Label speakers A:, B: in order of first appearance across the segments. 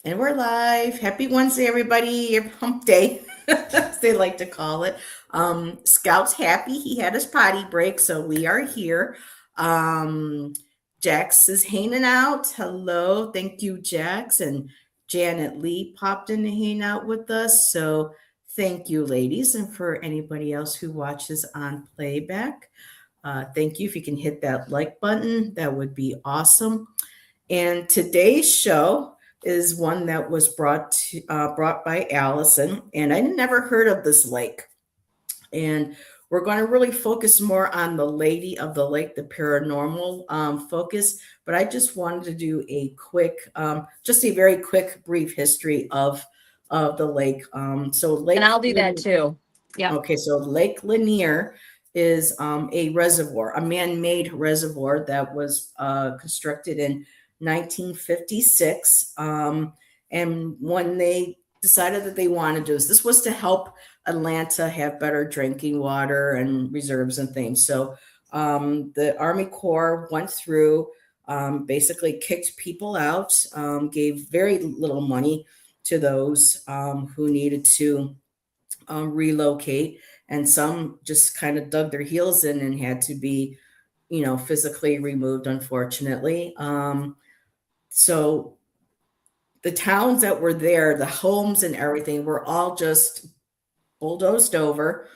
A: And we're live. Happy Wednesday, everybody. Your hump day, as they like to call it. Scout's happy. He had his potty break, so we are here. Um, Jax is hanging out. Hello. Thank you, Jax. And Janet Lee popped in to hang out with us. So thank you, ladies. And for anybody else who watches on playback, thank you. If you can hit that like button, that would be awesome. And today's show is one that was brought by Allison, and I never heard of this lake. And we're going to really focus more on the Lady of the Lake, the paranormal focus. But I just wanted to do a quick, just a very quick, brief history of the lake. So
B: And
A: Lake
B: I'll do that too. Yep.
A: Okay, so Lake Lanier is a reservoir, a man-made reservoir that was constructed in 1956. And when they decided that they wanted to do this was to help Atlanta have better drinking water and reserves and things. So the Army Corps went through, basically kicked people out, gave very little money to those who needed to relocate, and some just kind of dug their heels in and had to be, physically removed, unfortunately. So the towns that were there, the homes and everything, were all just bulldozed over.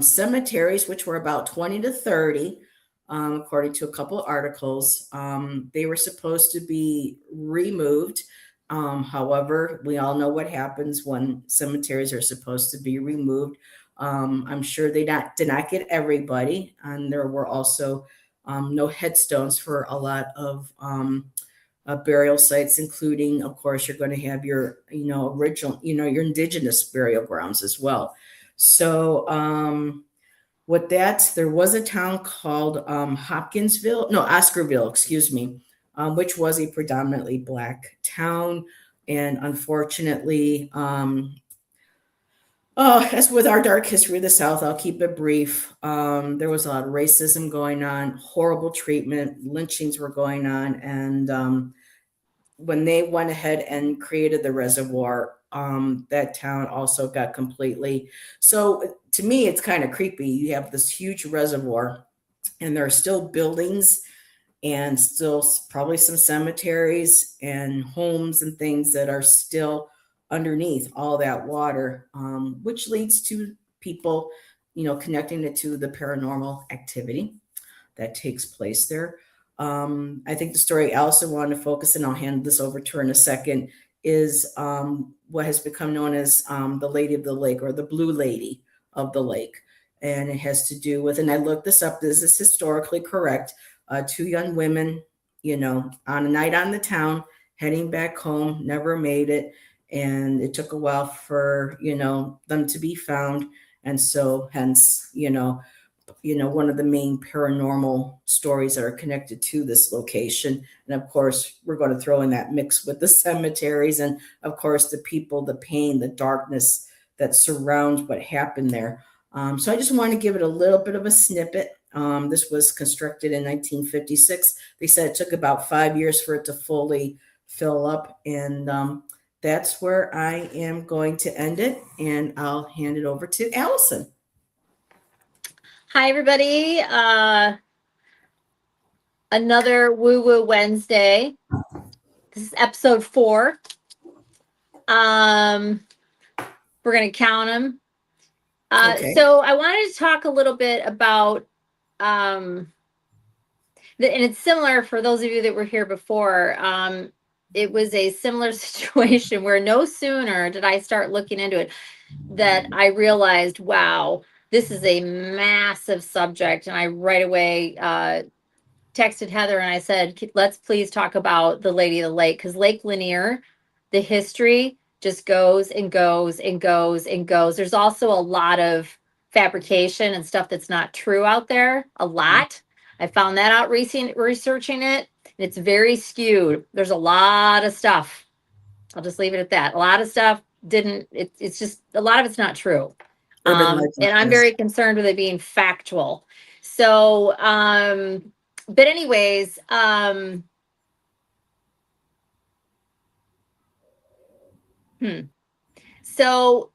A: Cemeteries, which were about 20 to 30, according to a couple of articles, they were supposed to be removed. However, we all know what happens when cemeteries are supposed to be removed. I'm sure did not get everybody, and there were also no headstones for a lot of burial sites, including, of course, you're going to have your, original, your indigenous burial grounds as well. So, with that, there was a town called Oscarville, excuse me, which was a predominantly black town. And unfortunately, as with our dark history of the South, I'll keep it brief. There was a lot of racism going on, horrible treatment, lynchings were going on, and when they went ahead and created the reservoir, that town also got completely. So to me, it's kind of creepy. You have this huge reservoir, and there are still buildings and still probably some cemeteries and homes and things that are still underneath all that water, which leads to people, connecting it to the paranormal activity that takes place there. I think the story I also wanted to focus, and I'll hand this over to her in a second, is what has become known as the Lady of the Lake, or the Blue Lady of the Lake. And it has to do with, and I looked this up, this is historically correct. Two young women, on a night on the town, heading back home, never made it. And it took a while for, them to be found. And so, hence, one of the main paranormal stories that are connected to this location. And of course, we're going to throw in that mix with the cemeteries and, of course, the people, the pain, the darkness that surrounds what happened there. So I just want to give it a little bit of a snippet. This was constructed in 1956. They said it took about 5 years for it to fully fill up. And that's where I am going to end it. And I'll hand it over to Allison.
B: Hi, everybody. Another Woo Woo Wednesday. This is episode 4. We're going to count them.
A: Okay.
B: So I wanted to talk a little bit about, and it's similar for those of you that were here before. It was a similar situation where no sooner did I start looking into it that I realized, wow, this is a massive subject. And I right away texted Heather and I said, let's please talk about the Lady of the Lake, because Lake Lanier, the history just goes and goes and goes and goes. There's also a lot of fabrication and stuff that's not true out there. A lot. I found that out researching it. And it's very skewed. There's a lot of stuff. I'll just leave it at that. A lot of stuff it's just a lot of it's not true.
A: Urban legend,
B: And I'm
A: yes.
B: very concerned with it being factual. So, but anyways, So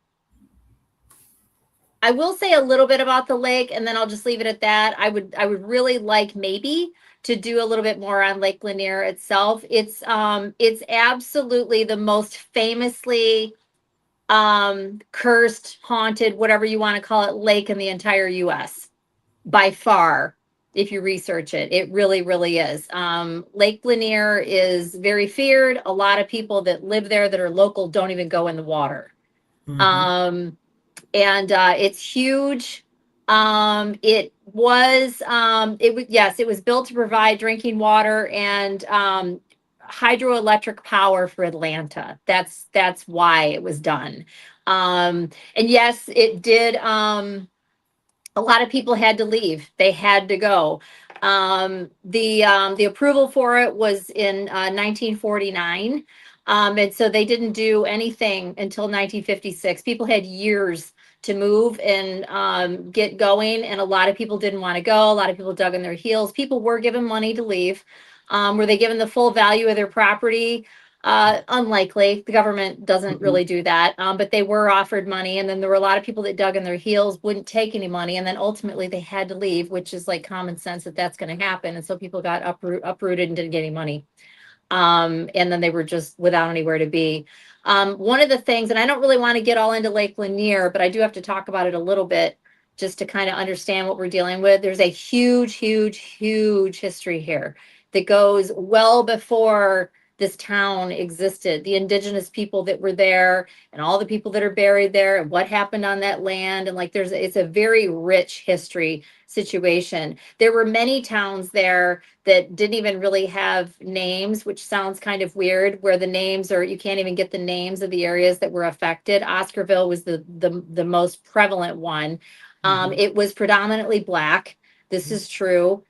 B: I will say a little bit about the lake, and then I'll just leave it at that. I would really like maybe to do a little bit more on Lake Lanier itself. It's absolutely the most famously cursed, haunted, whatever you want to call it, lake in the entire US by far. If you research it, it really, really is. Lake Lanier is very feared. A lot of people that live there that are local don't even go in the water.
A: Mm-hmm.
B: Um, and it's huge. Yes, it was built to provide drinking water and hydroelectric power for Atlanta. That's why it was done. And yes, it did. A lot of people had to leave. They had to go. The approval for it was in 1949. And so they didn't do anything until 1956. People had years to move and get going, and a lot of people didn't want to go. A lot of people dug in their heels. People were given money to leave. Were they given the full value of their property? Unlikely. The government doesn't
A: Mm-hmm.
B: really do that, but they were offered money, and then there were a lot of people that dug in their heels, wouldn't take any money, and then ultimately they had to leave, which is like common sense that that's going to happen, and so people got uprooted and didn't get any money, and then they were just without anywhere to be. One of the things, and I don't really want to get all into Lake Lanier, but I do have to talk about it a little bit just to kind of understand what we're dealing with. There's a huge, huge, huge history here that goes well before this town existed. The indigenous people that were there and all the people that are buried there and what happened on that land. And like it's a very rich history situation. There were many towns there that didn't even really have names, which sounds kind of weird, where the names are, you can't even get the names of the areas that were affected. Oscarville was the most prevalent one.
A: Mm-hmm.
B: It was predominantly Black. This is true.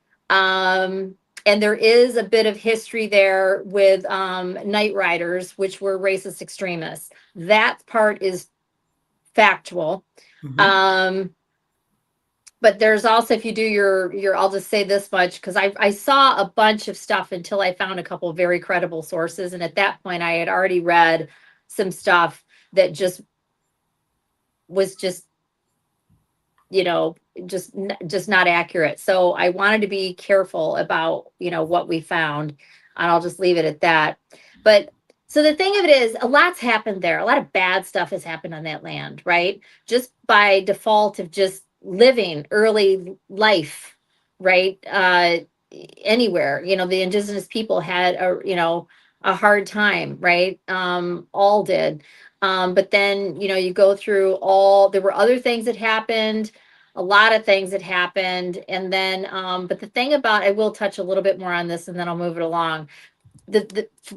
B: And there is a bit of history there with night riders, which were racist extremists. That part is factual.
A: Mm-hmm.
B: Um, but there's also, if you do your I'll just say this much, because I saw a bunch of stuff until I found a couple of very credible sources, and at that point I had already read some stuff that just was just, you know, just not accurate. So I wanted to be careful about, what we found, and I'll just leave it at that. But so the thing of it is, a lot's happened there. A lot of bad stuff has happened on that land, right? Just by default of just living early life, right? Anywhere, the indigenous people had a hard time, right? All did. But then, you go through there were other things that happened, a lot of things that happened. And then, but the thing about, I will touch a little bit more on this and then I'll move it along.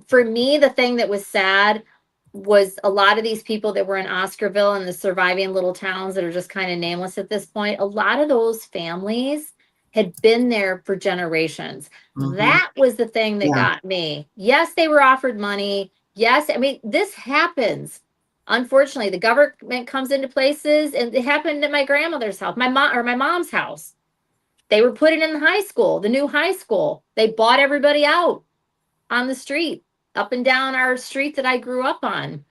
B: For me, the thing that was sad was a lot of these people that were in Oscarville and the surviving little towns that are just kind of nameless at this point. A lot of those families had been there for generations.
A: Mm-hmm.
B: That was the thing that
A: Yeah.
B: got me. Yes, they were offered money. Yes, I mean, this happens. Unfortunately, the government comes into places, and it happened at my grandmother's house, my mom's house. They were putting in the high school, the new high school. They bought everybody out on the street, up and down our street that I grew up on,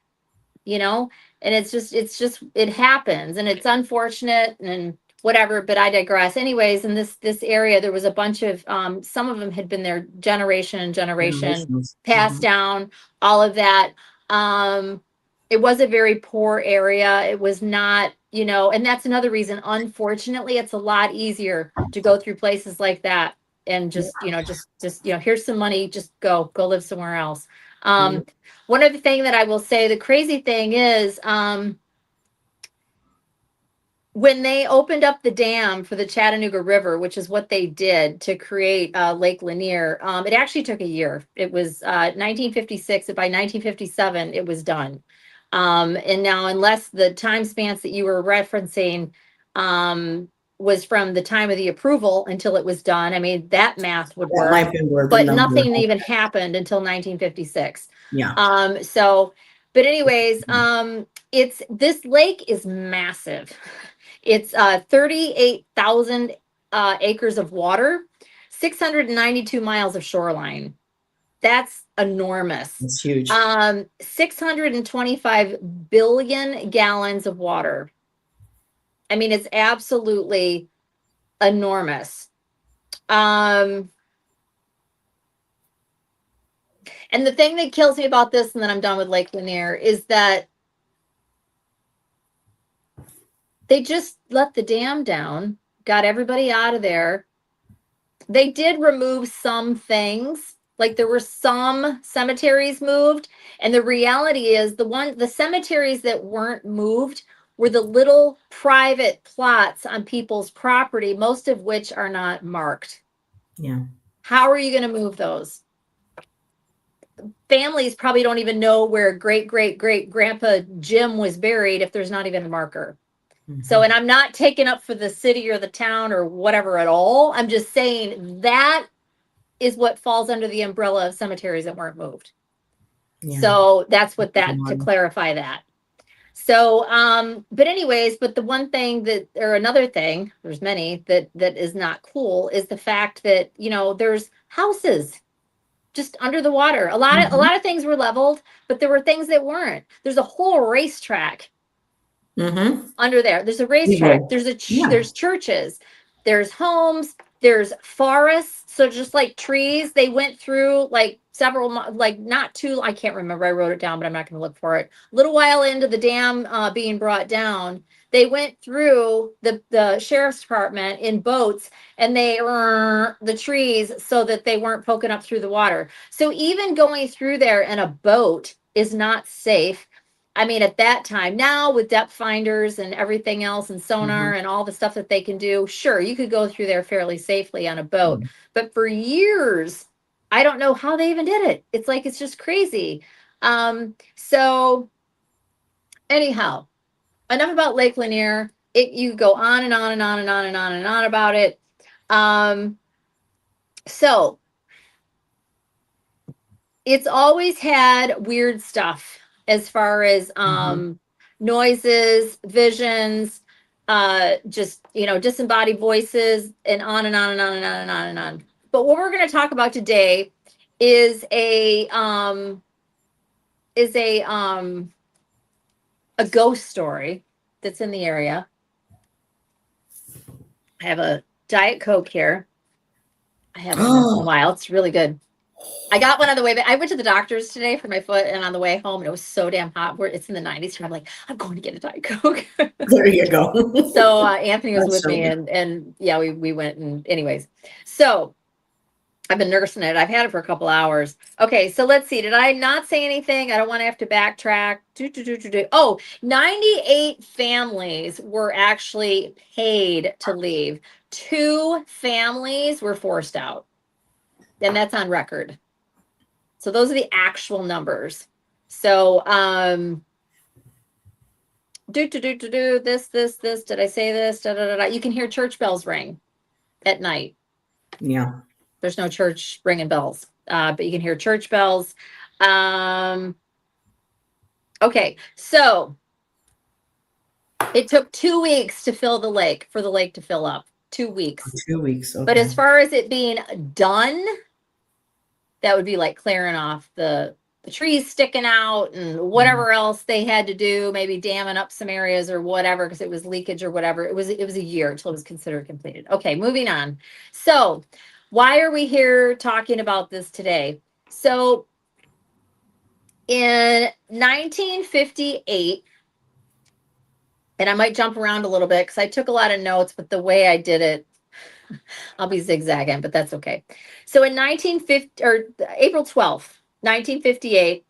B: you know, and it happens, and it's unfortunate and whatever, but I digress. Anyways, in this area, there was a bunch of, some of them had been there generation and generation,
A: Generations.
B: passed
A: Mm-hmm.
B: down, all of that. Um, it was a very poor area. It was not, and that's another reason, unfortunately, it's a lot easier to go through places like that and
A: Yeah.
B: just here's some money, just go live somewhere else.
A: Yeah.
B: One other thing that I will say, the crazy thing is, when they opened up the dam for the Chattanooga River, which is what they did to create Lake Lanier, it actually took a year. It was 1956, and by 1957, it was done. And now, unless the time spans that you were referencing was from the time of the approval until it was done, I mean, that math would
A: That
B: work,
A: might be where the
B: but
A: number.
B: nothing even happened until 1956.
A: Yeah.
B: But anyways, this lake is massive. It's 38,000 acres of water, 692 miles of shoreline. That's enormous.
A: It's huge.
B: 625 billion gallons of water. I mean, it's absolutely enormous. And the thing that kills me about this, and then I'm done with Lake Lanier, is that they just let the dam down, got everybody out of there. They did remove some things, like there were some cemeteries moved, and the reality is the cemeteries that weren't moved were the little private plots on people's property, most of which are not marked.
A: Yeah.
B: How are you going to move those? Families probably don't even know where great great great grandpa Jim was buried if there's not even a marker. So, and I'm not taking up for the city or the town or whatever at all. I'm just saying that is what falls under the umbrella of cemeteries that weren't moved.
A: Yeah.
B: So that's what that, to clarify that. So, but anyways, but the one thing that, or another thing, there's many that is not cool, is the fact that, you know, there's houses just under the water. A lot of things were leveled, but there were things that weren't. There's a whole racetrack under there. There's a racetrack. There's there's churches. There's homes. There's forests. So just like trees, they went through like several, like not too. I can't remember. I wrote it down, but I'm not going to look for it. A little while into the dam being brought down, they went through the sheriff's department in boats, and they the trees so that they weren't poking up through the water. So even going through there in a boat is not safe. I mean, at that time, now with depth finders and everything else and sonar and all the stuff that they can do, sure, you could go through there fairly safely on a boat. But for years, I don't know how they even did it. It's like, it's just crazy. So anyhow, enough about Lake Lanier. You go on and on and on and on and on and on about it. So it's always had weird stuff as far as noises, visions, just, you know, disembodied voices, and on and on and on and on and on and on. But what we're going to talk about today is a ghost story that's in the area. I have a Diet Coke here. I haven't had this in a while. It's really good. I got one on the way back. I went to the doctor's today for my foot, and on the way home, and it was so damn hot. It's in the 90s, and I'm like, I'm going to get a Diet Coke.
A: There you go.
B: So Anthony was with me, and yeah, we went, and anyways. So I've been nursing it. I've had it for a couple hours. Okay, so let's see. Did I not say anything? I don't want to have to backtrack. Oh, 98 families were actually paid to leave. 2 families were forced out. And that's on record. So those are the actual numbers. So this. Did I say this? You can hear church bells ring at night.
A: Yeah.
B: There's no church ringing bells, but you can hear church bells. Okay, so it took 2 weeks to fill the lake, for the lake to fill up. 2 weeks.
A: 2 weeks. Okay.
B: But as far as it being done, that would be like clearing off the trees sticking out and whatever else they had to do, maybe damming up some areas or whatever, because it was leakage or whatever. It was a year until it was considered completed. Okay, moving on. So why are we here talking about this today? So in 1958, and I might jump around a little bit because I took a lot of notes, but the way I did it, I'll be zigzagging, but that's okay. So in 1950, or April 12th, 1958,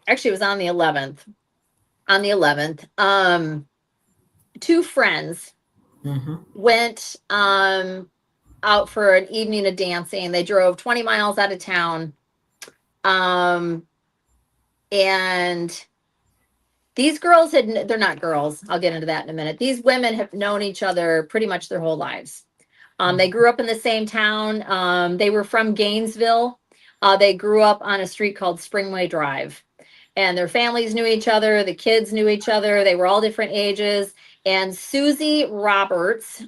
B: actually it was on the 11th. On the 11th, 2 friends went out for an evening of dancing. They drove 20 miles out of town. And these girls they're not girls. I'll get into that in a minute. These women have known each other pretty much their whole lives. They grew up in the same town. They were from Gainesville. They grew up on a street called Springway Drive, and their families knew each other. The kids knew each other. They were all different ages. And Susie Roberts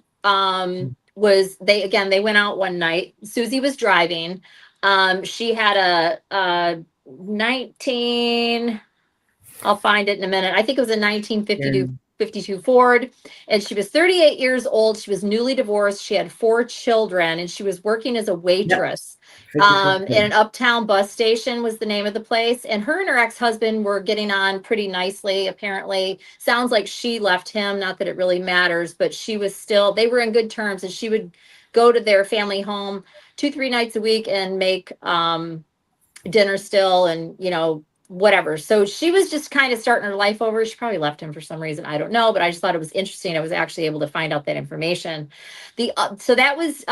B: they went out one night. Susie was driving. She had a 19, I'll find it in a minute. I think it was a 1952 Ford, and she was 38 years old. She was newly divorced. She had 4 children, and she was working as a
A: Yep.
B: waitress.
A: 54.
B: In an uptown bus station was the name of the place. And her and her ex-husband were getting on pretty nicely, apparently. Sounds like she left him, not that it really matters, but she was still, they were in good terms, and she would go to their family home 2, 3 nights a week and make dinner still, and whatever. So she was just kind of starting her life over. She probably left him for some reason, I don't know, but I just thought it was interesting. I was actually able to find out that information. So that was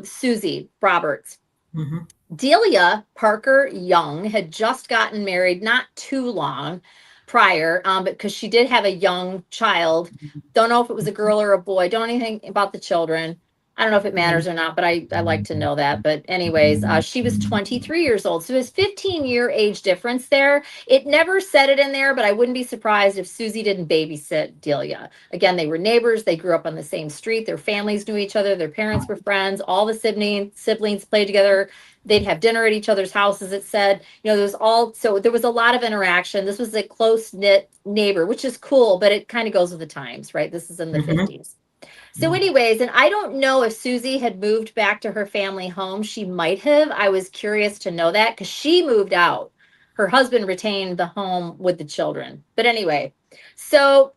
B: Susie Roberts.
A: Mm-hmm.
B: Delia Parker Young had just gotten married not too long prior, but because she did have a young child. Don't know if it was a girl or a boy. Don't know anything about the children. I don't know if it matters or not, but I like to know that. But anyways, she was 23 years old. So there's 15-year age difference there. It never said it in there, but I wouldn't be surprised if Susie didn't babysit Delia. Again, they were neighbors. They grew up on the same street. Their families knew each other. Their parents were friends. All the siblings played together. They'd have dinner at each other's houses. It said, so there was a lot of interaction. This was a close knit neighbor, which is cool, but it kind of goes with the times, right? This is in the 50s. So anyways, and I don't know if Susie had moved back to her family home. She might have. I was curious to know that because she moved out. Her husband retained the home with the children. But anyway, so,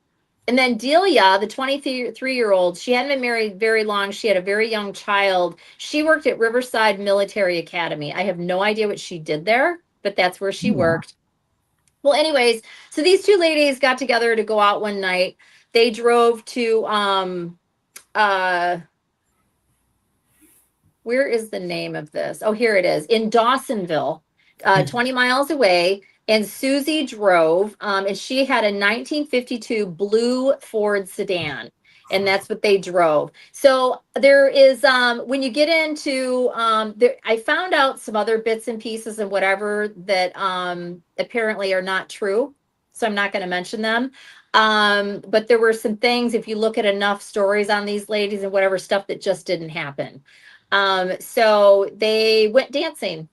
B: and then Delia, the 23-year-old, she hadn't been married very long. She had a very young child. She worked at Riverside Military Academy. I have no idea what she did there, but that's where she worked. Well, anyways, so these two ladies got together to go out one night. They drove to where is the name of this? Oh, here it is, in Dawsonville, 20 miles away. And Susie drove, and she had a 1952 blue Ford sedan, and that's what they drove. So there is, when you get into, there, I found out some other bits and pieces and whatever that apparently are not true. So I'm not going to mention them. But there were some things, if you look at enough stories on these ladies and whatever stuff, that just didn't happen. So they went dancing.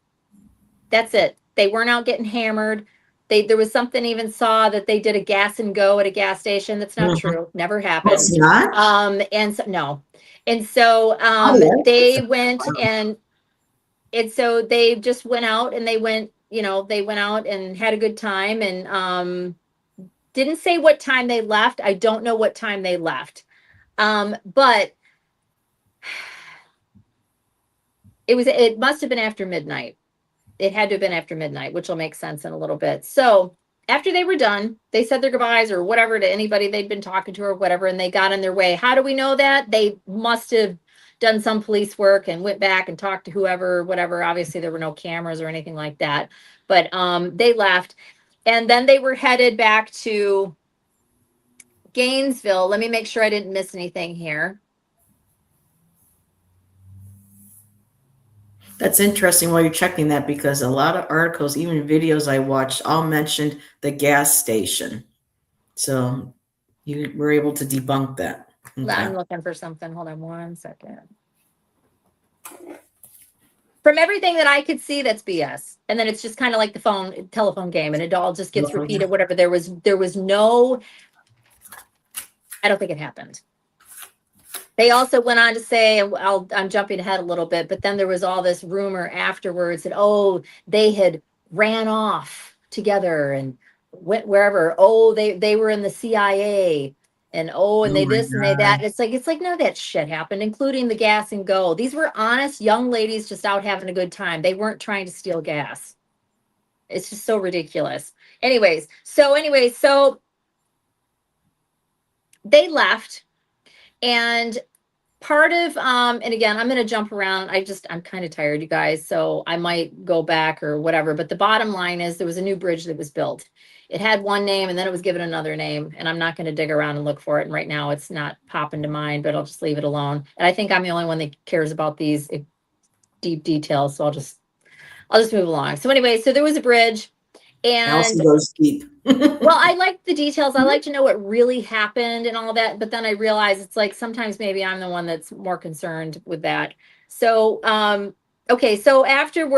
B: That's it. They weren't out getting hammered. There was something, even saw that they did a gas and go at a gas station. That's not true. Never happened.
A: It's not?
B: And so, no. And so they went and so they just went out and they went out and had a good time, and didn't say what time they left. I don't know what time they left. But it must have been after midnight. It had to have been after midnight, which will make sense in a little bit. So after they were done, they said their goodbyes or whatever to anybody they'd been talking to or whatever, and they got on their way. How do we know that? They must have done some police work and went back and talked to whoever, whatever. Obviously, there were no cameras or anything like that. But they left. And then they were headed back to Gainesville. Let me make sure I didn't miss anything here.
A: That's interesting while you're checking that, because a lot of articles, even videos I watched, all mentioned the gas station. So you were able to debunk that. Okay.
B: I'm looking for something. Hold on one second. From everything that I could see, that's BS. And then it's just kind of like the telephone game, and it all just gets repeated, whatever. There was no, I don't think it happened. They also went on to say, I'm jumping ahead a little bit, but then there was all this rumor afterwards that, they had ran off together and went wherever. They were in the CIA, and they this and they that. It's like none of that shit happened, including the gas and go. These were honest young ladies just out having a good time. They weren't trying to steal gas. It's just so ridiculous. Anyways, so they left. And part of, and again, I'm going to jump around. I'm kind of tired, you guys, so I might go back or whatever. But the bottom line is there was a new bridge that was built. It had one name and then it was given another name. And I'm not going to dig around and look for it. And right now it's not popping to mind, but I'll just leave it alone. And I think I'm the only one that cares about these deep details. So I'll just move along. So anyway, so there was a bridge. And
A: goes deep.
B: well, I like the details. I like to know what really happened and all that. But then I realize it's like sometimes maybe I'm the one that's more concerned with that. So Okay, so after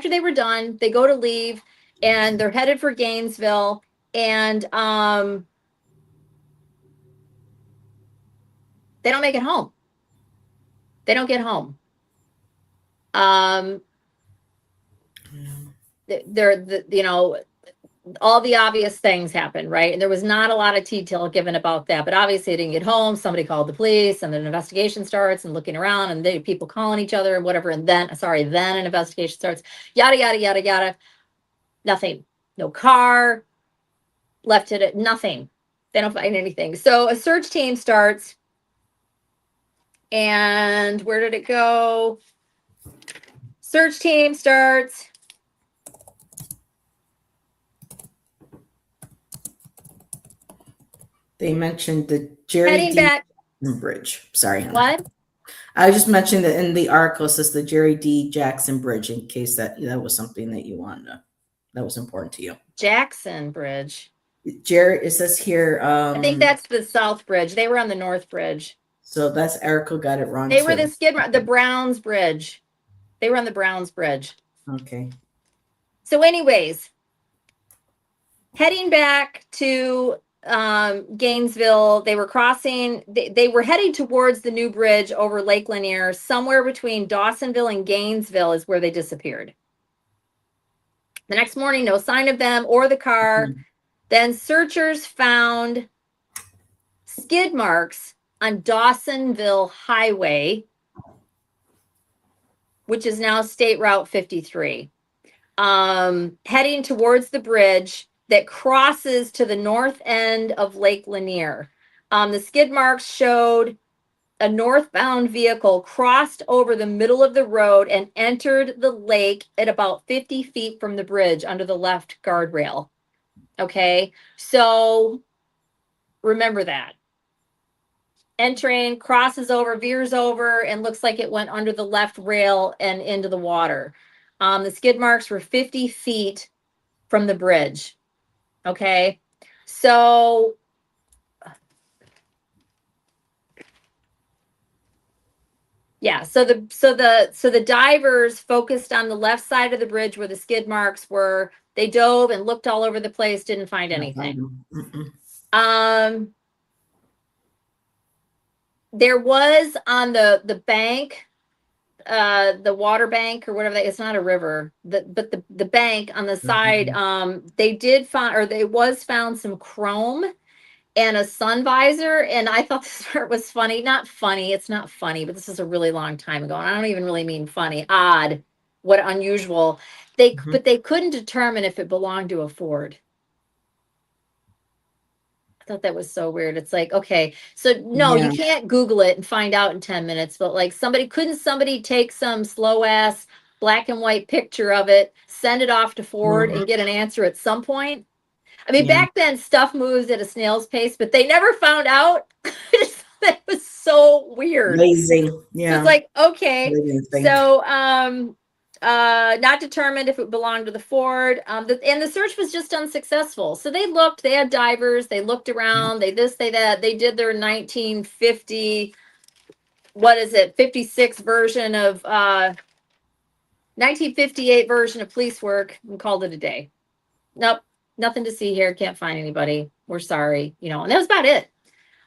B: they were done, they go to leave and they're headed for Gainesville, and they don't make it home. They don't get home. Um they're you know, all the obvious things happen, right? And there was not a lot of detail given about that, but obviously they didn't get home. Somebody called the police, and then an investigation starts, and looking around, and they people calling each other and whatever. And then, then an investigation starts. Yada yada yada yada. Nothing. No car left it at nothing. They don't find anything. So a search team starts, and where did it go? Search team starts.
A: They mentioned the Jerry
B: Heading
A: D.
B: back.
A: Bridge. Sorry, Hannah.
B: What?
A: I just mentioned that in the article it says the Jerry D. Jackson Bridge, in case that was something that you wanted to, that was important to you.
B: Jackson Bridge.
A: Jerry, it says here.
B: I think that's the South Bridge. They were on the North Bridge.
A: So that's Erica got it wrong.
B: They
A: too.
B: were the Browns Bridge. They were on the Browns Bridge.
A: Okay.
B: So, anyways, heading back to Gainesville, they were crossing. They were heading towards the new bridge over Lake Lanier. Somewhere between Dawsonville and Gainesville is where they disappeared. The next morning, no sign of them or the car.
A: Mhm.
B: Then searchers found skid marks on Dawsonville Highway, which is now State Route 53, heading towards the bridge that crosses to the north end of Lake Lanier. The skid marks showed a northbound vehicle crossed over the middle of the road and entered the lake at about 50 feet from the bridge under the left guardrail. Okay, so remember that. Entering, crosses over, veers over, and looks like it went under the left rail and into the water. The skid marks were 50 feet from the bridge. Okay, so yeah, so the divers focused on the left side of the bridge where the skid marks were. They dove and looked all over the place, didn't find anything. There was on the bank, the water bank or whatever that, it's not a river, but the bank on the side, they did find, or they was found some chrome and a sun visor. And I thought this part was funny. Not funny, it's not funny, but this is a really long time ago, and I don't even really mean funny. Odd, what unusual. But they couldn't determine if it belonged to a Ford. I thought that was so weird. It's like, okay, so no,
A: Yeah.
B: you can't Google it and find out in 10 minutes, but like couldn't somebody take some slow ass black and white picture of it, send it off to Ford and get an answer at some point? I mean,
A: Yeah.
B: back then stuff moves at a snail's pace, but they never found out. That was so weird.
A: Lazy.
B: So
A: Yeah.
B: it's like, okay,
A: They didn't think.
B: so not determined if it belonged to the Ford. And the search was just unsuccessful. So they looked, they had divers, they looked around, they this, they that, they did their 1950, what is it, 56 version of 1958 version of police work and called it a day. Nope, nothing to see here, can't find anybody. We're sorry, you know, and that was about it.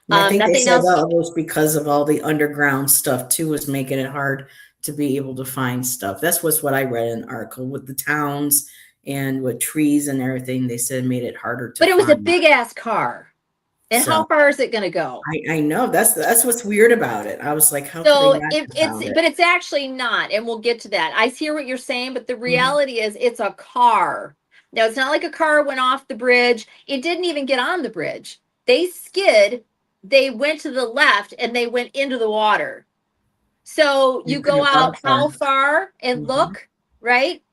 A: And I think they
B: Nothing
A: said
B: else.
A: that was because of all the underground stuff too, was making it hard to be able to find stuff. That's what I read in an article with the towns and with trees and everything. They said it made it harder to
B: But it was a
A: find.
B: big ass car. And
A: So
B: how far is it going to go?
A: I know that's what's weird about it. I was like, how could
B: So
A: they not have found it?
B: but it's actually not, and we'll get to that. I hear what you're saying, but the
A: Mhm.
B: reality is it's a car. Now it's not like a car went off the bridge. It didn't even get on the bridge. They skid, they went to the left, and they went into the water. So you go out how far and look, right?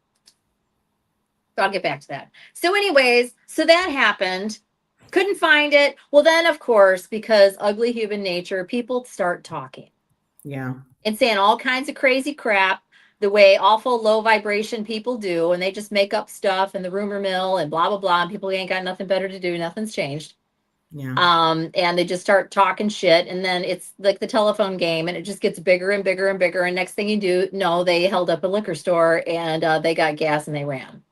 B: So I'll get back to that. So, anyways, so that happened. Couldn't find it. Well, then, of course, because ugly human nature, people start talking.
A: Yeah.
B: And saying all kinds of crazy crap the way awful low vibration people do. And they just make up stuff in the rumor mill and blah, blah, blah. And people ain't got nothing better to do. Nothing's changed.
A: Yeah.
B: And they just start talking shit, and then it's like the telephone game, and it just gets bigger and bigger and bigger. And next thing you do, no, they held up a liquor store, and they got gas and they ran.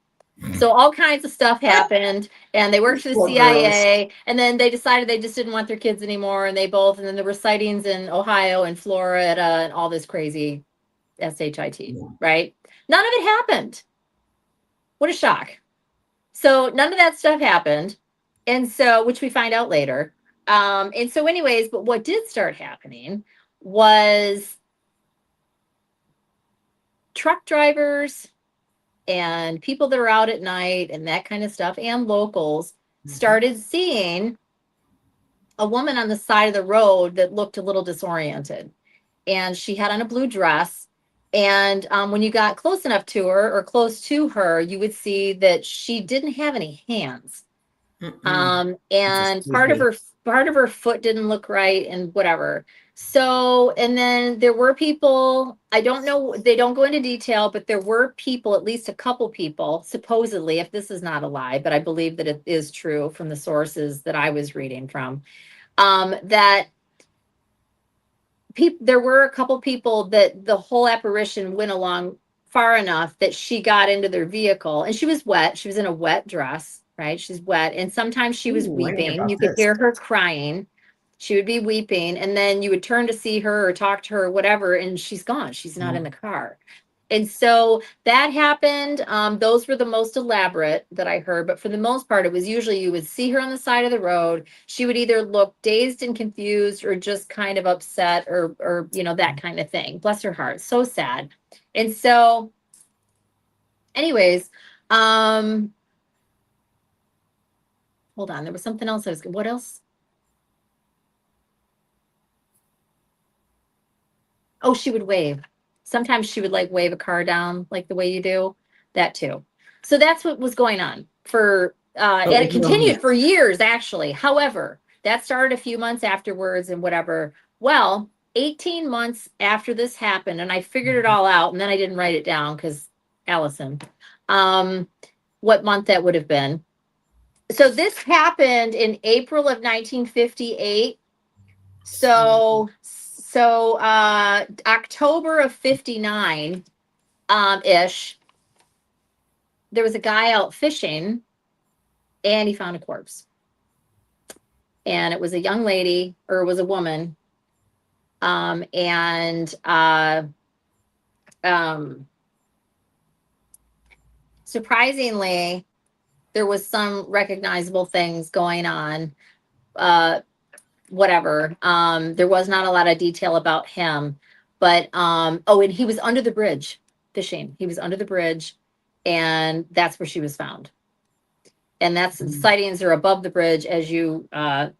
B: So all kinds of stuff happened, and they worked for the
A: Poor girls.
B: CIA, and then they decided they just didn't want their kids anymore, and and then there were sightings in Ohio and Florida and all this crazy shit,
A: Yeah.
B: right? None of it happened. What a shock. So none of that stuff happened. And so, which we find out later. And so, anyways, but what did start happening was truck drivers and people that are out at night and that kind of stuff, and locals
A: Mhm.
B: started seeing a woman on the side of the road that looked a little disoriented. And she had on a blue dress. And when you got close enough to her or close to her, you would see that she didn't have any hands.
A: Mm-mm. Just
B: And
A: creepy.
B: part of her foot didn't look right and whatever. So, and then there were people, I don't know, they don't go into detail, but there were people, at least a couple people, supposedly, if this is not a lie, but I believe that it is true from the sources that I was reading from, that there were a couple people that the whole apparition went along far enough that she got into their vehicle, and she was wet. She was in a wet dress, right? She's wet. And sometimes she was
A: Ooh, I didn't hear
B: weeping.
A: about
B: You could
A: this.
B: hear her crying. She would be weeping. And then you would turn to see her or talk to her or whatever, and she's gone. She's not
A: Yeah.
B: in the car. And so that happened. Those were the most elaborate that I heard. But for the most part, it was usually you would see her on the side of the road. She would either look dazed and confused or just kind of upset or that kind of thing. Bless her heart. So sad. And so, anyways, um, hold on. There was something else what else? Oh, she would wave. Sometimes she would like wave a car down like the way you do. That too. So that's what was going on for
A: But
B: and it
A: with no
B: continued for
A: hands.
B: years actually. However, that started a few months afterwards and whatever. Well, 18 months after this happened, and I figured it
A: Mhm.
B: all out, and then I didn't write it down because Allison. Um, what month that would have been. So this happened in April of 1958. So October of 59 ish, there was a guy out fishing and he found a corpse. And it was a young lady, or it was a woman. And um surprisingly, there was some recognizable things going on. Uh Whatever. There was not a lot of detail about him, but oh, and he was under the bridge fishing. He was under the bridge, and that's where she was found. And that's
A: Mhm.
B: sightings are above the bridge as you go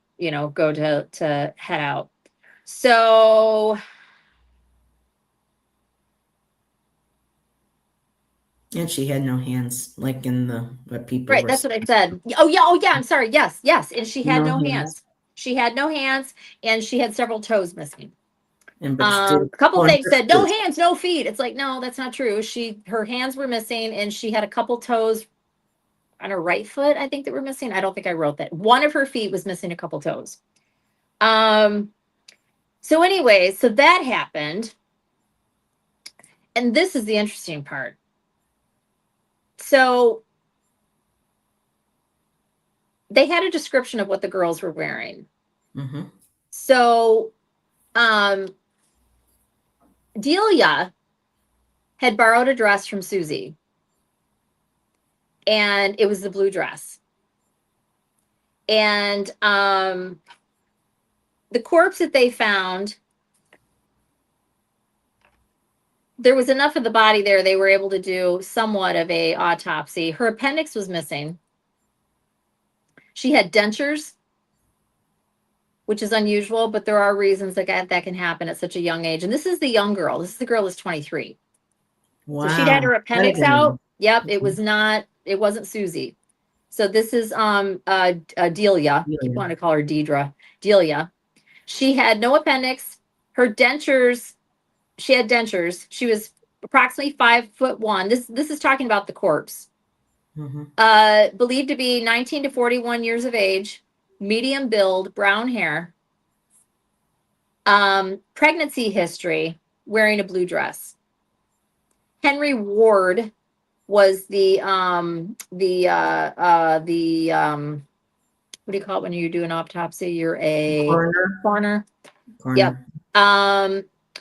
B: to head out. So
A: And she had no hands, like in the what people
B: right,
A: were
B: that's what I
A: saying.
B: said. Oh yeah, I'm sorry. Yes, yes. And she had
A: No
B: no
A: hands.
B: hands. She had no hands, and she had several toes missing.
A: And but she did
B: A couple
A: on
B: things
A: her
B: said no
A: feet.
B: hands, no feet. It's like, no, that's not true. Her hands were missing, and she had a couple toes on her right foot, I think, that were missing. I don't think I wrote that. One of her feet was missing a couple toes. Um, so anyways, so that happened. And this is the interesting part. So they had a description of what the girls were wearing.
A: Mm-hmm.
B: So um Delia had borrowed a dress from Susie, and it was the blue dress. And the corpse that they found, there was enough of the body there, they were able to do somewhat of a autopsy. Her appendix was missing. She had dentures, which is unusual, but there are reasons that can happen at such a young age. And this is the young girl. This is the girl is 23. So she'd had
A: Wow.
B: her
A: That I
B: appendix
A: didn't
B: out.
A: know.
B: Yep,
A: Okay.
B: it wasn't Susie. So this is Delia. I keep
A: Yeah.
B: wanting to call her Deidre. Delia. She had no appendix. Her dentures, she had dentures. She was approximately 5'1". This is talking about the corpse.
A: Mm-hmm.
B: Believed to be 19 to 41 years of age, medium build, brown hair, pregnancy history, wearing a blue dress. Henry Ward was the what do you call it when you do an autopsy? You're a coroner. Yep.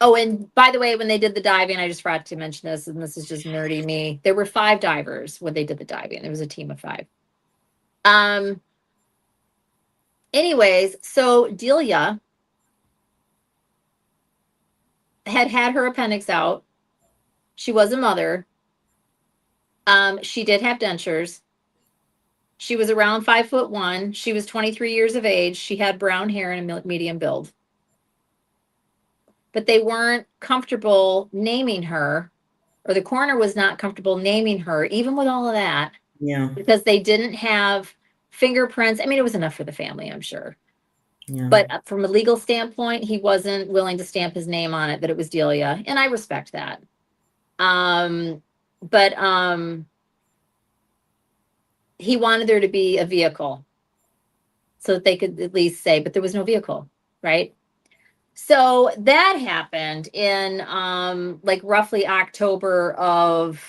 B: Oh, and by the way, when they did the diving, I just forgot to mention this, and this is just nerdy me. There were 5 divers when they did the diving. There was a team of 5. Anyways, so Delia had her appendix out. She was a mother. She did have dentures. She was around 5'1". She was 23 years of age. She had brown hair and a medium build. But they weren't comfortable naming her, or the coroner was not comfortable naming her, even with all of that.
A: Yeah.
B: Because they didn't have fingerprints. I mean, it was enough for the family, I'm sure.
A: Yeah.
B: But from a legal standpoint, he wasn't willing to stamp his name on it, that it was Delia. And I respect that. But he wanted there to be a vehicle so that they could at least say, but there was no vehicle, right? So that happened in like roughly October of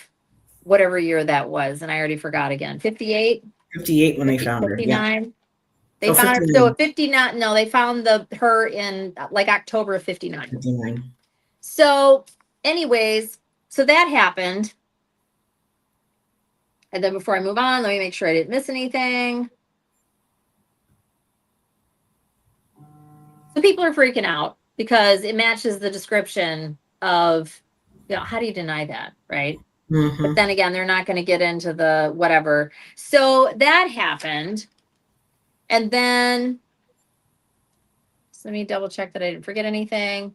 B: whatever year that was. And I already forgot again. 58?
A: 58 when they found her.
B: 59.
A: Yeah.
B: They found her. So 59. No, they found her in like October of 59.
A: 59.
B: So anyways, so that happened. And then before I move on, let me make sure I didn't miss anything. So people are freaking out because it matches the description of, how do you deny that, right?
A: Mm-hmm.
B: But then again, they're not going to get into the whatever. So that happened. And then, so let me double check that I didn't forget anything.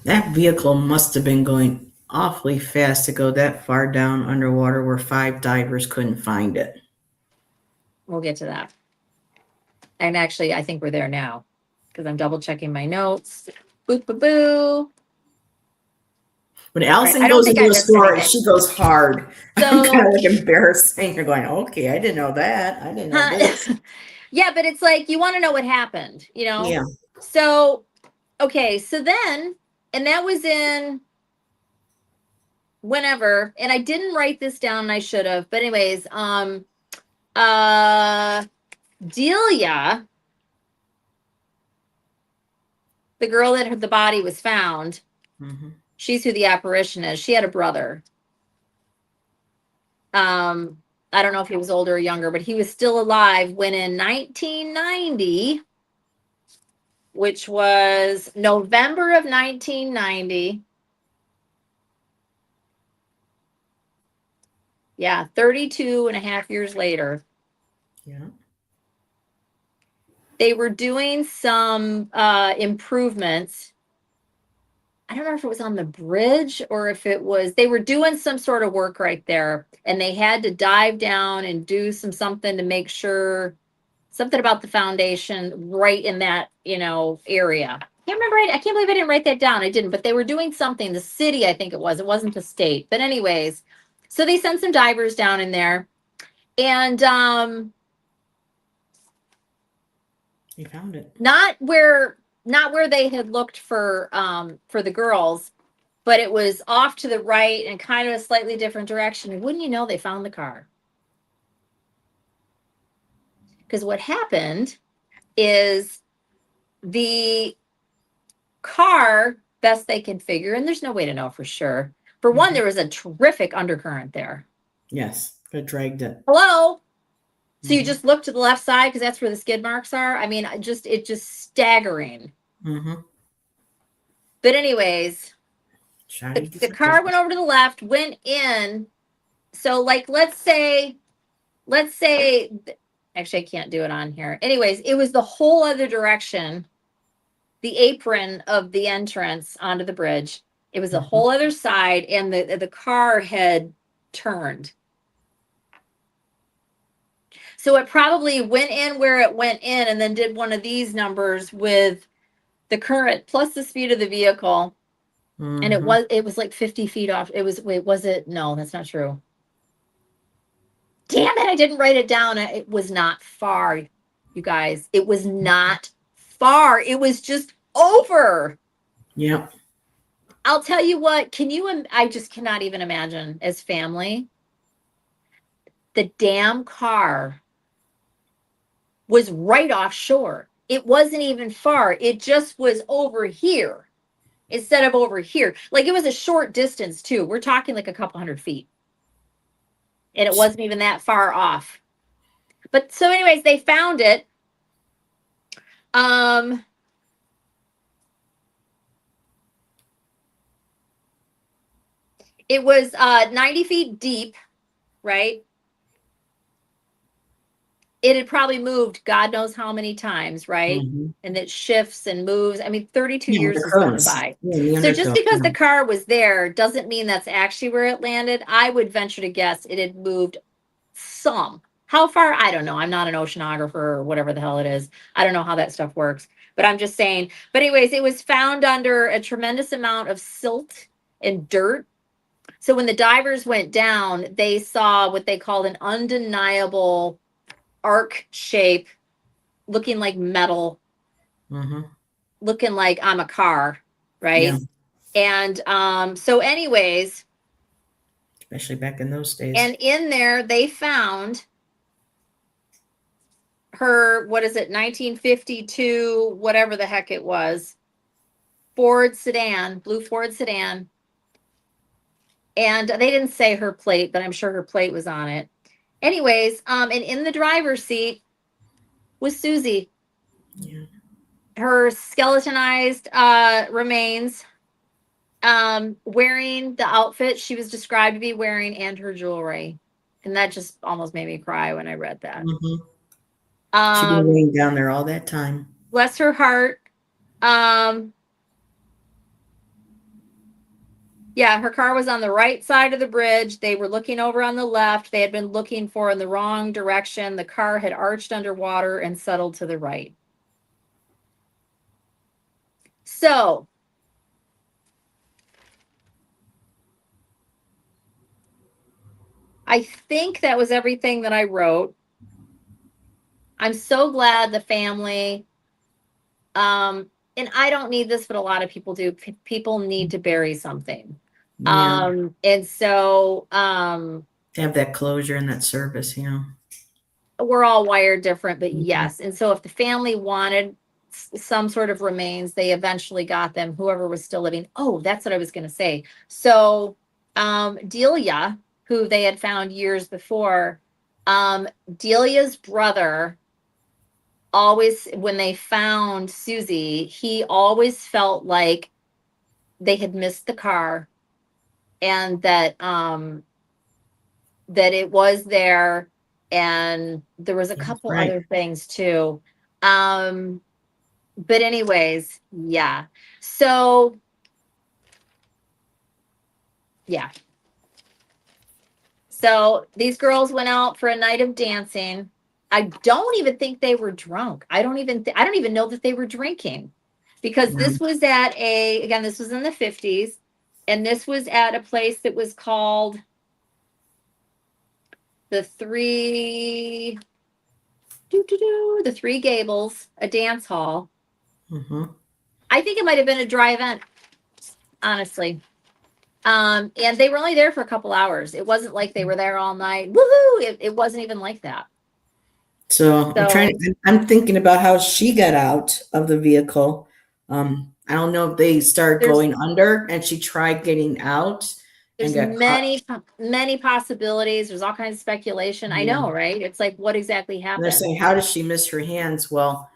A: That vehicle must have been going awfully fast to go that far down underwater where 5 divers couldn't find it.
B: We'll get to that. And actually, I think we're there now because I'm double checking my notes. Boop, boo, boo.
A: When Allison goes into a store, she goes hard.
B: So,
A: I'm kind of like embarrassing. You're going, okay, I didn't know that. I didn't know this.
B: Yeah, but it's like you want to know what happened,
A: Yeah.
B: So, okay, so then, and that was in whenever, and I didn't write this down, and I should have. But anyways, Delia, the girl that the body was found, she's who the apparition is. She had a brother. I don't know if he was older or younger, but he was still alive when in 1990, which was November of 1990. Yeah, 32 and a half years later.
A: Yeah.
B: They were doing some improvements. I don't know if it was on the bridge or if it was, they were doing some sort of work right there. And they had to dive down and do something to make sure, something about the foundation right in that, area. I can't remember. I can't believe I didn't write that down. I didn't, but they were doing something. The city, I think it was. It wasn't the state. But anyways, so they sent some divers down in there. And
A: they found it.
B: Not where they had looked for the girls, but it was off to the right and kind of a slightly different direction. And wouldn't you know, they found the car. Because what happened is the car, best they can figure, and there's no way to know for sure. For one, there was a terrific undercurrent there.
A: Yes, it dragged it.
B: Hello? So you just look to the left side because that's where the skid marks are. I mean, it's just staggering. But anyways, the car went over to the left, went in. So like, let's say, actually, I can't do it on here. Anyways, it was the whole other direction, the apron of the entrance onto the bridge. It was the whole other side, and the car had turned. So it probably went in where it went in and then did one of these numbers with the current plus the speed of the vehicle. And it was like 50 feet off. It was, wait, was it? No, that's not true. Damn it, I didn't write it down. It was not far, you guys. It was not far. It was just over.
A: Yep.
B: I'll tell you what, I just cannot even imagine as family. The damn car was right offshore. It wasn't even far. It just was over here instead of over here. Like it was a short distance too. We're talking like a couple hundred feet. And it wasn't even that far off. But so anyways, they found it. Um it was 90 feet deep, right? It had probably moved God knows how many times, right?
A: Mm-hmm.
B: And it shifts and moves. I mean, 32
A: Yeah,
B: years
A: the
B: has gone
A: currents.
B: by.
A: Yeah, the
B: So just
A: undertow.
B: because
A: Yeah.
B: the car was there doesn't mean that's actually where it landed. I would venture to guess it had moved some. How far? I don't know. I'm not an oceanographer or whatever the hell it is. I don't know how that stuff works. But I'm just saying. But anyways, it was found under a tremendous amount of silt and dirt. So when the divers went down, they saw what they called an undeniable arc shape, looking like metal,
A: Mm-hmm.
B: looking like I'm a car,
A: Yeah.
B: right? And so anyways,
A: Especially back in those days.
B: and in there they found her, what is it, 1952, whatever the heck it was, Ford sedan, blue Ford sedan. And they didn't say her plate, but I'm sure her plate was on it. Anyways, and in the driver's seat was Susie.
A: Yeah.
B: Her skeletonized remains, wearing the outfit she was described to be wearing and her jewelry. And that just almost made me cry when I read that.
A: Mm-hmm. She'd been laying down there all that time.
B: Bless her heart. Um, yeah, her car was on the right side of the bridge. They were looking over on the left. They had been looking for in the wrong direction. The car had arched underwater and settled to the right. So, I think that was everything that I wrote. I'm so glad the family, and I don't need this, but a lot of people do. People need to bury something.
A: Yeah.
B: And so
A: To have that closure and that service, you know.
B: we're all wired different, but
A: Mm-hmm.
B: yes. And so if the family wanted some sort of remains, they eventually got them, whoever was still living. Oh, that's what I was going to say. So Delia, who they had found years before, Delia's brother always, when they found Susie, he always felt like they had missed the car and that it was there, and there was a couple
A: Right.
B: other things too. But anyways, yeah. So yeah. So these girls went out for a night of dancing. I don't even think they were drunk. I don't even know that they were drinking, because
A: Yeah.
B: this was at again, this was in the 50s, and this was at a place that was called the the Three Gables, a dance hall.
A: Mm-hmm.
B: I think it might have been a dry event, honestly. And they were only there for a couple hours. It wasn't like they were there all night. Woohoo! It wasn't even like that.
A: So
B: So
A: I'm thinking about how she got out of the vehicle. I don't know if they started
B: there's
A: going under and she tried getting out and
B: there's
A: got caught.
B: many possibilities. There's all kinds of speculation. I
A: Yeah.
B: know, right? It's like, what exactly
A: And they're
B: happened?
A: saying, how does she miss her hands? Well,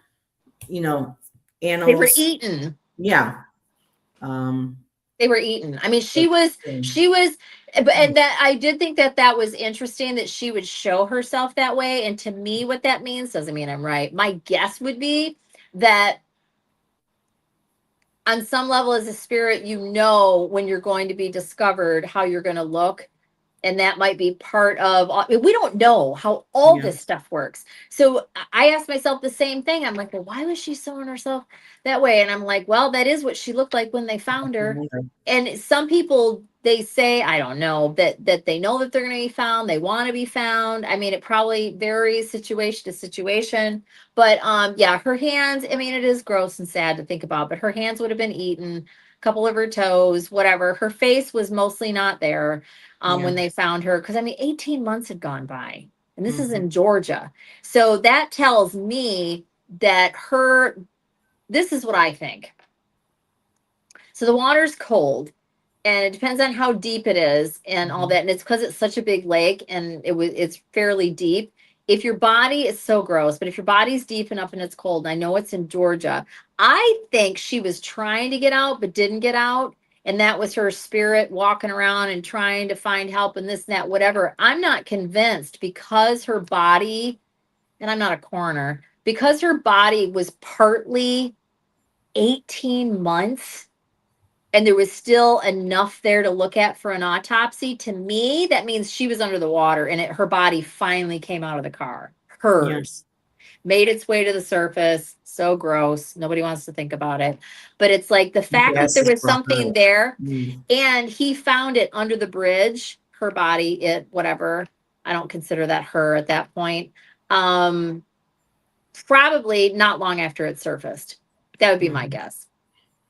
A: you know,
B: They were
A: animals.
B: eaten.
A: Yeah. Um,
B: They were eaten. I mean,
A: but,
B: she was, and that I did think that that was interesting that she would show herself that way. And to me, what that means doesn't mean I'm right. My guess would be that on some level, as a spirit, you know when you're going to be discovered, how you're going to look. And that might be part of, we don't know how all
A: yeah.
B: this stuff works. So I asked myself the same thing. I'm like, well, why was she showing herself that way? And I'm like, well, that is what she looked like when they found her. And some people, they say, I don't know, that they know that they're going to be found, they want to be found. I mean, it probably varies situation to situation, but yeah, her hands, I mean, it is gross and sad to think about, but her hands would have been eaten, a couple of her toes, whatever. Her face was mostly not there when
A: Yeah.
B: they found her, because I mean 18 months had gone by, and this is
A: Hmm.
B: in Georgia. So that tells me that her, this is what I think. So the water's cold, and it depends on how deep it is and all
A: Hmm.
B: that. And it's because it's such a big lake and it's fairly deep. If your body is so gross, but if your body's deep enough and it's cold, and I know it's in Georgia, I think she was trying to get out but didn't get out. And that was her spirit walking around and trying to find help and this and that, whatever. I'm not convinced because her body, and I'm not a coroner, because her body was partly 18 months and there was still enough there to look at for an autopsy. To me, that means she was under the water and her body finally came out of the car.
A: Yeah.
B: Hers made its way to the surface. So gross. Nobody wants to think about it. But it's like the fact that there
A: Gases
B: was
A: for
B: something
A: her.
B: there
A: Mm.
B: and he found it under the bridge, her body, it, whatever. I don't consider that her at that point. Um, Probably not long after it surfaced. That would be my guess.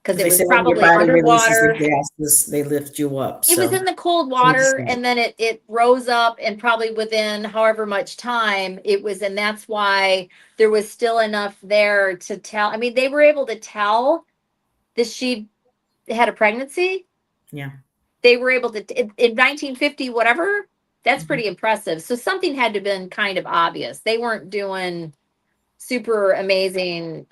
B: Because
A: Because
B: it
A: they
B: was
A: say when your
B: probably
A: body releases the
B: underwater.
A: gases, they lift you up.
B: It was
A: So
B: in the cold
A: she was
B: water
A: dead.
B: and then it rose up and probably within however much time it was, and that's why there was still enough there to tell. I mean, they were able to tell that she had a pregnancy.
A: Yeah.
B: They were able to in 1950 whatever. That's
A: Hmm.
B: pretty impressive. So something had to have been kind of obvious. They weren't doing super amazing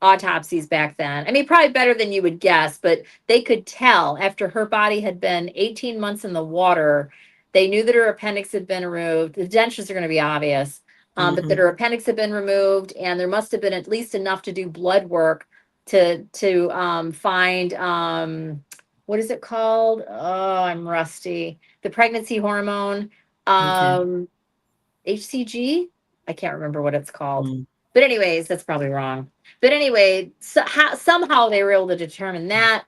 B: autopsies back then. I mean, probably better than you would guess, but they could tell after her body had been 18 months in the water. They knew that her appendix had been removed. The dentures are going to be obvious, but that
A: Hmm.
B: her appendix had been removed, and there must have been at least enough to do blood work to find what is it called? Oh, I'm rusty. The pregnancy hormone,
A: Okay.
B: um, HCG. I can't remember what it's called.
A: Mm.
B: But anyways, that's probably wrong. But anyway, somehow they were able to determine that.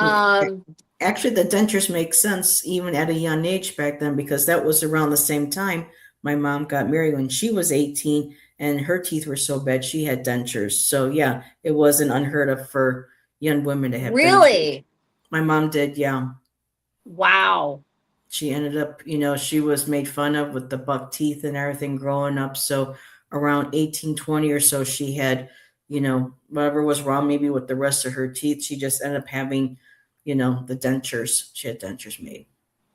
A: Yeah.
B: Um,
A: Actually, the dentures make sense even at a young age back then because that was around the same time my mom got married when she was 18 and her teeth were so bad she had dentures. So, yeah, it wasn't unheard of for young women to have dentures.
B: really?
A: My mom did, yeah.
B: Wow.
A: She ended up, she was made fun of with the buck teeth and everything growing up. So, around 1820 or so, she had, whatever was wrong maybe with the rest of her teeth. She just ended up having, the dentures. She had dentures made.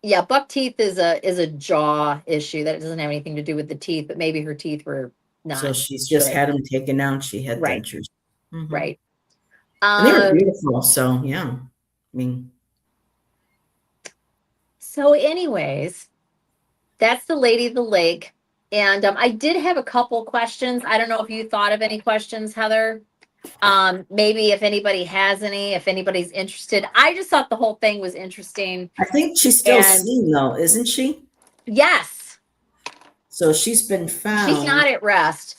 B: Yeah, buck teeth is a jaw issue that doesn't have anything to do with the teeth, but maybe her teeth were
A: So
B: not
A: she's just
B: good.
A: had them taken out. She had
B: Right,
A: dentures. Hmm.
B: right.
A: And they were
B: Um,
A: beautiful. So, yeah. I mean,
B: so anyways, that's the Lady of the Lake. And I did have a couple questions. I don't know if you thought of any questions, Heather. Maybe if anybody has any, if anybody's interested. I just thought the whole thing was interesting.
A: I think she's still
B: And
A: seen, though, isn't she?
B: yes,
A: So she's been
B: she's
A: found.
B: not at rest.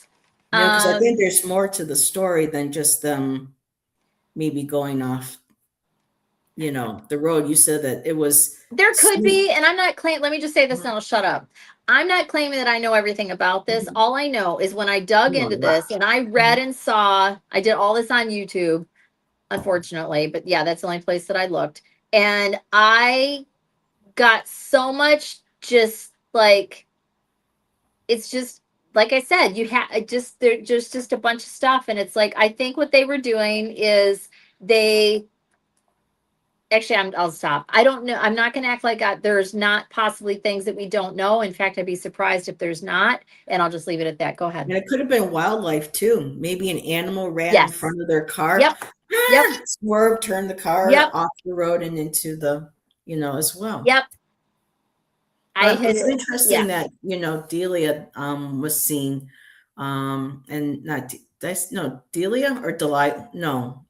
A: Because I think
B: Um,
A: there's more to the story than just them maybe going off, the road. You said that it was
B: there could
A: sweet.
B: be, and I'm not claiming, let me just say this and
A: Mhm.
B: I'll shut up. I'm not claiming that I know everything about this.
A: Mhm.
B: All I know is when I dug
A: You know,
B: into
A: a lot.
B: this and I read
A: Mhm.
B: and saw, I did all this on YouTube, unfortunately, but yeah, that's the only place that I looked. And I got so much just like, it's just like I said, you have just there's just a bunch of stuff, and it's like I think what they were doing is they actually I'll stop. I don't know. I'm not going to act like there's not possibly things that we don't know. In fact, I'd be surprised if there's not, and I'll just leave it at that. Go ahead.
A: And it could have been wildlife too. Maybe an animal ran in
B: Yes.
A: front of their car,
B: Yep. Yep.
A: swerved, turned the car
B: Yep.
A: off the road and into the, as well.
B: Yep. I
A: But
B: had.
A: it's interesting
B: Yeah.
A: that, Delia was seen, and not that's no Delia or Delilah. No,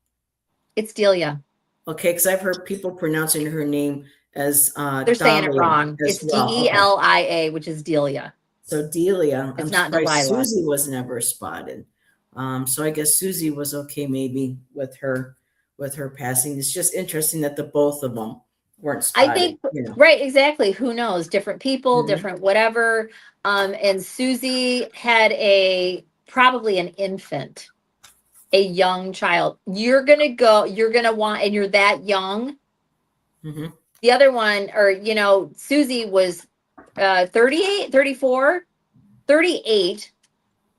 B: It's Delia.
A: okay, because I've heard people pronouncing her name as
B: They're saying it
A: Dahlia
B: wrong.
A: as
B: It's
A: well. Okay,
B: Delia, which is Delia.
A: so Delia,
B: It's
A: I'm
B: not
A: surprised
B: Delilah.
A: Susie was never spotted. So I guess Susie was okay maybe with her with her passing. It's just interesting that the both of them weren't
B: I
A: spotted,
B: think,
A: you know.
B: right, exactly. Who knows? Different people,
A: Mhm.
B: different whatever. And Susie had probably an infant, a young child. You're gonna want, and you're that young.
A: Mhm.
B: The other one, or, Susie was 38, 34, 38.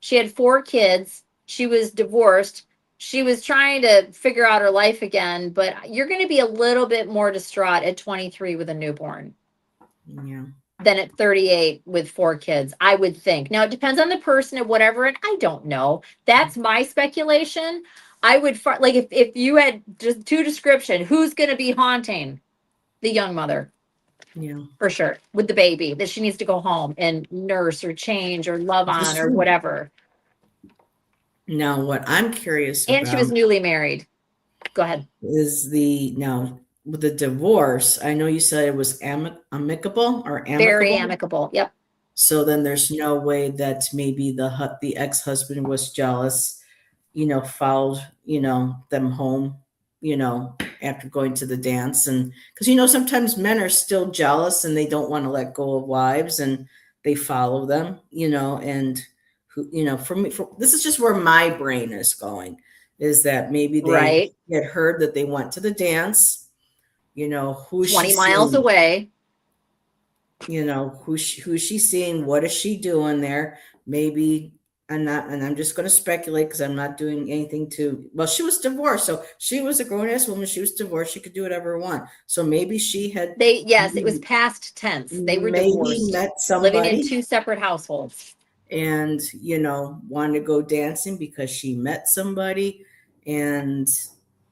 B: She had 4 kids. She was divorced. She was trying to figure out her life again, but you're going to be a little bit more distraught at 23 with a newborn
A: Yeah.
B: than at 38 with 4 kids, I would think. Now, it depends on the person and whatever, and I don't know. That's my speculation. I would, like, if you had just two description, who's going to be haunting the young mother?
A: Yeah.
B: For sure, with the baby that she needs to go home and nurse or change or love
A: This is
B: on or
A: true.
B: whatever.
A: Now, what I'm curious
B: And she was
A: about
B: newly married. Go ahead.
A: is now with the divorce. I know you said it was amicable or
B: Very
A: amicable.
B: amicable. Yep.
A: So then there's no way that maybe the ex-husband was jealous, followed, them home, after going to the dance. And because, sometimes men are still jealous and they don't want to let go of wives and they follow them, and who, this is just where my brain is going, is that maybe they
B: Right.
A: had heard that they went to the dance, who's she
B: 20 miles
A: seeing?
B: away.
A: Who's she seeing? What is she doing there? Maybe I'm just going to speculate because I'm not doing anything well, she was divorced, so she was a grown-ass woman. She was divorced. She could do whatever she want. So maybe she had
B: Yes, it was past tense. They were
A: maybe
B: divorced,
A: met
B: living in
A: somebody
B: 2 separate households.
A: and, wanted to go dancing because she met somebody and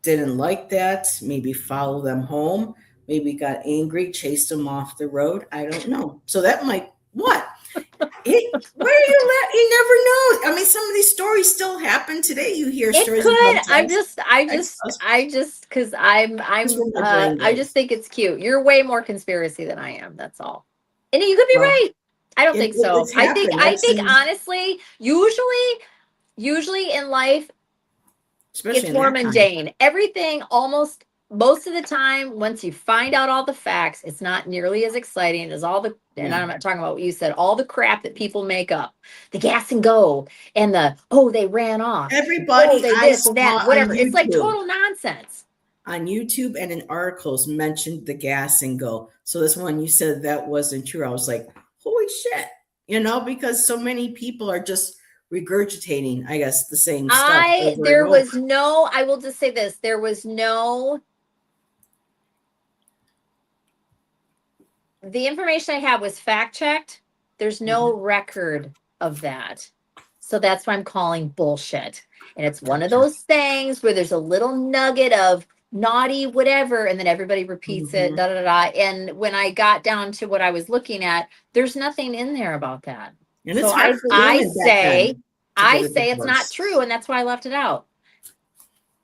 A: didn't like that, maybe follow them home, maybe got angry, chased them off the road. I don't know. So that might, what? Where are you never know. I mean, some of these stories still happen today. You hear
B: It
A: stories
B: could.
A: about ex-husbands.
B: Because
A: That's where my brain
B: I just
A: goes.
B: think it's cute. You're way more conspiracy than I am. That's all. And you could be
A: Well,
B: right. I don't think so.
A: it's happened.
B: I
A: I've
B: think
A: seen,
B: honestly, usually in life,
A: especially
B: it's
A: in
B: more
A: that time.
B: mundane. Everything almost most of the time, once you find out all the facts, it's not nearly as exciting as and
A: Yeah.
B: I'm not talking about what you said, all the crap that people make up. The gas and go and oh, they ran off. Oh,
A: Everybody
B: they
A: I
B: this and
A: saw
B: that,
A: on
B: whatever. It's like
A: YouTube,
B: total nonsense.
A: and in articles mentioned the gas and go. So this one you said that wasn't true. I was like, holy shit, because so many people are just regurgitating, I guess, the same stuff over and over.
B: I will just say this, there was no, the information I have was fact checked. There's no record of that. So that's why I'm calling bullshit. And it's one of
A: Gotcha.
B: those things where there's a little nugget of naughty, whatever, and then everybody repeats it,
A: Mhm.
B: da da da. And when I got down to what I was looking at, there's nothing in there about that.
A: And it's
B: So
A: hard for women back then to get
B: I
A: a
B: say it's not
A: divorce.
B: true, and that's why I left it out.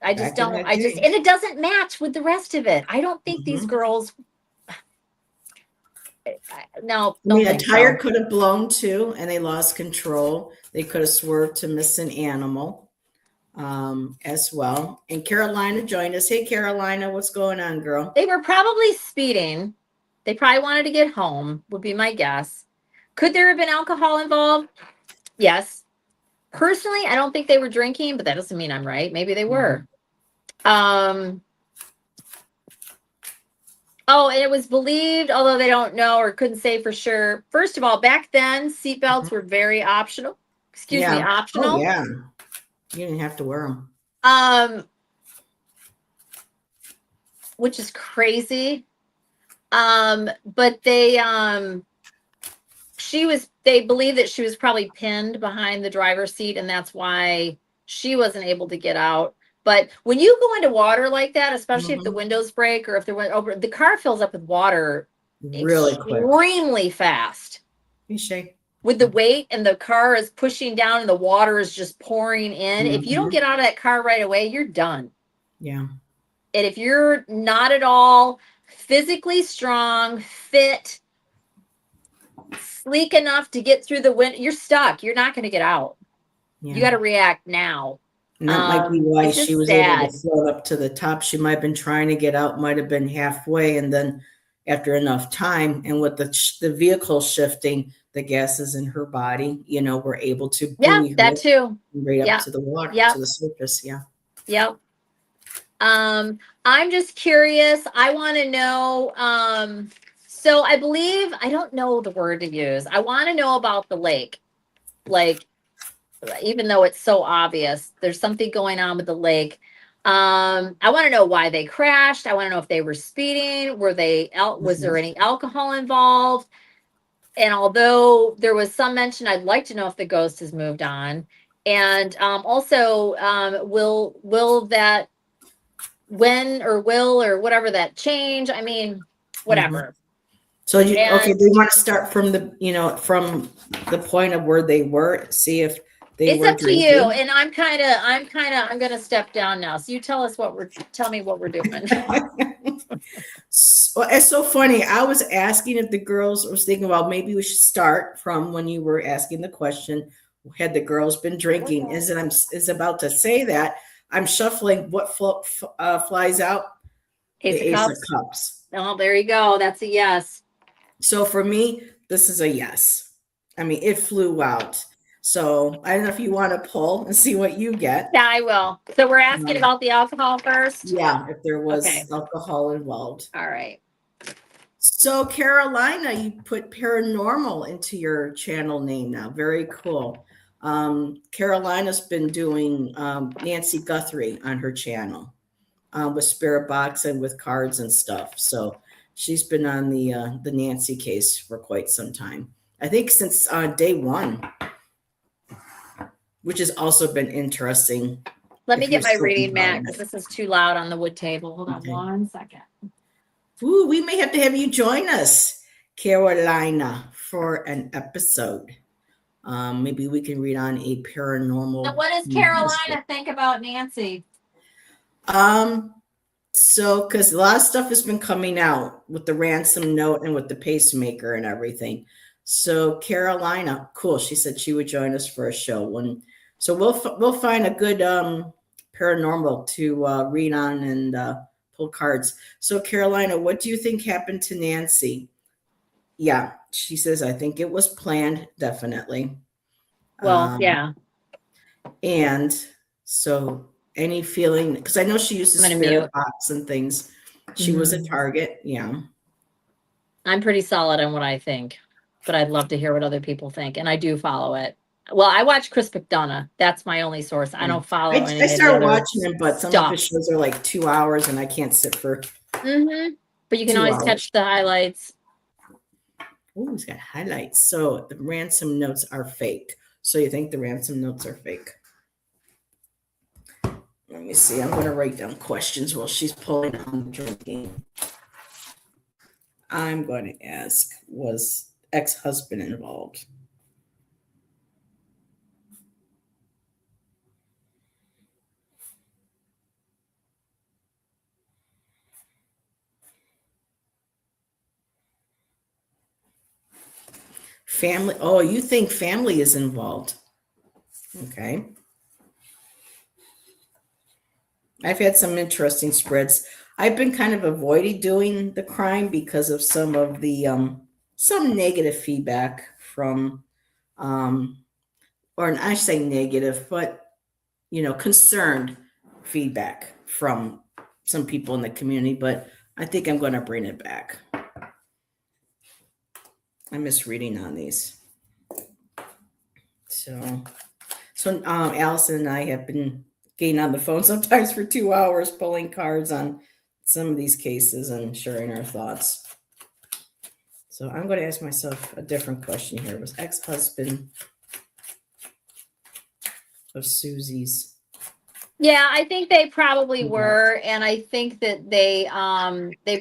B: I just
A: Back in
B: don't,
A: that day.
B: and it doesn't match with the rest of it. I don't think these
A: Mhm.
B: girls, no,
A: I
B: don't
A: mean, a
B: think
A: tire
B: so.
A: could have blown too, and they lost control. They could have swerved to miss an animal, as well. And Carolina joined us. Hey, Carolina, what's going on, girl?
B: They were probably speeding. They probably wanted to get home, would be my guess. Could there have been alcohol involved? Yes. Personally, I don't think they were drinking, but that doesn't mean I'm right. Maybe they were. Um, oh, and it was believed, although they don't know or couldn't say for sure. First of all, back then, seatbelts were very optional. Excuse me,
A: Yeah. Oh,
B: optional.
A: yeah. You didn't have to wear them.
B: Um, which is crazy. But they believe that she was probably pinned behind the driver's seat, and that's why she wasn't able to get out. But when you go into water like that, especially if the windows break or if there went over, the car fills up with water
A: Really quick.
B: extremely fast
A: Hey, Shay.
B: with the weight, and the car is pushing down and the water is just pouring in. If you don't get out of that car right away, you're done.
A: Yeah.
B: And if you're not at all physically strong, fit, sleek enough to get through the wind, you're stuck. You're not going to get out.
A: Yeah.
B: You got to react now.
A: And that might be why
B: It's
A: she
B: just
A: was able to
B: sad.
A: float up to the top. She might have been trying to get out, might have been halfway, and then after enough time, and with the vehicle shifting, the gases in her body, were able to
B: Yeah,
A: buoy her
B: that too.
A: right up
B: Yeah.
A: to the water, to
B: Yep.
A: the surface. Yeah.
B: Yep. I'm just curious. I want to know. So I believe, I don't know the word to use. I want to know about the lake. Like, even though it's so obvious, there's something going on with the lake. I want to know why they crashed. I want to know if they were speeding. Was there any alcohol involved? And although there was some mention, I'd like to know if the ghost has moved on. And also, will that will or whatever that change? I mean,
A: Mm-hmm.
B: whatever.
A: So okay,
B: And
A: do you want to start from from the point of where they were, see if they
B: it's
A: were
B: up to you.
A: drinking?
B: And I'm gonna step down now. So you tell me what we're doing.
A: So, it's so funny. I was asking if the girls was thinking, well, maybe we should start from when you were asking the question, had the girls been drinking? Is about to say that I'm shuffling what flies out?
B: Ace
A: The
B: of
A: Ace of
B: Cups.
A: Cups.
B: Oh, there you go. That's a yes.
A: So for me, this is a yes. I mean, it flew out. So I don't know if you want to pull and see what you get.
B: Yeah, I will. So we're asking about the alcohol first.
A: Yeah, if there
B: Okay.
A: was alcohol involved.
B: All right.
A: So Carolina, you put paranormal into your channel name now. Very cool. Carolina's been doing Nancy Guthrie on her channel with spirit box and with cards and stuff. So she's been on the Nancy case for quite some time. I think since day one, which has also been interesting.
B: Let me
A: If you're
B: get my
A: still
B: reading mat
A: involved.
B: because this is too loud on the wood table. Hold on
A: Okay.
B: 1 second.
A: Ooh, we may have to have you join us, Carolina, for an episode. Maybe we can read on a paranormal.
B: Now, what does Carolina think about Nancy?
A: So, because a lot of stuff has been coming out with the ransom note and with the pacemaker and everything. So, Carolina, cool. She said she would join us for a show. So we'll find a good paranormal to read on and pull cards. So, Carolina, what do you think happened to Nancy? Yeah, she says I think it was planned, definitely.
B: Well, yeah.
A: And so any feeling, because I know she uses
B: I'm gonna
A: spirit
B: mute.
A: box and things. She was a target. Yeah.
B: I'm pretty solid on what I think, but I'd love to hear what other people think. And I do follow it. Well, I watch Chris McDonough. That's my only source. I don't follow any
A: I
B: of the
A: started
B: other
A: watching him, but some of
B: stuff.
A: his shows are like 2 hours and I can't sit for
B: But you can
A: 2
B: always
A: hours.
B: catch the highlights.
A: Oh, he's got highlights. So the ransom notes are fake. So you think the ransom notes are fake? Let me see. I'm going to write down questions while she's pulling on the drinking. I'm going to ask, was ex-husband involved? Family. Oh, you think family is involved? Okay. I've had some interesting spreads. I've been kind of avoiding doing the crime because of some of the some negative feedback from or I say negative, but concerned feedback from some people in the community, but I think I'm going to bring it back. I miss reading on these. So Allison and I have been getting on the phone sometimes for 2 hours, pulling cards on some of these cases and sharing our thoughts. So I'm going to ask myself a different question here. Was ex-husband of Susie's?
B: Yeah, I think they probably were, and I think that they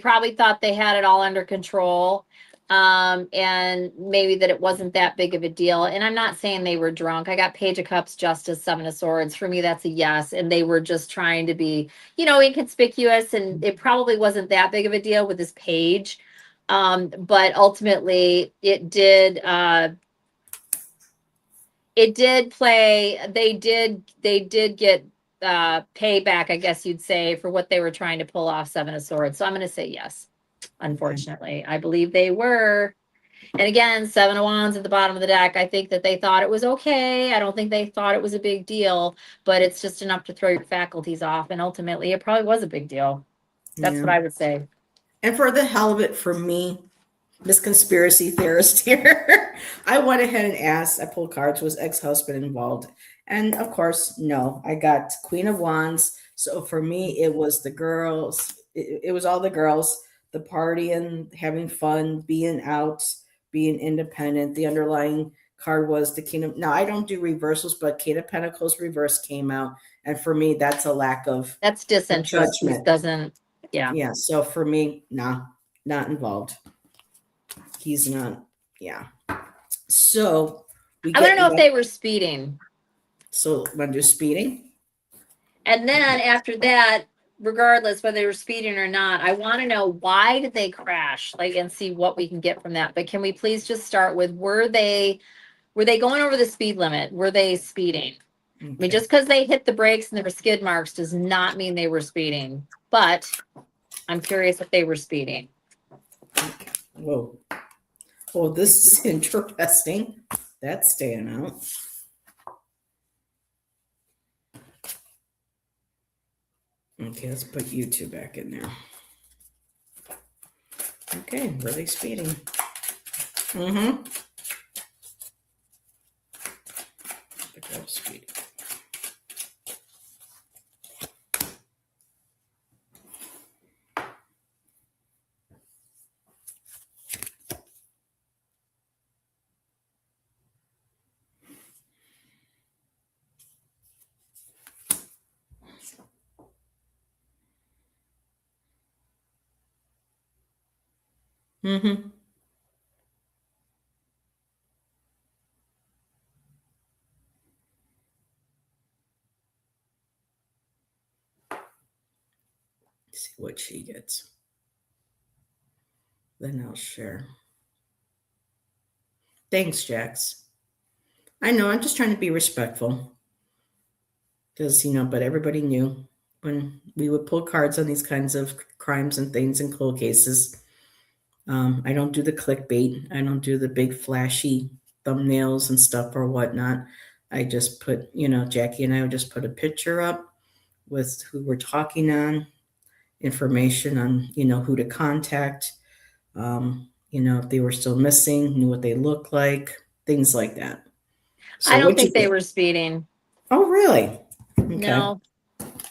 B: probably thought they had it all under control, and maybe that it wasn't that big of a deal. And I'm not saying they were drunk. I got Page of Cups, Justice, Seven of Swords. For me, that's a yes. And they were just trying to be, inconspicuous, and it probably wasn't that big of a deal with this page. But ultimately, it did. It did play. They did get payback, I guess you'd say, for what they were trying to pull off Seven of Swords. So I'm going to say yes. Unfortunately, I believe they were. And again, Seven of Wands at the bottom of the deck. I think that they thought it was okay. I don't think they thought it was a big deal, but it's just enough to throw your faculties off. And ultimately, it probably was a big deal. That's what I would say.
A: And for the hell of it, for me, this conspiracy theorist here, I went ahead and asked, I pulled cards, was ex-husband involved? And of course, no, I got Queen of Wands. So for me, it was the girls. It was all the girls, the partying, having fun, being out, being independent. The underlying card was the King of, now I don't do reversals, but King of Pentacles reverse came out. And for me, that's a lack of
B: That's disinterest.
A: judgment.
B: Doesn't, yeah.
A: Yeah. So for me, nah, not involved. He's not, yeah. So
B: I want to know if they were speeding.
A: So when do speeding?
B: And then after that, regardless whether they were speeding or not, I want to know why did they crash, like, and see what we can get from that. But can we please just start with, were they going over the speed limit? Were they speeding? Okay. I mean, just because they hit the brakes and there were skid marks does not mean they were speeding. But I'm curious if they were speeding.
A: Whoa. Oh, this is interesting. That's staying out. Okay, let's put you two back in there. Okay, were they speeding? Mm-hmm. The girl speeding. Mm-hmm. See what she gets. Then I'll share. Thanks, Jax. I know, I'm just trying to be respectful. Because, but everybody knew when we would pull cards on these kinds of crimes and things and cold cases. I don't do the clickbait. I don't do the big flashy thumbnails and stuff or whatnot. I just put, Jackie and I would just put a picture up with who we're talking on, information on, who to contact, if they were still missing, knew what they looked like, things like that. So
B: I don't think they were speeding.
A: Oh, really? Okay.
B: No.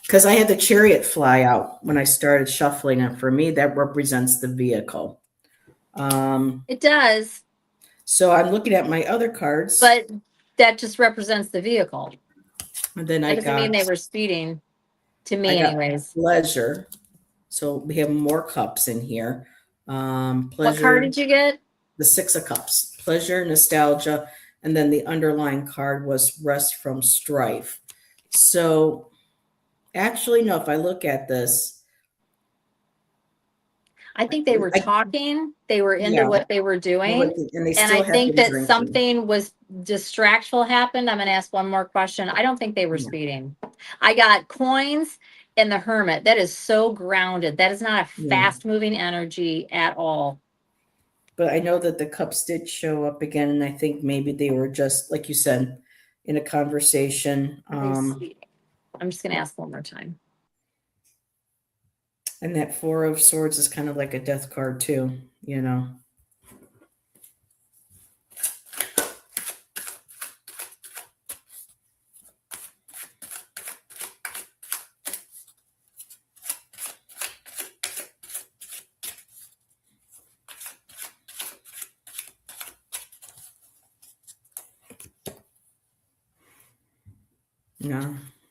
A: Because I had the chariot fly out when I started shuffling, and for me, that represents the vehicle.
B: It does.
A: So I'm looking at my other cards.
B: But that just represents the vehicle.
A: And then
B: that doesn't mean they were speeding, to me anyways.
A: Pleasure. So we have more cups in here. Pleasure.
B: What card did you get?
A: The Six of Cups. Pleasure, nostalgia, and then the underlying card was rest from strife. So actually, no, if I look at this,
B: I think they were talking. They were into what they were doing.
A: And
B: I think that something was distractful happened. I'm going to ask one more question. I don't think they were speeding. I got coins and the Hermit. That is so grounded. That is not a fast moving energy at all.
A: But I know that the cups did show up again. And I think maybe they were just, like you said, in a conversation.
B: I'm just going to ask one more time.
A: And that Four of Swords is kind of like a death card too, No.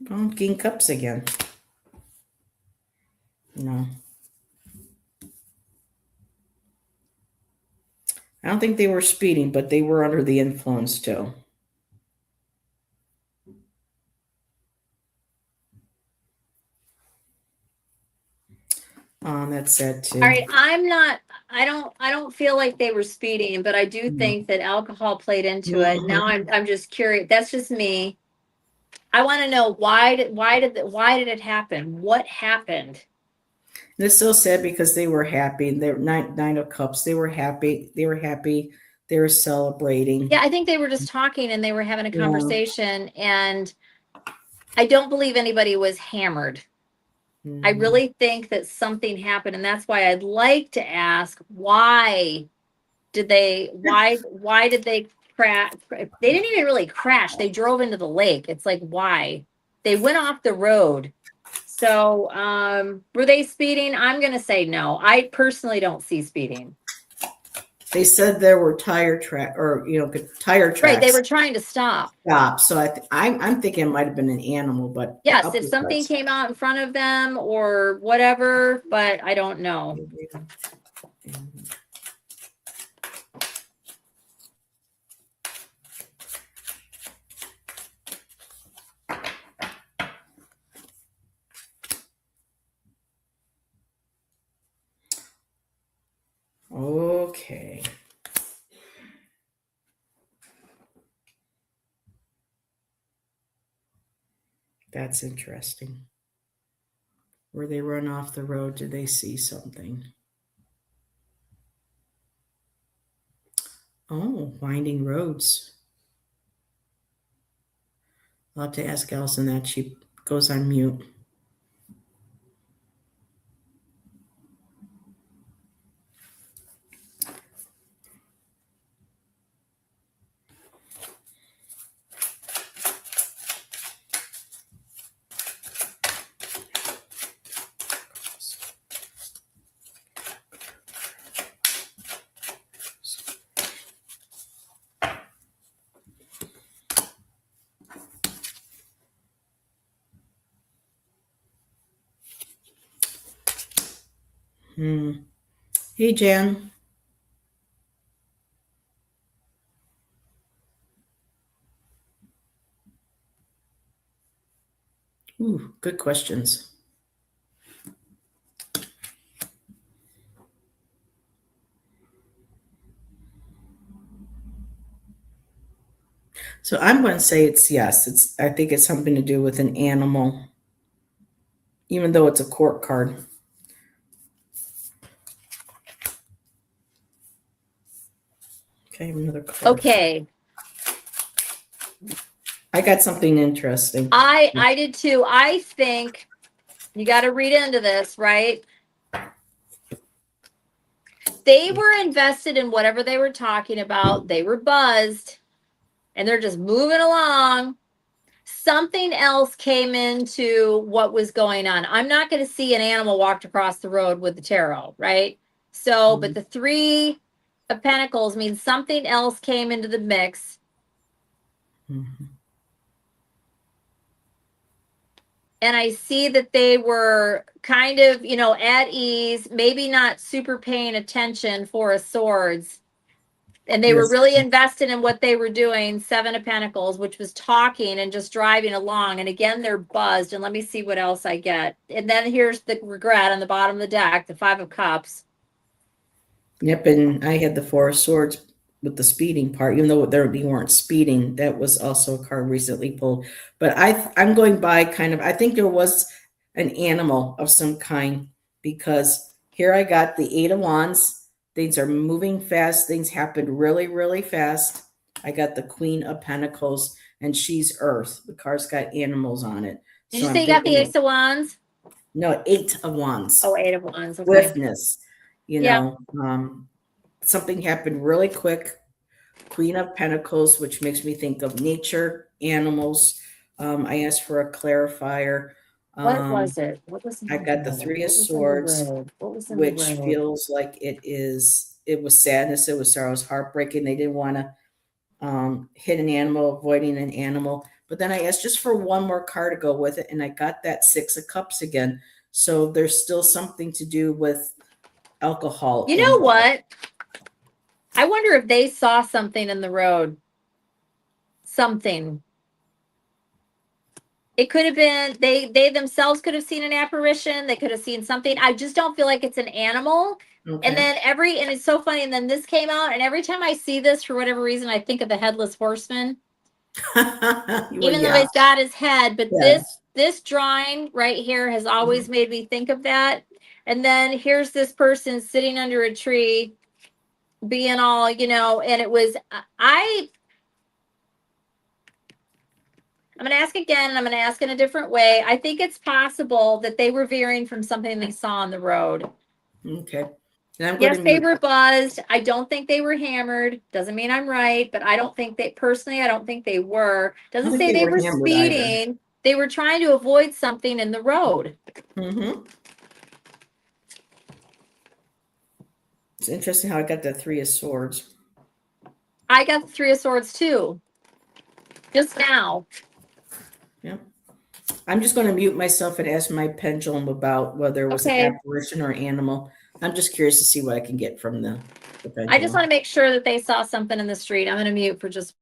A: Oh, King Cups again. No. I don't think they were speeding, but they were under the influence too. That's sad too.
B: All right. I don't feel like they were speeding, but I do think that alcohol played into it. Now I'm just curious. That's just me. I want to know why did it happen? What happened?
A: And it's so sad because they were happy. They're nine of cups. They were happy. They were happy. They were celebrating.
B: Yeah, I think they were just talking and they were having a
A: Yeah.
B: conversation, and I don't believe anybody was hammered. I
A: Mhm.
B: really think that something happened, and that's why I'd like to ask, why did they crash? They didn't even really crash. They drove into the lake. It's like, why? They went off the road. So, were they speeding? I'm going to say no. I personally don't see speeding.
A: They said there were tire
B: Right, they
A: tracks
B: were trying to stop.
A: stop. So I'm thinking it might have been an animal, but
B: Yes,
A: up
B: if
A: with
B: something
A: us.
B: came out in front of them or whatever, but I don't know.
A: Okay. That's interesting. Where they run off the road, did they see something? Oh, winding roads. I'll have to ask Allison that. She goes on mute. Hey, Jan. Ooh, good questions. So I'm going to say it's yes. I think it's something to do with an animal, even though it's a court card. Okay, another card.
B: Okay.
A: I got something interesting.
B: I did too. I think you got to read into this, right? They were invested in whatever they were talking about. They were buzzed and they're just moving along. Something else came into what was going on. I'm not going to see an animal walked across the road with the tarot, right? So, but the three of pentacles means something else came into the mix.
A: Mm-hmm.
B: And I see that they were kind of, at ease, maybe not super paying attention for a swords. And they were
A: Yes.
B: really invested in what they were doing, Seven of Pentacles, which was talking and just driving along. And again, they're buzzed. And let me see what else I get. And then here's the regret on the bottom of the deck, the Five of Cups.
A: Yep, and I had the Four of Swords with the speeding part, even though they weren't speeding. That was also a card recently pulled. But I'm going by kind of. I think there was an animal of some kind because here I got the Eight of Wands. Things are moving fast. Things happen really, really fast. I got the Queen of Pentacles, and she's Earth. The card's got animals on it.
B: Did
A: So
B: you
A: I'm
B: say you got the
A: thinking,
B: Ace of Wands?
A: no, Eight of Wands.
B: Oh, Eight of Wands. Okay.
A: Swiftness.
B: Yeah.
A: Something happened really quick. Queen of Pentacles, which makes me think of nature, animals. I asked for a clarifier.
B: What was it? What was in
A: I
B: the
A: got the
B: road?
A: Three
B: What
A: of
B: was in the
A: Swords,
B: road? What was in the
A: which
B: road?
A: feels like it was sadness, it was sorrow, it was heartbreaking. They didn't want to hit an animal, avoiding an animal. But then I asked just for one more card to go with it, and I got that Six of Cups again. So there's still something to do with alcohol.
B: You know what? I wonder if they saw something in the road. Something. It could have been they themselves could have seen an apparition. They could have seen something. I just don't feel like it's an animal.
A: Okay.
B: And then and it's so funny. And then this came out, and every time I see this, for whatever reason, I think of the Headless Horseman.
A: Well,
B: even though
A: yeah,
B: he's got his head. But
A: yeah.
B: this drawing right here has always made me think of that. And then here's this person sitting under a tree, being all, and it was I'm going to ask again, and I'm going to ask in a different way. I think it's possible that they were veering from something they saw on the road.
A: Okay. And I'm going
B: Yes,
A: to
B: they
A: mute.
B: were buzzed. I don't think they were hammered. Doesn't mean I'm right, but I don't think personally, I don't think they were.
A: I don't
B: Doesn't
A: think
B: say
A: they
B: they
A: were
B: were
A: hammered either.
B: speeding. They were trying to avoid something in the road.
A: Mm-hmm. It's interesting how I got the Three of Swords.
B: I got the Three of Swords too, just now.
A: Yeah. I'm just going to mute myself and ask my pendulum about whether it was an
B: Okay.
A: apparition or animal. I'm just curious to see what I can get from the
B: I just want
A: pendulum.
B: to make sure that they saw something in the street. I'm going to mute for just.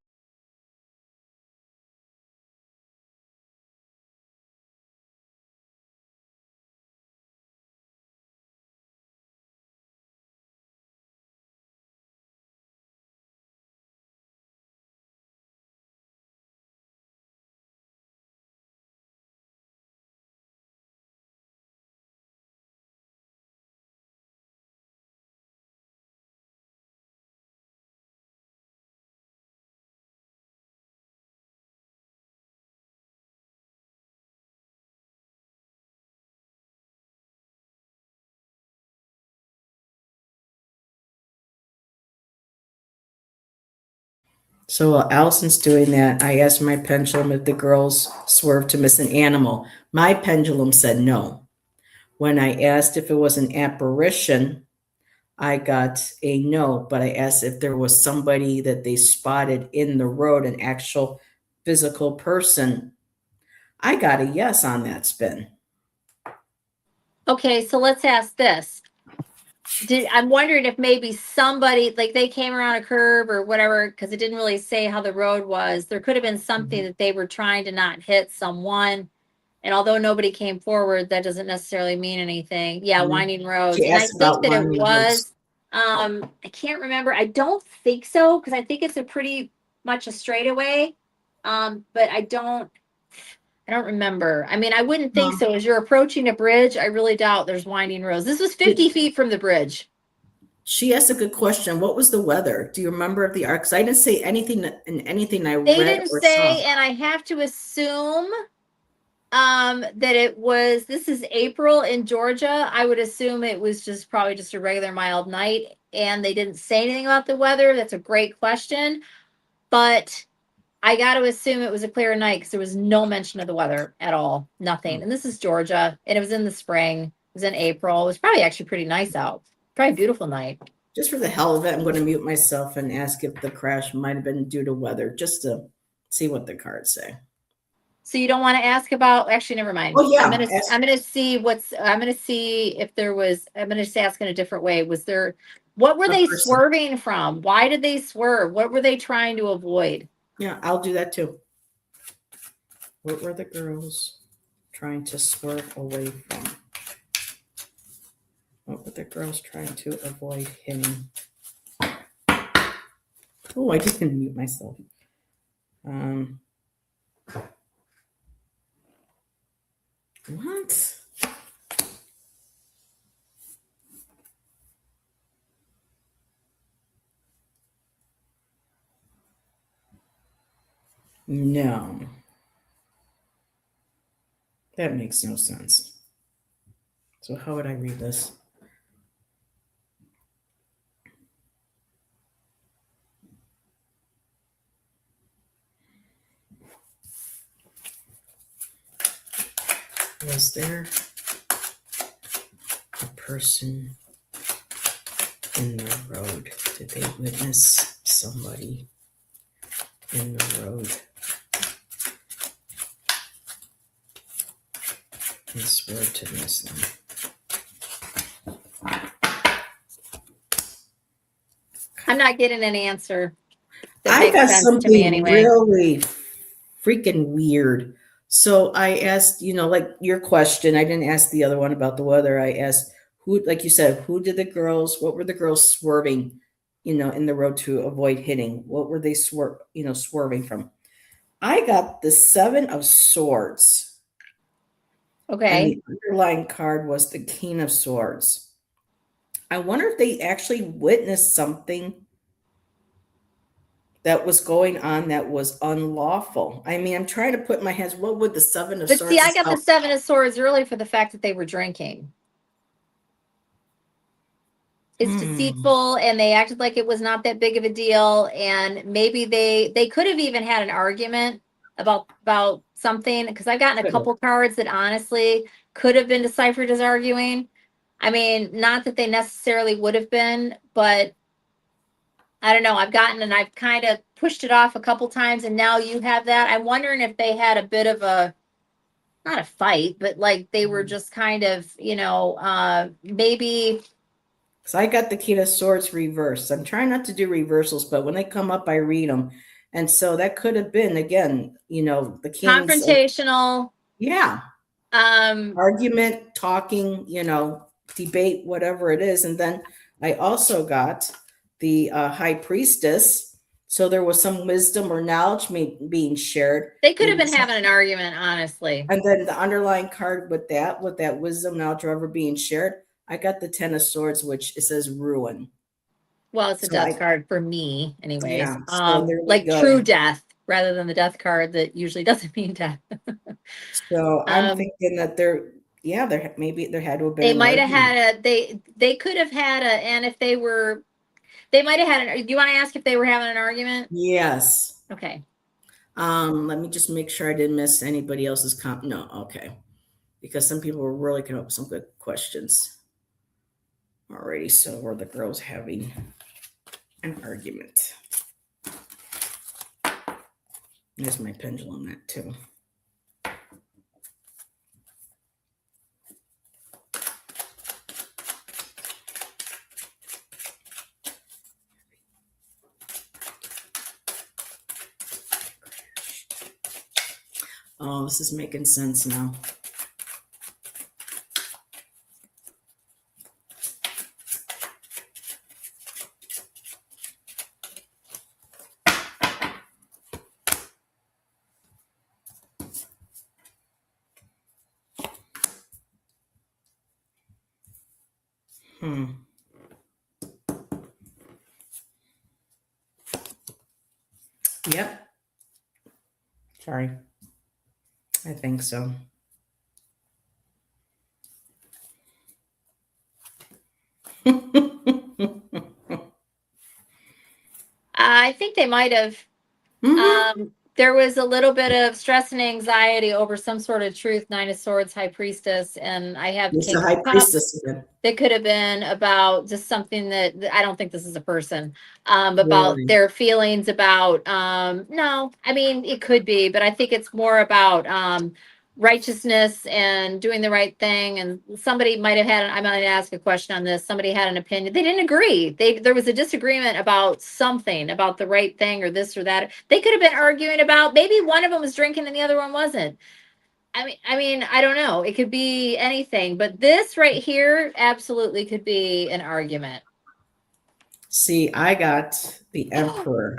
A: So while Allison's doing that, I asked my pendulum if the girls swerved to miss an animal. My pendulum said no. When I asked if it was an apparition, I got a no, but I asked if there was somebody that they spotted in the road, an actual physical person. I got a yes on that spin.
B: Okay, so let's ask this. I'm wondering if maybe somebody, like they came around a curve or whatever, because it didn't really say how the road was. There could have been something that they were trying to not hit someone. And although nobody came forward, that doesn't necessarily mean anything. Yeah,
A: Mhm.
B: winding roads.
A: She
B: And I
A: asked
B: think
A: about
B: that it
A: winding roads.
B: was, I can't remember. I don't think so, because I think it's a pretty much a straightaway. But I don't remember. I mean, I wouldn't think
A: Um,
B: so. As you're approaching a bridge, I really doubt there's winding roads. This was 50 feet from the bridge.
A: she asked a good question. What was the weather? Do you remember of the arc? Because I didn't say anything in anything I
B: They
A: read
B: didn't
A: or saw.
B: say, and I have to assume that this is April in Georgia. I would assume it was just probably just a regular mild night, and they didn't say anything about the weather. That's a great question, but I got to assume it was a clear night because there was no mention of the weather at all. Nothing. And this is Georgia, and it was in the spring. It was in April. It was probably actually pretty nice out. Probably a beautiful night.
A: Just for the hell of it, I'm going to mute myself and ask if the crash might have been due to weather, just to see what the cards say.
B: So you don't want to ask about, actually, never mind.
A: Oh
B: I'm
A: yeah,
B: gonna see if there was, I'm gonna just ask in a different way. What were
A: a
B: they
A: person.
B: swerving from? Why did they swerve? What were they trying to avoid?
A: Yeah, I'll do that too. What were the girls trying to swerve away from? What were the girls trying to avoid hitting? Oh, I didn't mute myself. Um, what? No, that makes no sense. So how would I read this? Was there a person in the road? Did they witness somebody in the road and swear to miss them?
B: I'm not getting an answer that
A: I
B: makes
A: got
B: sense to me
A: something
B: anyway.
A: really freaking weird. So I asked, like your question, I didn't ask the other one about the weather. I asked who, like you said, what were the girls swerving, in the road to avoid hitting? What were they swerving from? I got the Seven of Swords, and
B: Okay.
A: the underlying card was the King of Swords. I wonder if they actually witnessed something that was going on that was unlawful. I mean, I'm trying to put my hands. What would the Seven of
B: But see,
A: Swords
B: I
A: is
B: got the
A: about?
B: Seven of Swords really for the fact that they were drinking. It's
A: Hmm.
B: deceitful, and they acted like it was not that big of a deal, and maybe they could have even had an argument about something, because I've gotten a
A: Could have.
B: couple cards that honestly could have been deciphered as arguing. I mean, not that they necessarily would have been, but I don't know. I've kind of pushed it off a couple times, and now you have that. I'm wondering if they had a bit of a, not a fight, but like they were just kind of, maybe.
A: So I got the King of Swords reversed. I'm trying not to do reversals, but when they come up, I read them. And so that could have been, again, the kings of,
B: Confrontational.
A: yeah,
B: Um,
A: argument, talking, debate, whatever it is. And then I also got the high priestess. So there was some wisdom or knowledge being shared.
B: they could have
A: Maybe
B: been
A: some,
B: having an argument, honestly.
A: and then the underlying card with that wisdom, knowledge, or ever being shared, I got the Ten of Swords, which it says ruin.
B: Well, it's a
A: So
B: death card for me, anyways.
A: yeah, so there we
B: Like true
A: go.
B: death rather than the death card that usually doesn't mean death.
A: So I'm
B: um,
A: thinking that yeah, maybe there had to have been
B: they
A: an
B: might have
A: argument.
B: had they could have had and if they might have had do you want to ask if they were having an argument?
A: Yes.
B: Okay.
A: Let me just make sure I didn't miss anybody else's no, okay. Because some people were really coming up with some good questions. Alrighty, so were the girls having an argument? There's my pendulum that too. Oh, this is making sense now. Yep. Sorry. I think so.
B: I think they might have. There was a little bit of stress and anxiety over some sort of truth. Nine of Swords, High Priestess, and I have the
A: It's the
B: King
A: high
B: of Cups.
A: priestess again.
B: That could have been about just something that I don't think this is a person, about
A: Really?
B: their feelings about, no, I mean, it could be, but I think it's more about righteousness and doing the right thing. And somebody might have had, I might ask a question on this. Somebody had an opinion. They didn't agree. There was a disagreement about something, about the right thing or this or that. They could have been arguing about, maybe one of them was drinking and the other one wasn't. I mean, I don't know. It could be anything, but this right here absolutely could be an argument.
A: See, I got the emperor.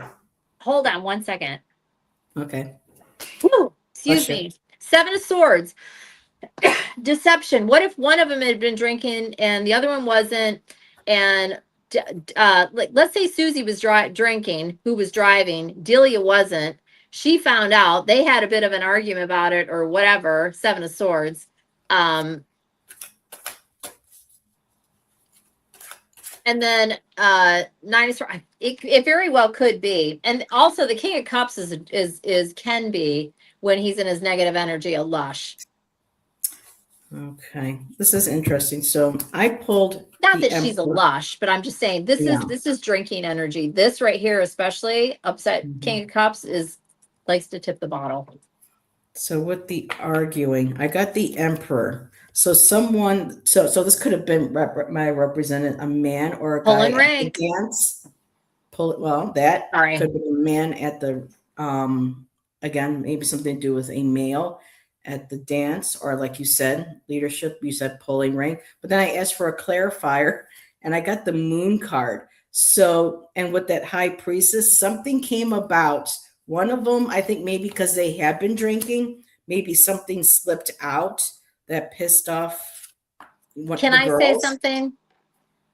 B: Hold on one second.
A: Okay.
B: Whew, excuse
A: Bless you.
B: me. Seven of Swords. Deception. What if one of them had been drinking and the other one wasn't? And let's say Susie was drinking, who was driving. Delia wasn't. She found out. They had a bit of an argument about it, or whatever. Seven of Swords. And then Nine of Swords. It very well could be. And also, the King of Cups is can be, when he's in his negative energy, a lush.
A: Okay. This is interesting. So I pulled
B: Not
A: the
B: that she's a
A: emperor.
B: lush, but I'm just saying
A: Yeah.
B: this is drinking energy. This right here, especially upset King
A: Mhm.
B: of Cups, is likes to tip the bottle.
A: So with the arguing, I got the emperor. So so this could have been my represented a man or a guy
B: Pulling
A: at the
B: rank.
A: dance. Well, that
B: Sorry.
A: could be a man at the again, maybe something to do with a male at the dance, or like you said, leadership. You said pulling rank, but then I asked for a clarifier, and I got the moon card. So, and with that high priestess, something came about One of them, I think maybe because they had been drinking, maybe something slipped out that pissed off
B: Can
A: the
B: I say
A: girls.
B: something?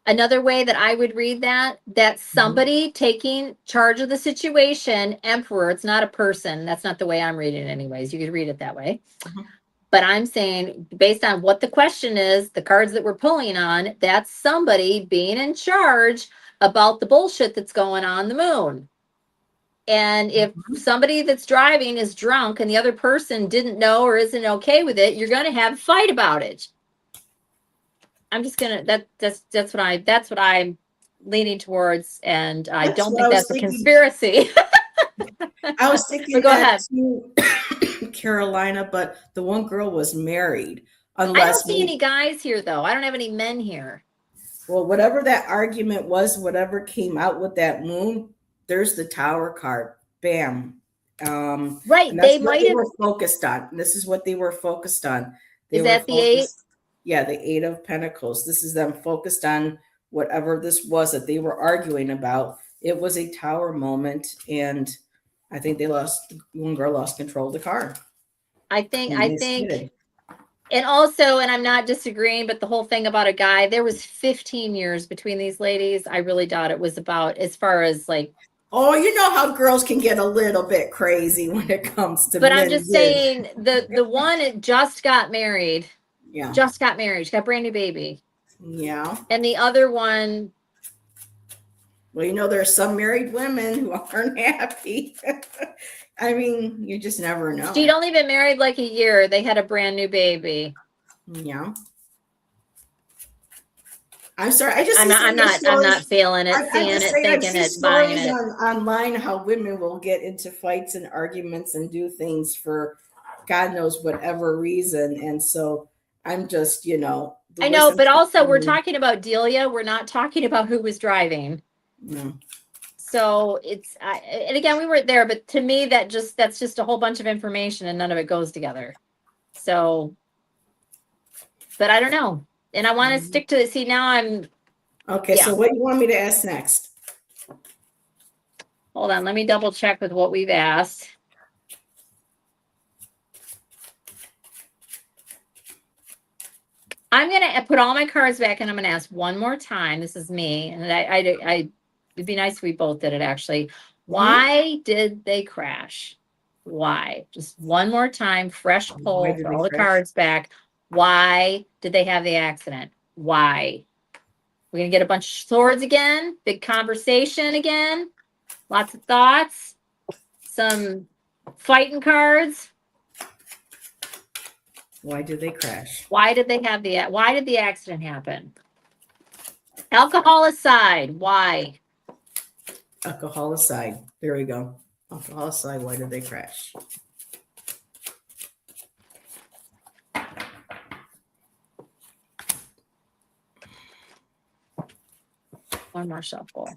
B: Another way that I would read that, that's somebody taking charge of the situation, emperor, it's not a person. That's not the way I'm reading it anyways. You could read it that way.
A: Mhm.
B: But I'm saying, based on what the question is, the cards that we're pulling on, that's somebody being in charge about the bullshit that's going on the moon. And if somebody that's driving is drunk and the other person didn't know or isn't okay with it, you're going to have a fight about it. I'm just gonna that's what I'm leaning towards, and I
A: That's
B: don't
A: what I
B: think
A: was
B: that's a
A: thinking.
B: conspiracy.
A: I was
B: But
A: thinking
B: go
A: that
B: ahead.
A: too, Carolina, but the one girl was married.
B: I don't
A: Unless
B: see any
A: maybe,
B: guys here though. I don't have any men here.
A: well, whatever that argument was, whatever came out with that moon, there's the tower card. Bam. And
B: Right.
A: that's
B: They
A: what
B: might
A: they
B: have.
A: were focused on. This is what they were focused on. They
B: Is
A: were
B: that the eight?
A: focused, yeah, the Eight of Pentacles. This is them focused on whatever this was that they were arguing about. It was a tower moment, and I think they lost. One girl lost control of the car,
B: I think
A: and
B: I
A: they
B: think
A: skidded.
B: and also, and I'm not disagreeing, but the whole thing about a guy, there was 15 years between these ladies. I really doubt it was about, as far as like,
A: Oh, you know how girls can get a little bit crazy when it comes to
B: but I'm
A: men.
B: just saying the one just got married,
A: Yeah,
B: she got a brand new baby.
A: yeah.
B: And the other one,
A: Well, you know, there are some married women who aren't happy. I mean, you just never
B: she'd
A: know.
B: only been married like a year. They had a brand new baby.
A: Yeah. I'm sorry. I just
B: I'm
A: see
B: not,
A: so
B: I'm
A: many
B: not, I'm not
A: stories.
B: feeling it,
A: I
B: seeing
A: just
B: it,
A: say I
B: thinking
A: see
B: it, buying
A: stories
B: it.
A: online how women will get into fights and arguments and do things for God knows whatever reason. And so I'm just, the
B: I know,
A: wisdom
B: but
A: teeth
B: also we're
A: coming.
B: talking about Delia. We're not talking about who was driving.
A: No.
B: So and again, we weren't there, but to me, that's just a whole bunch of information and none of it goes together. So, but I don't know. And I want to stick to see now
A: Okay,
B: yeah,
A: so what do you want me to ask next?
B: hold on. Let me double check with what we've asked. I'm going to put all my cards back and I'm going to ask one more time. This is me. And it'd be nice if we both did it actually. Why did they crash? Why? Just one more time, fresh
A: Why
B: pull,
A: did
B: put
A: they
B: all the
A: crash?
B: cards back. Why did they have the accident? Why? We're going to get a bunch of swords again, big conversation again, lots of thoughts, some fighting cards.
A: Why did they crash?
B: Why did the accident happen? Alcohol aside, why?
A: Alcohol aside. There we go. Alcohol aside, why did they crash?
B: One more shuffle.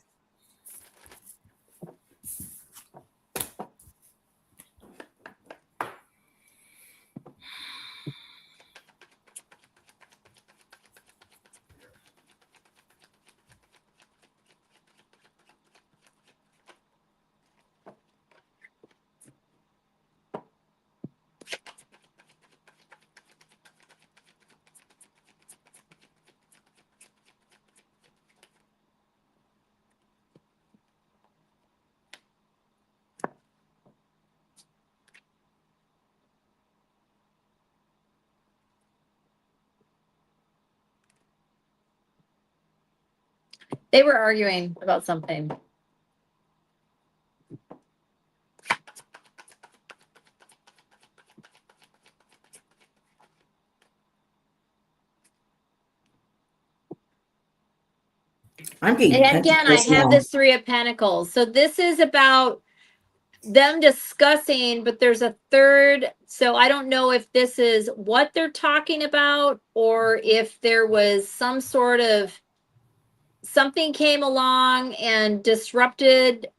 B: They were arguing about something.
A: I'm getting
B: And again, I
A: pentacles
B: have
A: now.
B: this Three of Pentacles. So this is about them discussing, but there's a third. So I don't know if this is what they're talking about or if there was some sort of something came along and disrupted.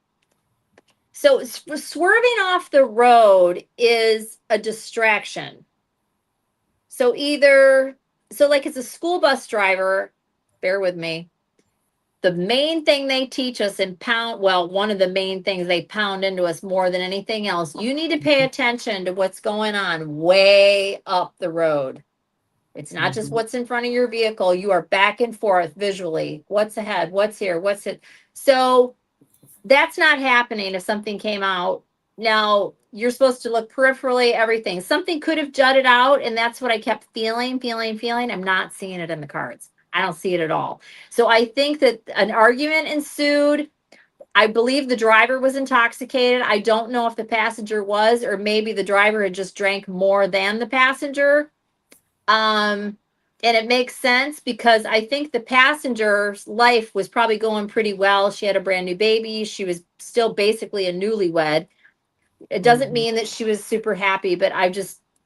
B: So swerving off the road is a distraction. So like it's a school bus driver, bear with me. the main thing they teach us and one of the main things they pound into us more than anything else, you need to pay attention to what's going on way up the road. It's not just what's in front of your vehicle. You are back and forth visually. What's ahead? What's here? What's it? So that's not happening if something came out. Now, you're supposed to look peripherally, everything. Something could have jutted out, and that's what I kept feeling. I'm not seeing it in the cards. I don't see it at all. So I think that an argument ensued. I believe the driver was intoxicated. I don't know if the passenger was, or maybe the driver had just drank more than the passenger. And it makes sense because I think the passenger's life was probably going pretty well. She had a brand new baby. She was still basically a newlywed. It doesn't mean that she was super happy, but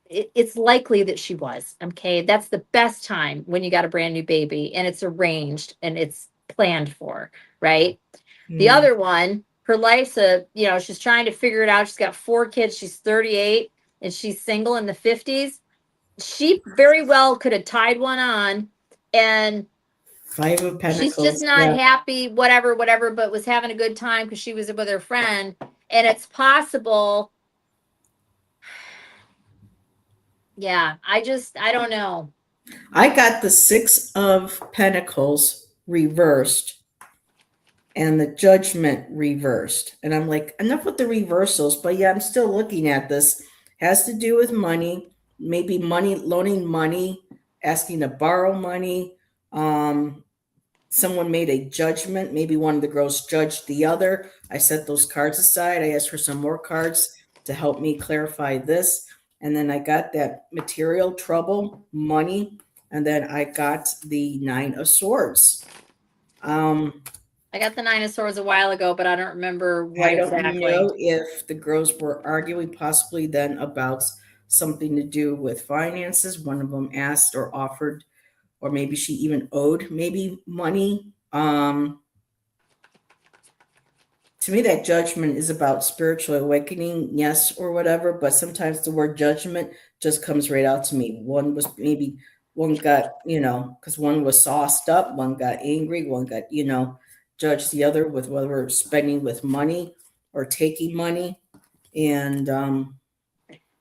B: it's likely that she was. Okay. That's the best time when you got a brand new baby and it's arranged and it's planned for, right? The other one, her life's she's trying to figure it out. She's got 4 kids. She's 38 and she's single in the 50s. She very well could have tied one on, and
A: 5 of Pentacles.
B: She's just not happy, whatever, but was having a good time because she was with her friend. And it's possible. Yeah, I don't know.
A: I got the 6 of Pentacles reversed and the Judgment reversed. And I'm like, enough with the reversals. But yeah, I'm still looking at this. Has to do with money, maybe money, loaning money, asking to borrow money. Someone made a judgment. Maybe one of the girls judged the other. I set those cards aside. I asked for some more cards to help me clarify this. And then I got that material trouble, money. And then I got the 9 of Swords.
B: I got the 9 of Swords a while ago, but I don't remember what exactly.
A: I don't know if the girls were arguing possibly then about something to do with finances. One of them asked or offered, or maybe she even owed maybe money. To me, that Judgment is about spiritual awakening, yes, or whatever. But sometimes the word judgment just comes right out to me. One got, because one was sauced up, one got angry, one got, judged the other with whether we're spending with money or taking money. And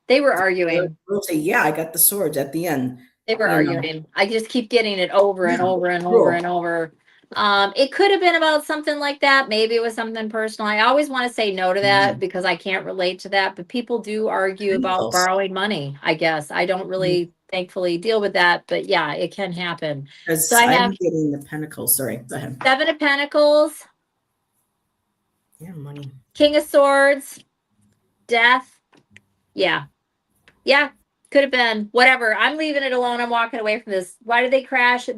B: they were arguing.
A: We'll say, yeah, I got the Swords at the end.
B: They were arguing. I just keep getting it over and over and over and over. It could have been about something like that. Maybe it was something personal. I always want to say no to that because I can't relate to that. But people do argue about borrowing money, I guess. I don't really, thankfully, deal with that. But yeah, it can happen.
A: So I'm getting the Pentacles. Sorry, go ahead.
B: 7 of Pentacles.
A: Yeah, money.
B: King of Swords. Death. Yeah. Yeah. Could have been whatever. I'm leaving it alone. I'm walking away from this. Why did they crash? The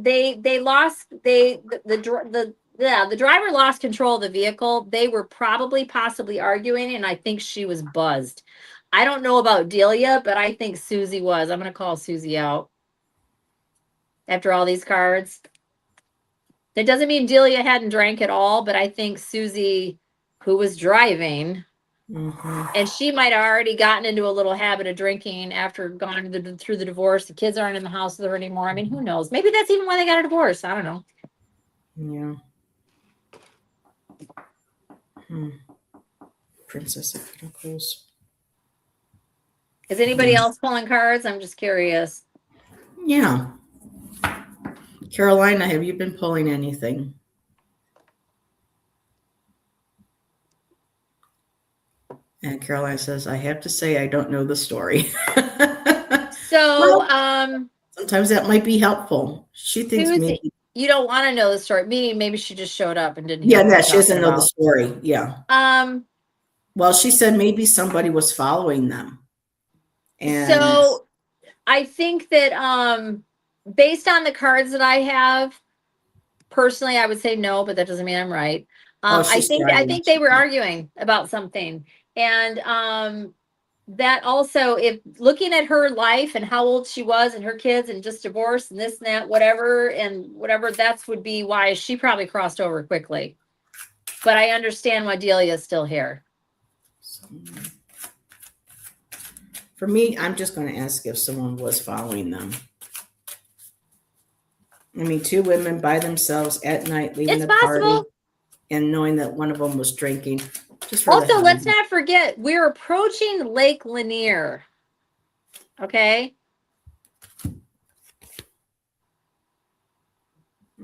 B: driver lost control of the vehicle. They were possibly arguing, and I think she was buzzed. I don't know about Delia, but I think Susie was. I'm going to call Susie out after all these cards. That doesn't mean Delia hadn't drank at all, but I think Susie, who was driving, and she might have already gotten into a little habit of drinking after going through the divorce. The kids aren't in the house with her anymore. I mean, who knows? Maybe that's even why they got a divorce. I don't know.
A: Yeah. Princess of Pentacles.
B: Is anybody else pulling cards? I'm just curious.
A: Yeah. Carolina, have you been pulling anything? And Caroline says, I have to say, I don't know the story.
B: So,
A: sometimes that might be helpful. She thinks maybe
B: you don't want to know the story. Meaning maybe she just showed up and didn't.
A: Yeah, she doesn't know the story. Yeah. Well, she said maybe somebody was following them. And
B: so I think that based on the cards that I have, personally, I would say no, but that doesn't mean I'm right. I think they were arguing about something. And that also, if looking at her life and how old she was and her kids and just divorced and this and that, whatever, that would be why she probably crossed over quickly. But I understand why Delia is still here.
A: For me, I'm just going to ask if someone was following them. I mean, two women by themselves at night leaving
B: It's
A: the party
B: possible.
A: and knowing that one of them was drinking. Just for the
B: Also,
A: hell of
B: let's
A: it.
B: not forget, we're approaching Lake Lanier. Okay.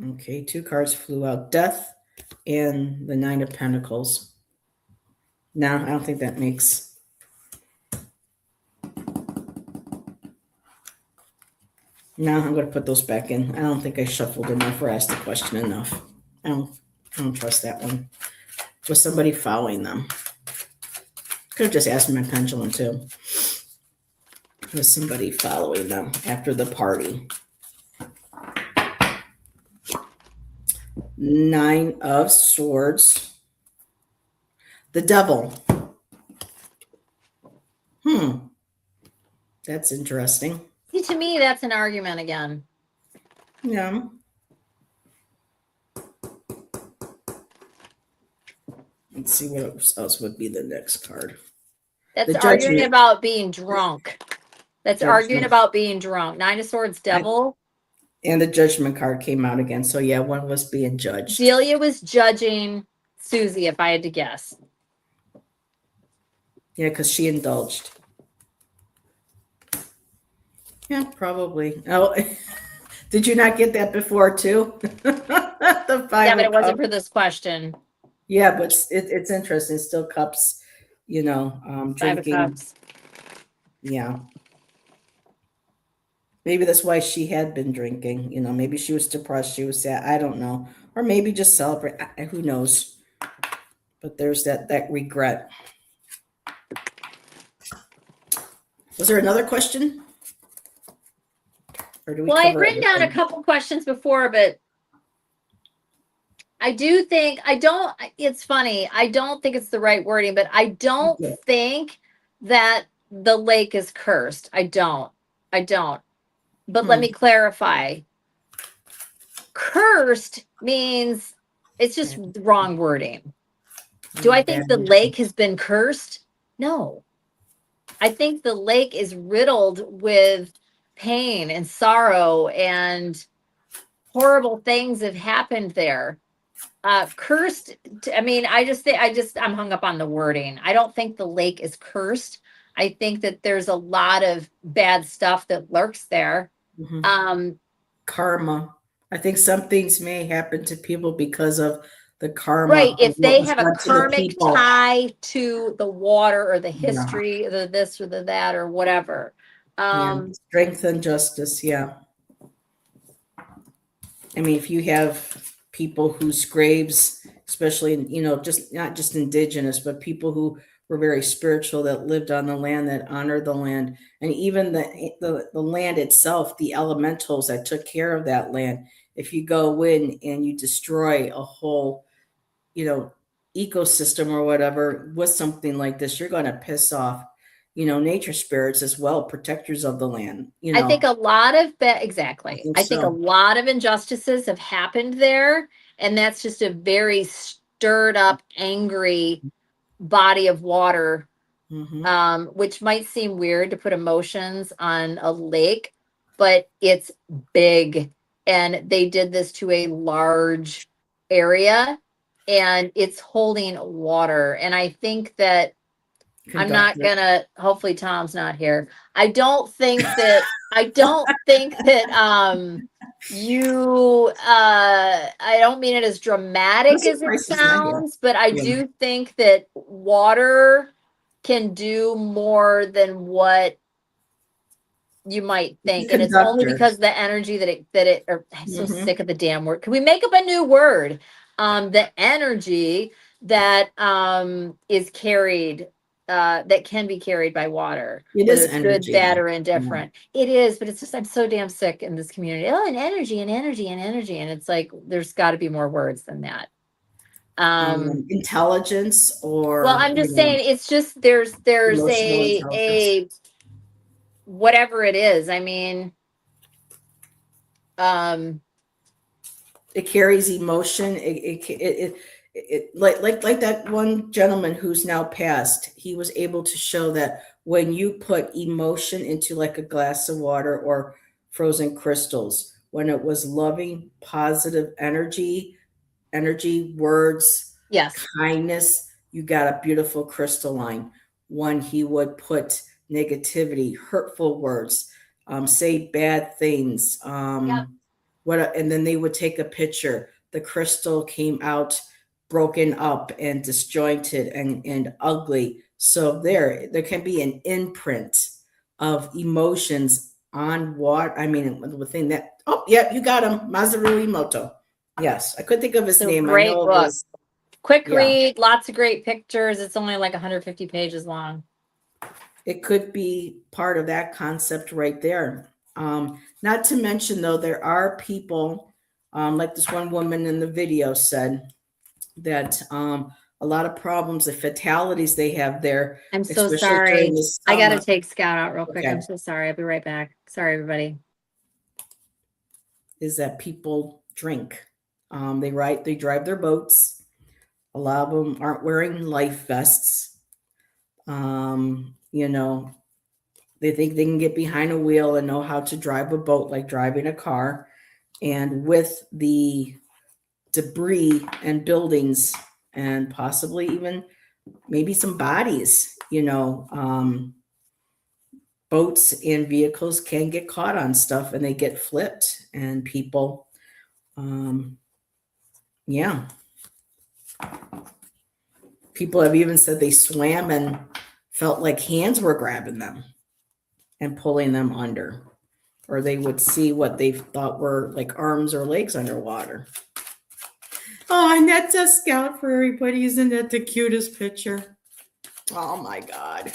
A: Okay, two cards flew out. Death and the Nine of Pentacles. No, I don't think that makes. No, I'm going to put those back in. I don't think I shuffled enough or asked the question enough. I don't trust that one. Was somebody following them? Could have just asked my pendulum too. Was somebody following them after the party? Nine of Swords. The Devil. That's interesting.
B: See, to me, that's an argument again.
A: Yeah. Let's see what else would be the next card.
B: That's
A: The
B: arguing
A: Judgment.
B: about being drunk. That's arguing
A: Judgment.
B: about being drunk. Nine of Swords, Devil.
A: And the Judgment card came out again. So yeah, one was being judged.
B: Delia was judging Susie, if I had to guess.
A: Yeah, because she indulged. Yeah, probably. Oh, did you not get that before too? The Five
B: Yeah, but
A: of
B: it wasn't
A: Cups.
B: for this question.
A: Yeah, but it's interesting. Still cups,
B: Five of
A: drinking.
B: Cups.
A: Yeah. Maybe that's why she had been drinking. Maybe she was depressed. She was sad. I don't know. Or maybe just celebrate. Who knows? But there's that regret. Was there another question? Or do we
B: Well, I've
A: cover
B: written down a
A: everything?
B: couple questions before, but it's funny. I don't think it's the right wording, but I don't
A: Okay.
B: think that the lake is cursed. I don't. But let me clarify. Cursed means it's just the wrong wording. Do I think the lake has been cursed? No. I think the lake is riddled with pain and sorrow and horrible things have happened there. Cursed, I'm hung up on the wording. I don't think the lake is cursed. I think that there's a lot of bad stuff that lurks there.
A: Karma. I think some things may happen to people because of the karma.
B: Right. If they have a
A: done to the
B: karmic
A: people.
B: tie to the water or the history, the this or the that or whatever.
A: Strength and justice. Yeah. I mean, if you have people whose graves, especially, just not just indigenous, but people who were very spiritual that lived on the land, that honored the land, and even the land itself, the elementals that took care of that land. If you go in and you destroy a whole, ecosystem or whatever with something like this, you're going to piss off, nature spirits as well, protectors of the land.
B: I think a lot of exactly. I think a lot of injustices have happened there, and that's just a very stirred up, angry body of water, which might seem weird to put emotions on a lake, but it's big, and they did this to a large area, and it's holding water. And I think that I'm not gonna, hopefully Tom's not here. I don't think that I don't mean it as dramatic as it sounds, but I do think that water can do more than what you might think. And it's only because the energy I'm so sick of the damn word. Can we make up a new word? The energy that is carried, that can be carried by water.
A: It is energy,
B: good, bad, or indifferent. It is, but it's just I'm so damn sick in this community. Oh, and energy, and it's like there's got to be more words than that.
A: Intelligence, or
B: well, I'm just saying it's just there's a whatever it is. I mean,
A: it carries emotion. It like that one gentleman who's now passed. He was able to show that when you put emotion into like a glass of water or frozen crystals, when it was loving, positive energy, words,
B: Yes.
A: kindness, you got a beautiful crystalline. When he would put negativity, hurtful words, say bad things,
B: Yep.
A: and then they would take a picture. The crystal came out broken up and disjointed and ugly. So there can be an imprint of emotions on what I mean within that. Oh, yep, you got him, Masaru Emoto. Yes, I couldn't think of his
B: So
A: name. I
B: great
A: know it
B: book.
A: was,
B: Quick
A: yeah.
B: read, lots of great pictures. It's only like 150 pages long.
A: It could be part of that concept right there. Not to mention, though, there are people, like this one woman in the video said, that a lot of problems, the fatalities they have there,
B: I'm so
A: especially during
B: sorry.
A: the
B: I got to
A: summer.
B: take Scout out real quick.
A: Okay,
B: I'm so sorry. I'll be right back. Sorry, everybody.
A: is that people drink. They drive their boats. A lot of them aren't wearing life vests. You know, they think they can get behind a wheel and know how to drive a boat like driving a car. And with the debris and buildings and possibly even maybe some bodies, boats and vehicles can get caught on stuff and they get flipped and people, yeah. People have even said they swam and felt like hands were grabbing them and pulling them under, or they would see what they thought were like arms or legs underwater. Oh, and that's a Scout for everybody. Isn't that the cutest picture? Oh my God.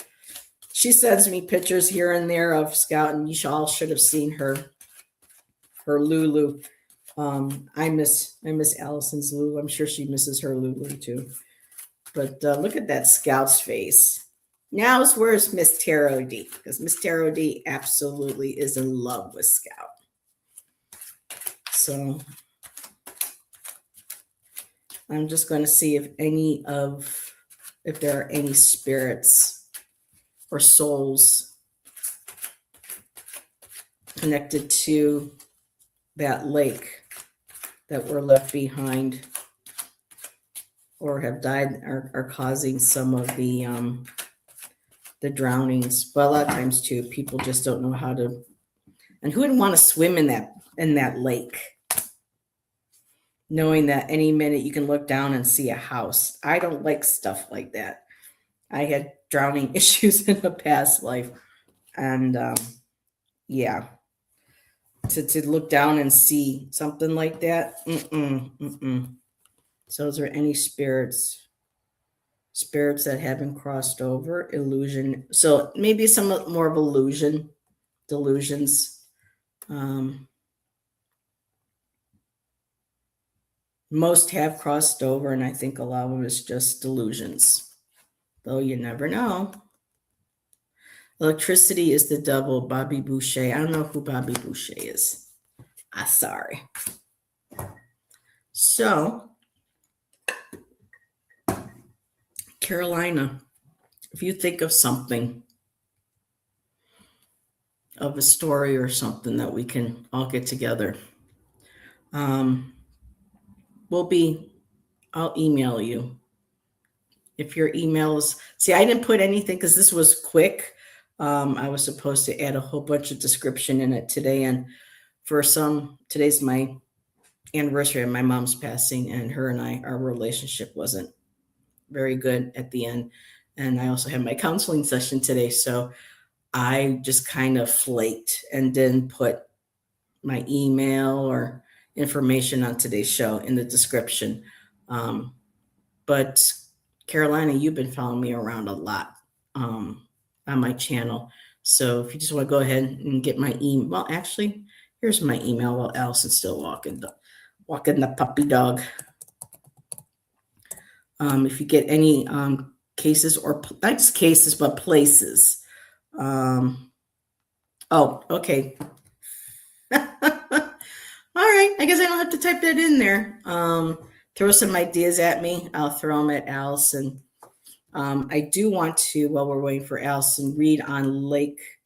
A: She sends me pictures here and there of Scout, and you all should have seen her Lulu. I miss Allison's Lulu. I'm sure she misses her Lulu too. But look at that Scout's face. Now, where's Miss Taro D? Because Miss Taro D absolutely is in love with Scout. So I'm just going to see if there are any spirits or souls connected to that lake that were left behind or have died, are causing some of the drownings. But a lot of times too, people just don't know how to. And who wouldn't want to swim in that lake, knowing that any minute you can look down and see a house? I don't like stuff like that. I had drowning issues in a past life, and yeah, to look down and see something like that. So, is there any spirits that haven't crossed over? Illusion. So maybe some more of delusions. Most have crossed over, and I think a lot of them is just delusions, though you never know. Electricity is the devil, Bobby Boucher. I don't know who Bobby Boucher is. Sorry. So, Carolina, if you think of something, of a story or something that we can all get together, I'll email you. If your email is, see, I didn't put anything because this was quick. I was supposed to add a whole bunch of description in it today. And today's my anniversary of my mom's passing, and her and our relationship wasn't very good at the end. And I also had my counseling session today. So I just kind of flaked and didn't put my email or information on today's show in the description. But Carolina, you've been following me around a lot on my channel. So if you just want to go ahead and get my email, well, actually, here's my email while Allison's still walking the puppy dog. If you get any cases, or not just cases, but places. Oh, okay. All right. I guess I don't have to type that in there. Throw some ideas at me. I'll throw them at Allison. I do want to, while we're waiting for Allison, read on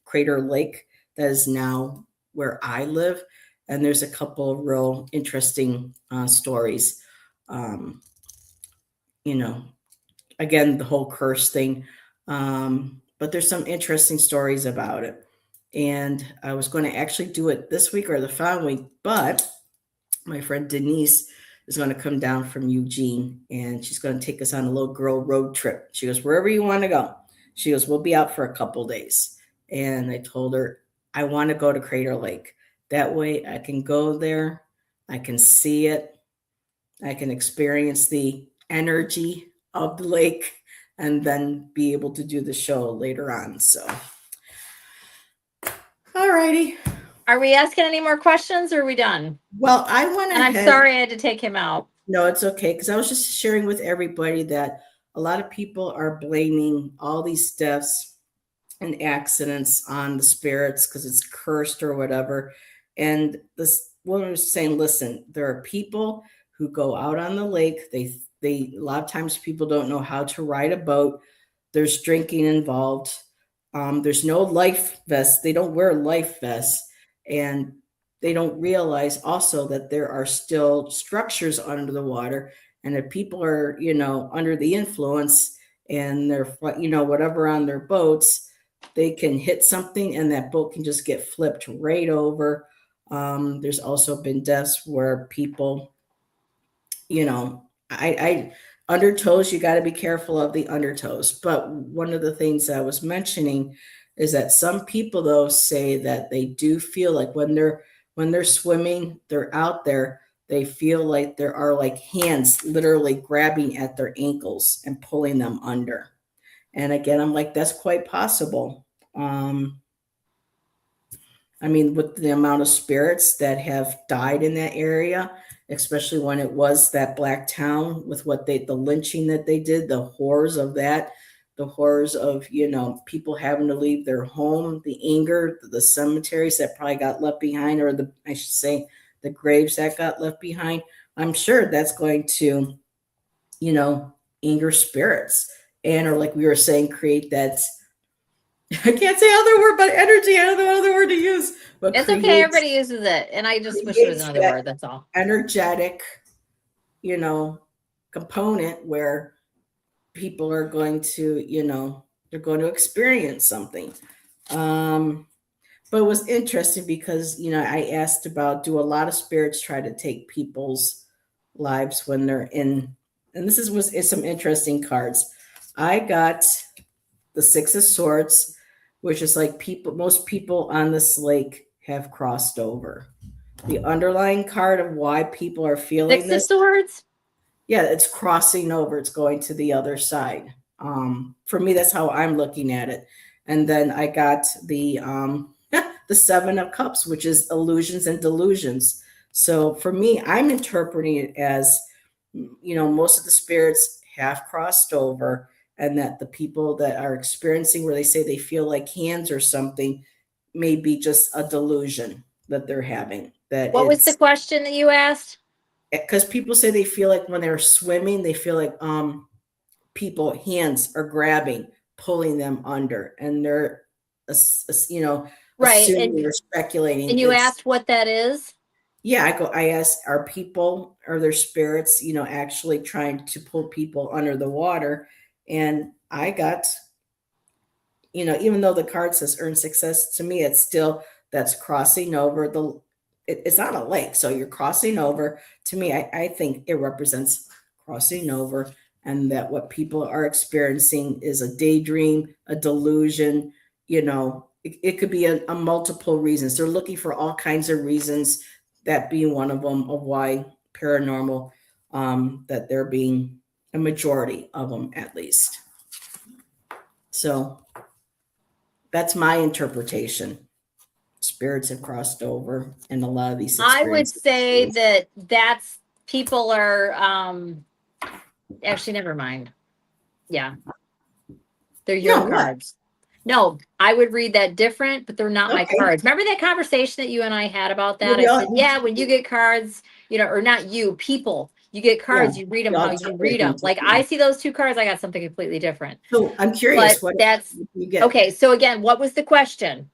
A: Crater Lake. That is now where I live. and there's a couple of real interesting stories. You know, again, the whole curse thing. But there's some interesting stories about it. And I was going to actually do it this week or the following week, but my friend Denise is going to come down from Eugene and she's going to take us on a little girl road trip. She goes, wherever you want to go. She goes, we'll be out for a couple days. And I told her, I want to go to Crater Lake. That way I can go there. I can see it. I can experience the energy of the lake and then be able to do the show later on. So, all righty.
B: Are we asking any more questions or are we done?
A: Well, I went
B: And
A: ahead.
B: I'm sorry I had to take him out.
A: No, it's okay. Because I was just sharing with everybody that a lot of people are blaming all these deaths and accidents on the spirits because it's cursed or whatever. And this woman was saying, listen, there are people who go out on the lake. They a lot of times people don't know how to ride a boat. There's drinking involved. There's no life vests. They don't wear life vests. And they don't realize also that there are still structures under the water. And if people are, under the influence and they're, whatever on their boats, they can hit something and that boat can just get flipped right over. There's also been deaths where people, I undertows, you got to be careful of the undertows. But one of the things I was mentioning is that some people though say that they do feel like when they're swimming, they're out there, they feel like there are like hands literally grabbing at their ankles and pulling them under. And again, I'm like, that's quite possible. With the amount of spirits that have died in that area, especially when it was that black town with the lynching that they did, the horrors of that, the horrors of, people having to leave their home, the anger, the cemeteries that probably got left behind, or I should say, the graves that got left behind. I'm sure that's going to, anger spirits. And, or like we were saying, create that, I can't say other word, but energy. I don't know other word to use. But
B: it's okay. Everybody uses it. And I just wish there was another word. That's all. Energetic,
A: component where people are going to, they're going to experience something. But it was interesting because, I asked about, do a lot of spirits try to take people's lives when they're in, and this was some interesting cards. I got the Six of Swords, which is like most people on this lake have crossed over. The underlying card of why people are feeling
B: Six of Swords?
A: Yeah, it's crossing over. It's going to the other side. For me, that's how I'm looking at it. And then I got the the Seven of Cups, which is illusions and delusions. So for me, I'm interpreting it as, most of the spirits have crossed over, and that the people that are experiencing where they say they feel like hands or something may be just a delusion that they're having.
B: What was the question that you asked?
A: Because people say they feel like when they're swimming, they feel like people hands are grabbing, pulling them under, and they're
B: right,
A: assuming or speculating.
B: And you asked what that is?
A: Yeah, I asked, are their spirits, actually trying to pull people under the water? And I got, even though the card says earn success, to me, it's still, that's crossing over it's not a lake. So you're crossing over. To me, I think it represents crossing over, and that what people are experiencing is a daydream, a delusion. It could be a multiple reasons. They're looking for all kinds of reasons, that being one of them, of why paranormal, that there being a majority of them at least. So that's my interpretation. Spirits have crossed over in a lot of these experiences.
B: I would say that's people are actually, never mind. Yeah. They're your cards. No, I would read that different, but they're not my cards. Remember that conversation that you and I had about that? I said, yeah, when you get cards, or not you, people, you get cards, you read them how you read them. Like I see those two cards, I got something completely different.
A: So I'm curious,
B: what you get. Okay, so again, what was the question?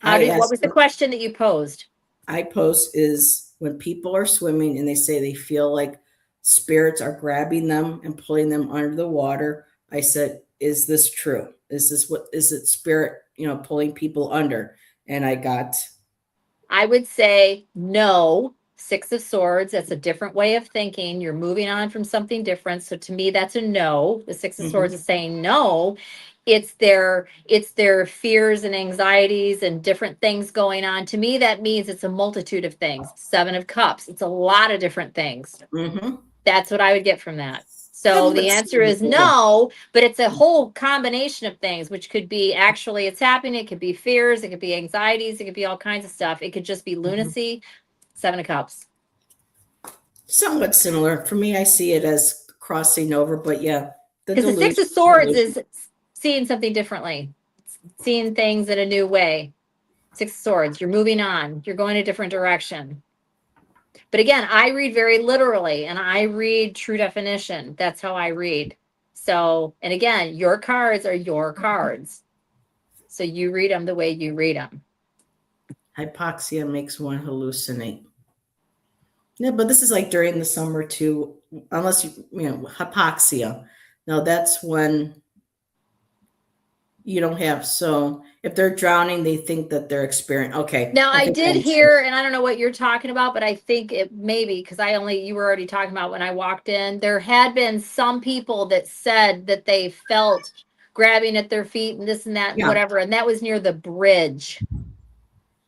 B: What was the question that you posed?
A: I post is when people are swimming and they say they feel like spirits are grabbing them and pulling them under the water. I said, is this true? Is this what is it spirit, pulling people under? And I got
B: I would say no. Six of Swords, that's a different way of thinking. You're moving on from something different. So to me, that's a no. The Six of Swords
A: mhm,
B: is saying no. It's their fears and anxieties and different things going on. To me, that means it's a multitude of things. Seven of Cups, it's a lot of different things.
A: mhm.
B: That's what I would get from that.
A: Yeah,
B: So the
A: let's
B: answer is
A: see.
B: no, but it's a whole combination of things, which could be actually it's happening. It could be fears. It could be anxieties. It could be all kinds of stuff. It could just be
A: Mhm.
B: lunacy. Seven of Cups.
A: Somewhat similar. For me, I see it as crossing over, but yeah, the
B: Because the Six
A: delusion.
B: of Swords is seeing something differently, seeing things in a new way. Six of Swords, you're moving on. You're going a different direction. But again, I read very literally and I read true definition. That's how I read. So, and again, your cards are your cards. So you read them the way you read them.
A: Hypoxia makes one hallucinate. Yeah, but this is like during the summer too, unless hypoxia. Now that's when you don't have. So if they're drowning, they think that they're experiencing. Okay,
B: Now,
A: I
B: I
A: think I
B: did
A: understand.
B: hear, and I don't know what you're talking about, but I think it maybe because you were already talking about when I walked in, there had been some people that said that they felt grabbing at their feet and this and that and
A: Yeah,
B: whatever. And that was near the bridge.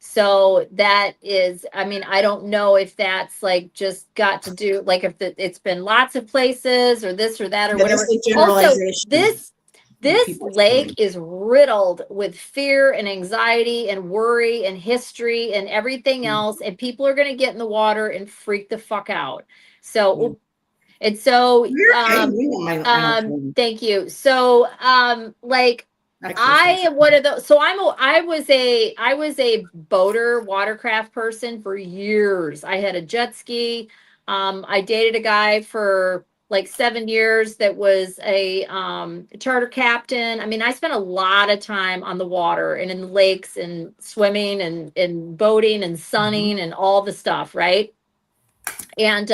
B: So that is, I mean, I don't know if that's like just got to do like if it's been lots of places or this or that or
A: yeah, that's
B: whatever.
A: the
B: Also,
A: generalization.
B: this
A: People
B: lake
A: saying.
B: is riddled with fear and anxiety and worry and history and everything else, and people are going to get in the water and freak the fuck out.
A: Yeah.
B: So, and so,
A: You're okay. I don't care.
B: thank you. So, like,
A: I close
B: I
A: my.
B: am one of those. So I was a boater, watercraft person for years. I had a jet ski. I dated a guy for like 7 years that was a charter captain. I mean, I spent a lot of time on the water and in the lakes and swimming and boating and
A: Mhm.
B: sunning and all the stuff, right? And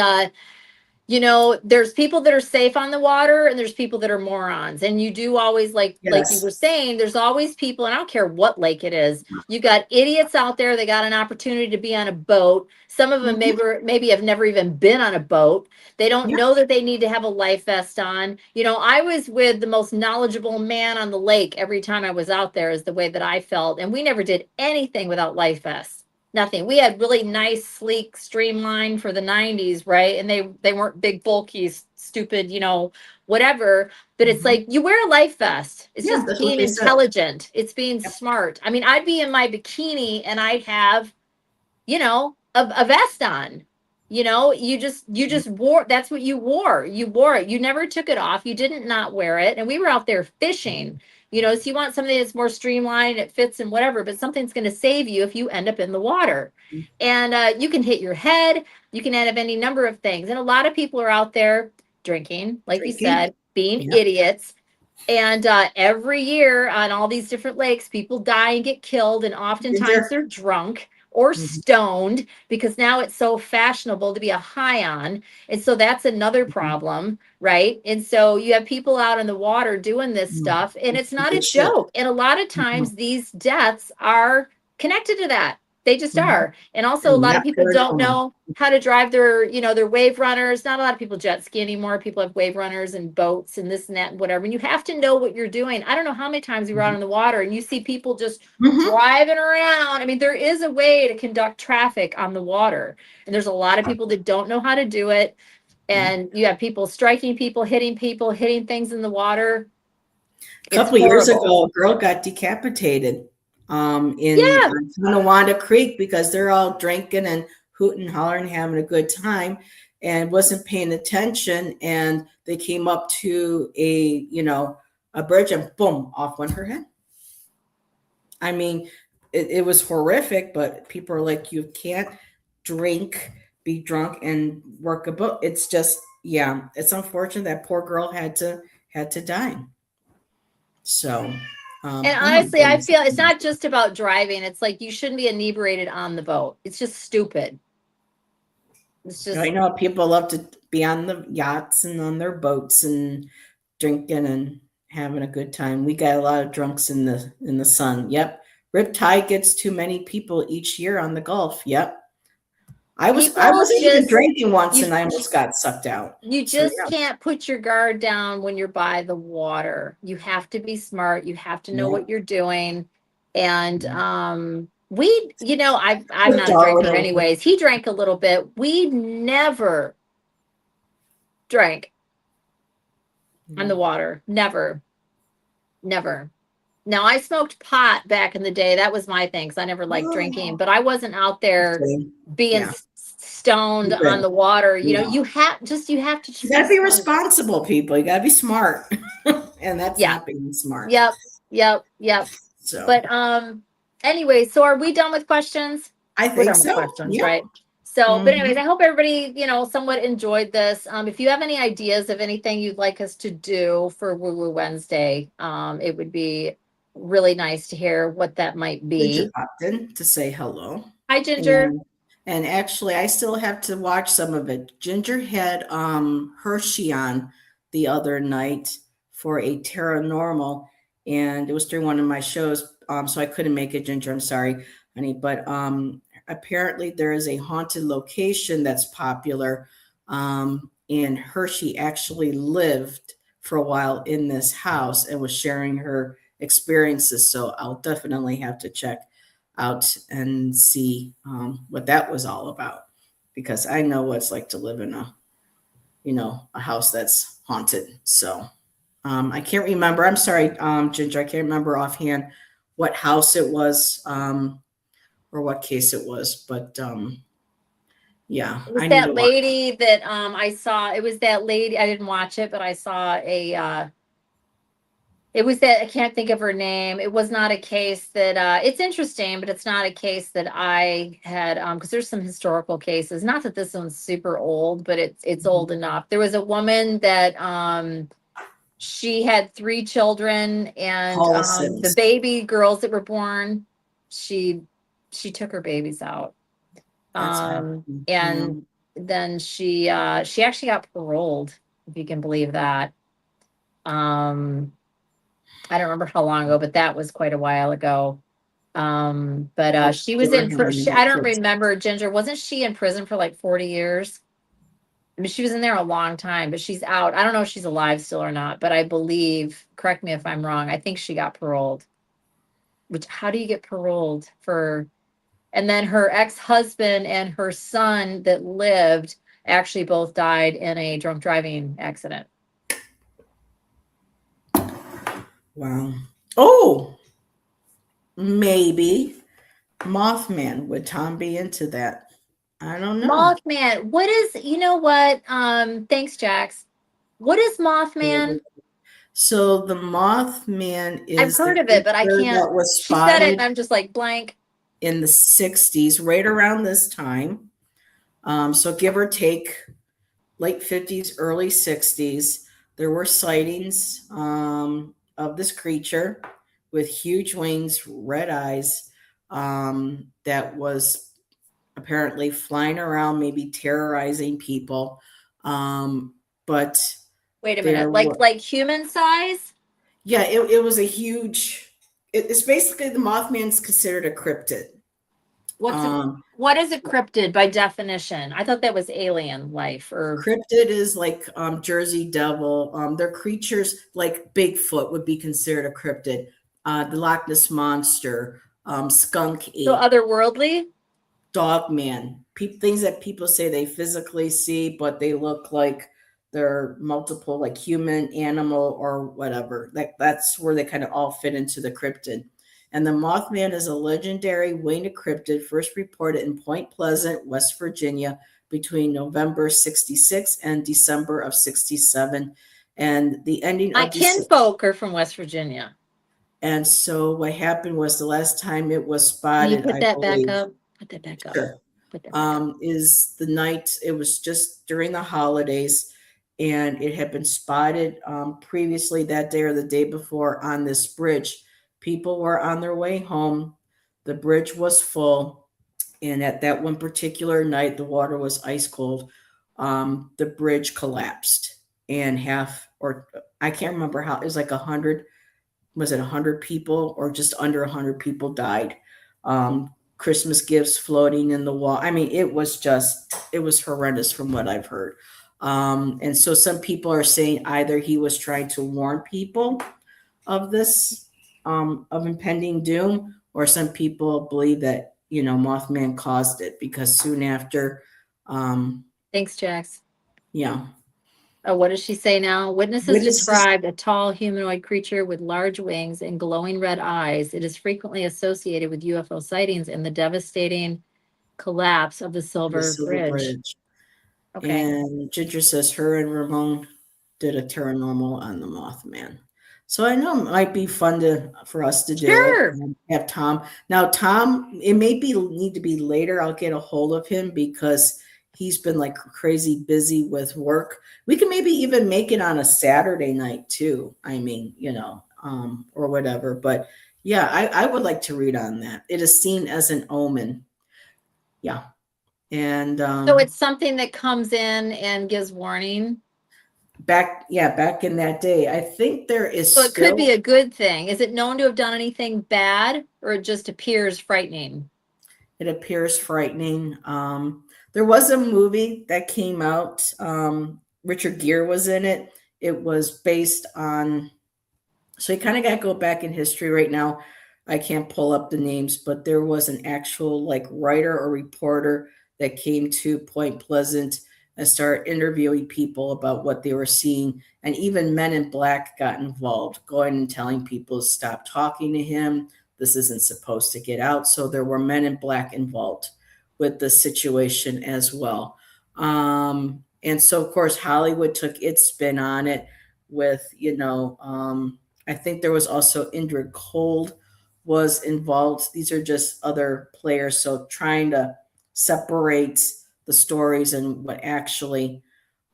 B: there's people that are safe on the water and there's people that are morons. And you do always like you
A: Yes.
B: were saying, there's always people, and I don't care what lake it is. You got idiots out there that got an opportunity to be on a boat. Some of them
A: Mhm.
B: maybe have never even been on a boat. They don't
A: Yeah.
B: know that they need to have a life vest on. I was with the most knowledgeable man on the lake every time I was out there, is the way that I felt. And we never did anything without life vests. Nothing. We had really nice, sleek, streamlined for the 90s, right? And they weren't big, bulky, stupid, whatever. But it's
A: Mhm.
B: like you wear a life vest. It's
A: Yeah,
B: just
A: that's what
B: being
A: they said.
B: intelligent. It's being
A: Yep.
B: smart. I mean, I'd be in my bikini and I'd have a vest on. You just wore, that's what you wore. You wore it. You never took it off. You didn't not wear it. And we were out there fishing, so you want something that's more streamlined, it fits and whatever, but something's going to save you if you end up in the water. And you can hit your head, you can have any number of things. And a lot of people are out there drinking, like you
A: Drinking.
B: said, being
A: Yep.
B: idiots. And every year on all these different lakes, people die and get killed, and oftentimes
A: Ginger.
B: they're drunk or
A: Mhm.
B: stoned because now it's so fashionable to be a high on. And so that's another
A: Mhm.
B: problem, right? And so you have people out in the water doing this
A: Mhm.
B: stuff, and it's not a
A: Good shit.
B: joke. And a lot of
A: Mhm.
B: times these deaths are connected to that. They just
A: Mhm.
B: are. And also a
A: And
B: lot of
A: not
B: people don't
A: paranormal.
B: know how to drive their wave runners. Not a lot of people jet ski anymore. People have wave runners and boats and this and that and whatever. And you have to know what you're doing. I don't know how many times we were out
A: Mhm.
B: in the water and you see people just
A: Mhm.
B: driving around. I mean, there is a way to conduct traffic on the water. And there's a lot of people that don't know how to do it.
A: Yeah.
B: And you have people, hitting things in the water.
A: A
B: It's
A: couple years
B: horrible.
A: ago, a girl got decapitated in
B: Yeah.
A: Tonawanda Creek because they're all drinking and hooting, hollering, having a good time, and wasn't paying attention. And they came up to a bridge, and boom, off went her head. I mean, it was horrific, but people are like, you can't drink, be drunk, and work a boat. It's just, yeah, it's unfortunate that poor girl had to die. So,
B: And
A: Oh my
B: honestly, I
A: goodness.
B: feel it's not just about driving. It's like you shouldn't be inebriated on the boat. It's just stupid. It's
A: I
B: just,
A: know people love to be on the yachts and on their boats and drinking and having a good time. We got a lot of drunks in the sun. Yep. Riptide gets too many people each year on the Gulf. Yep. I
B: people
A: wasn't even
B: just,
A: drinking once
B: you
A: and I almost got sucked out.
B: you
A: So
B: just
A: yeah.
B: can't put your guard down when you're by the water. You have to be smart. You have to know what
A: Yep.
B: you're doing. And we, I'm
A: With
B: not a drinker
A: Darwin.
B: anyways. He drank a little bit. We never drank on the water. Never. Never. Now I smoked pot back in the day. That was my thing because I never liked drinking,
A: Oh,
B: but I wasn't out there
A: see.
B: being
A: Yeah.
B: stoned on
A: Good.
B: the water.
A: Yeah.
B: You have to
A: You
B: just
A: got
B: be
A: to be
B: smart.
A: responsible, people. You got to be smart. And that's
B: Yeah.
A: not being smart.
B: Yep. Yep. Yep.
A: So
B: But anyway, so are we done with questions?
A: I
B: We're
A: think
B: done with
A: so.
B: questions,
A: Yep.
B: right? So, but anyways,
A: Mhm.
B: I hope everybody, somewhat enjoyed this. If you have any ideas of anything you'd like us to do for Woo Woo Wednesday, it would be really nice to hear what that might
A: Ginger
B: be.
A: popped in to say hello.
B: Hi, Ginger.
A: And actually I still have to watch some of it. Ginger had Hershey on the other night for a Terranormal, and it was during one of my shows. So I couldn't make it, Ginger. I'm sorry, honey. But apparently there is a haunted location that's popular. And Hershey actually lived for a while in this house and was sharing her experiences. So I'll definitely have to check out and see what that was all about, because I know what it's like to live in a house that's haunted. So I can't remember. I'm sorry, Ginger. I can't remember offhand what house it was, or what case it was, but yeah,
B: It was
A: I need to
B: that
A: watch.
B: lady that I saw. It was that lady. I didn't watch it, but I saw it was that I can't think of her name. It was not a case that it's interesting, but it's not a case that I had because there's some historical cases. Not that this one's super old, but it's old enough. There was a woman that she had 3 children, and the
A: Paulson's.
B: baby girls that were born, she she took her babies out.
A: That's happening. Yeah.
B: And then she actually got paroled, if you can believe that. Um I don't remember how long ago, but that was quite a while ago. But
A: Oh,
B: she
A: they
B: was
A: were
B: in
A: having
B: I
A: that
B: don't
A: kids.
B: remember, Ginger, wasn't she in prison for like 40 years? I mean, she was in there a long time, but she's out. I don't know if she's alive still or not, but I believe, correct me if I'm wrong, I think she got paroled. Which, how do you get paroled for? And then her ex-husband and her son that lived actually both died in a drunk driving accident.
A: Wow. Oh, maybe Mothman. Would Tom be into that? I don't know.
B: Mothman, what is, you know what? Thanks, Jax. What is Mothman?
A: So the Mothman
B: I've
A: is the
B: heard of it, but I
A: creature
B: can't.
A: that was
B: She said it,
A: spotted
B: and I'm just like blank.
A: in the 60s, right around this time. So give or take late 50s, early 60s. There were sightings of this creature with huge wings, red eyes, that was apparently flying around, maybe terrorizing people. But
B: Wait a
A: there
B: minute,
A: were,
B: like human size?
A: yeah, it was a huge, it's basically the Mothman's considered a cryptid.
B: What's a
A: Um,
B: what is a cryptid by definition? I thought that was alien life or
A: Cryptid is like Jersey Devil. They're creatures like Bigfoot would be considered a cryptid. The Loch Ness Monster, Skunk
B: so
A: Ape,
B: otherworldly.
A: Dogman. Things that people say they physically see, but they look like they're multiple, like human, animal, or whatever. That's where they kind of all fit into the cryptid. And the Mothman is a legendary winged cryptid first reported in Point Pleasant, West Virginia, between November 66 and December of 67. And the ending
B: My
A: of December.
B: kinfolk are from West Virginia.
A: And so what happened was the last time it was
B: Can you
A: spotted,
B: put
A: I
B: that back
A: believe,
B: up? Put that back up.
A: sure,
B: Put that back up.
A: is the night, it was just during the holidays, and it had been spotted previously that day or the day before on this bridge. People were on their way home. The bridge was full. And at that one particular night, the water was ice cold. The bridge collapsed, and half, or I can't remember how, it was like 100, was it 100 people or just under 100 people died. Christmas gifts floating in the wall. I mean, it was horrendous from what I've heard. And so some people are saying either he was trying to warn people of this, of impending doom, or some people believe that, Mothman caused it, because soon after,
B: Thanks, Jax.
A: yeah,
B: Oh, what does she say now? Witnesses
A: witnesses,
B: described a tall humanoid creature with large wings and glowing red eyes. It is frequently associated with UFO sightings and the devastating collapse of the
A: the
B: Silver
A: Silver
B: Bridge.
A: Bridge.
B: Okay.
A: And Ginger says her and Ramon did a paranormal on the Mothman. So I know it might be fun for us to do it
B: Sure.
A: and have Tom. Now Tom, it may be need to be later. I'll get a hold of him because he's been like crazy busy with work. We can maybe even make it on a Saturday night too. I mean, or whatever. But yeah, I would like to read on that. It is seen as an omen. Yeah. And
B: So it's something that comes in and gives warning.
A: back in that day, I think there is
B: So it could be
A: still,
B: a good thing. Is it known to have done anything bad, or it just appears frightening?
A: it appears frightening. There was a movie that came out. Richard Gere was in it. It was based on, so you kind of got to go back in history right now. I can't pull up the names, but there was an actual like writer or reporter that came to Point Pleasant and started interviewing people about what they were seeing. And even Men in Black got involved, going and telling people to stop talking to him. This isn't supposed to get out. So there were Men in Black involved with the situation as well. And so, of course, Hollywood took its spin on it with, I think there was also Indrid Cold was involved. These are just other players. So trying to separate the stories and what actually.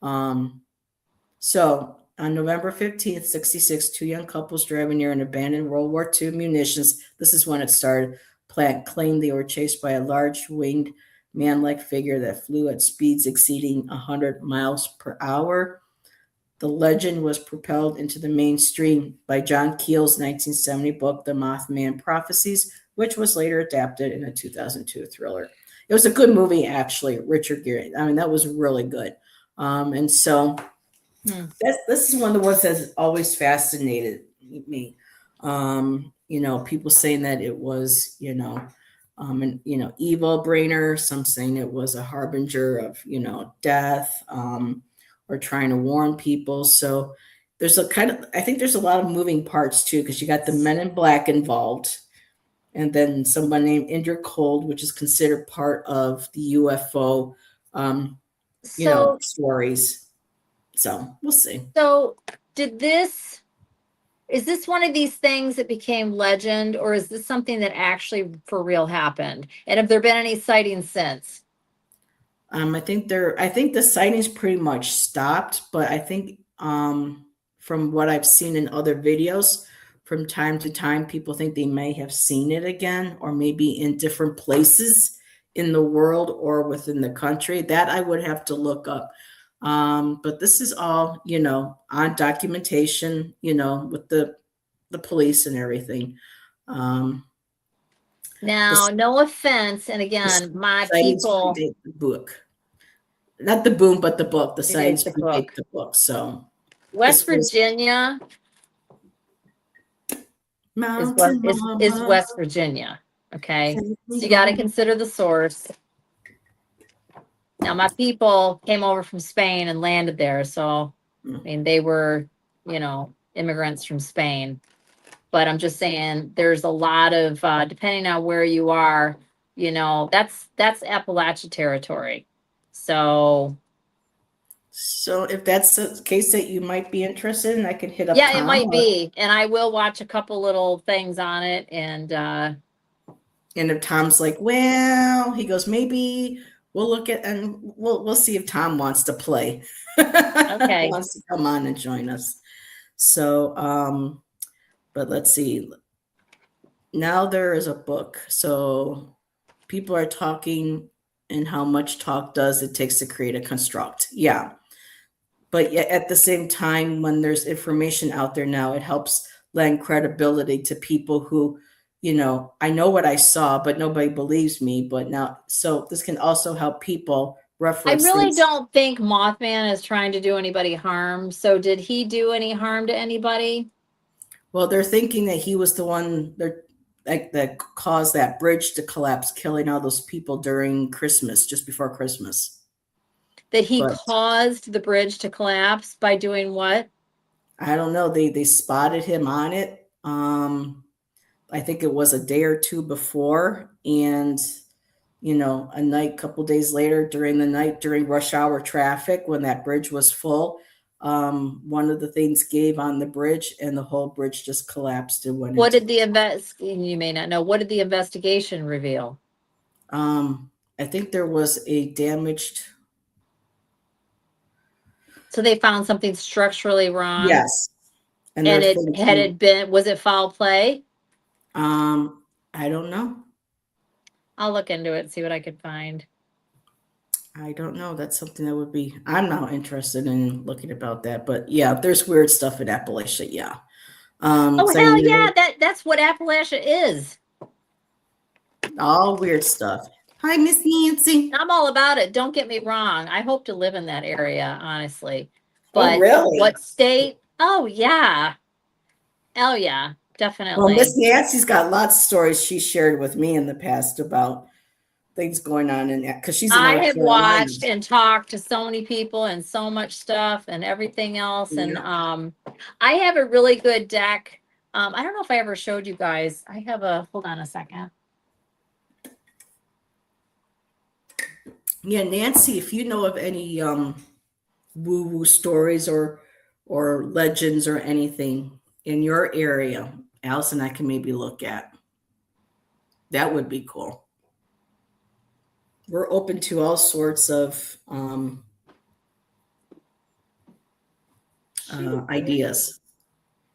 A: So on November 15th, 66, two young couples driving near an abandoned World War II munitions, this is when it started, plant claimed they were chased by a large winged man-like figure that flew at speeds exceeding 100 miles per hour. The legend was propelled into the mainstream by John Keel's 1970 book, The Mothman Prophecies, which was later adapted in a 2002 thriller. It was a good movie, actually, Richard Gere. I mean, that was really good. And so this is one of the ones that's always fascinated me. People saying that it was, evil brainer, some saying it was a harbinger of, death, or trying to warn people. So there's I think there's a lot of moving parts too, because you got the Men in Black involved, and then someone named Indra Cold, which is considered part of the UFO, stories. So we'll see.
B: So is this one of these things that became legend, or is this something that actually for real happened? And have there been any sightings since?
A: I think the sightings pretty much stopped, but I think from what I've seen in other videos, from time to time, people think they may have seen it again, or maybe in different places in the world or within the country. That I would have to look up. But this is all, on documentation, with the police and everything.
B: Now,
A: The,
B: no offense, and
A: the
B: again, my
A: sightings
B: people,
A: predate the book. Not the boom, but the book. The
B: it is
A: sightings
B: the
A: predate
B: book.
A: the book. So
B: West
A: this was
B: Virginia
A: Mountain
B: is
A: Mama.
B: West Virginia. Okay. So you got to consider the source. Now, my people came over from Spain and landed there. So, I mean, they were, immigrants from Spain. But I'm just saying there's a lot of, depending on where you are, that's Appalachia territory. So,
A: So if that's the case that you might be interested in, I can hit up
B: yeah, it
A: Tom.
B: might be. And I will watch a couple little things on it. And
A: And if Tom's like, well, he goes, maybe we'll look at, and we'll see if Tom wants to play.
B: okay.
A: Wants to come on and join us. So, but let's see. now there is a book. So people are talking and how much talk does it takes to create a construct. Yeah. But yet at the same time, when there's information out there now, it helps lend credibility to people who, I know what I saw, but nobody believes me. But now, so this can also help people
B: I
A: reference
B: really
A: things.
B: don't think Mothman is trying to do anybody harm. So did he do any harm to anybody?
A: Well, they're thinking that he was the one that caused that bridge to collapse, killing all those people during Christmas, just before Christmas.
B: That he
A: But
B: caused the bridge to collapse by doing what?
A: I don't know. They spotted him on it. I think it was a day or two before, and couple days later, during the night, during rush hour traffic, when that bridge was full, one of the things gave on the bridge, and the whole bridge just collapsed and went
B: What
A: into.
B: did you may not know, what did the investigation reveal?
A: I think there was a damaged.
B: So they found something structurally wrong,
A: Yes, and they're
B: and
A: thinking.
B: was it foul play?
A: I don't know.
B: I'll look into it and see what I could find.
A: I don't know. That's something that would be. I'm now interested in looking about that, but yeah, there's weird stuff in Appalachia. Yeah.
B: Oh
A: 'Cause I
B: hell yeah,
A: know
B: that's what Appalachia is.
A: all weird stuff. Hi, Miss Nancy.
B: I'm all about it. Don't get me wrong. I hope to live in that area, honestly.
A: Oh,
B: But
A: really?
B: what state? Oh yeah. Oh yeah,
A: Well, Miss
B: definitely.
A: Nancy's got lots of stories she shared with me in the past about things going on in that because she's in
B: I
A: North
B: have
A: Carolina.
B: watched and talked to so many people and so much stuff and everything else. And
A: Yeah.
B: I have a really good deck. I don't know if I ever showed you guys. I have a hold on a second.
A: Yeah, Nancy, if you know of any woo-woo stories or legends or anything in your area, Alice and I can maybe look at. That would be cool. We're open to all sorts of ideas.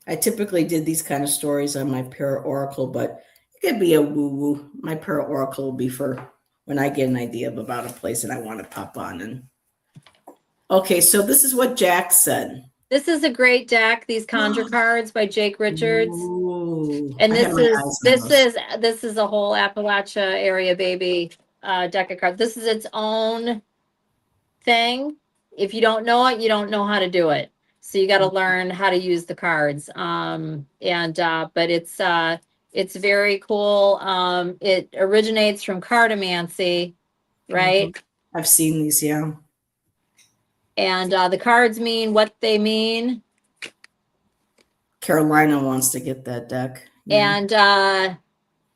A: I typically did these kind of stories on my Para Oracle, but it could be a woo-woo. My Para Oracle will be for when I get an idea about a place and I want to pop on. And okay, so this is what Jack said.
B: This is a great deck. These Conjure cards by Jake Richards.
A: Ooh,
B: And
A: I have my eyes on those.
B: this is a whole Appalachia area baby deck of cards. This is its own thing. If you don't know it, you don't know how to do it. So you got to learn how to use the cards. But it's very cool. It originates from cartomancy,
A: Mhm.
B: right?
A: I've seen these, yeah.
B: And the cards mean what they mean.
A: Carolina wants to get that deck. Yeah.
B: And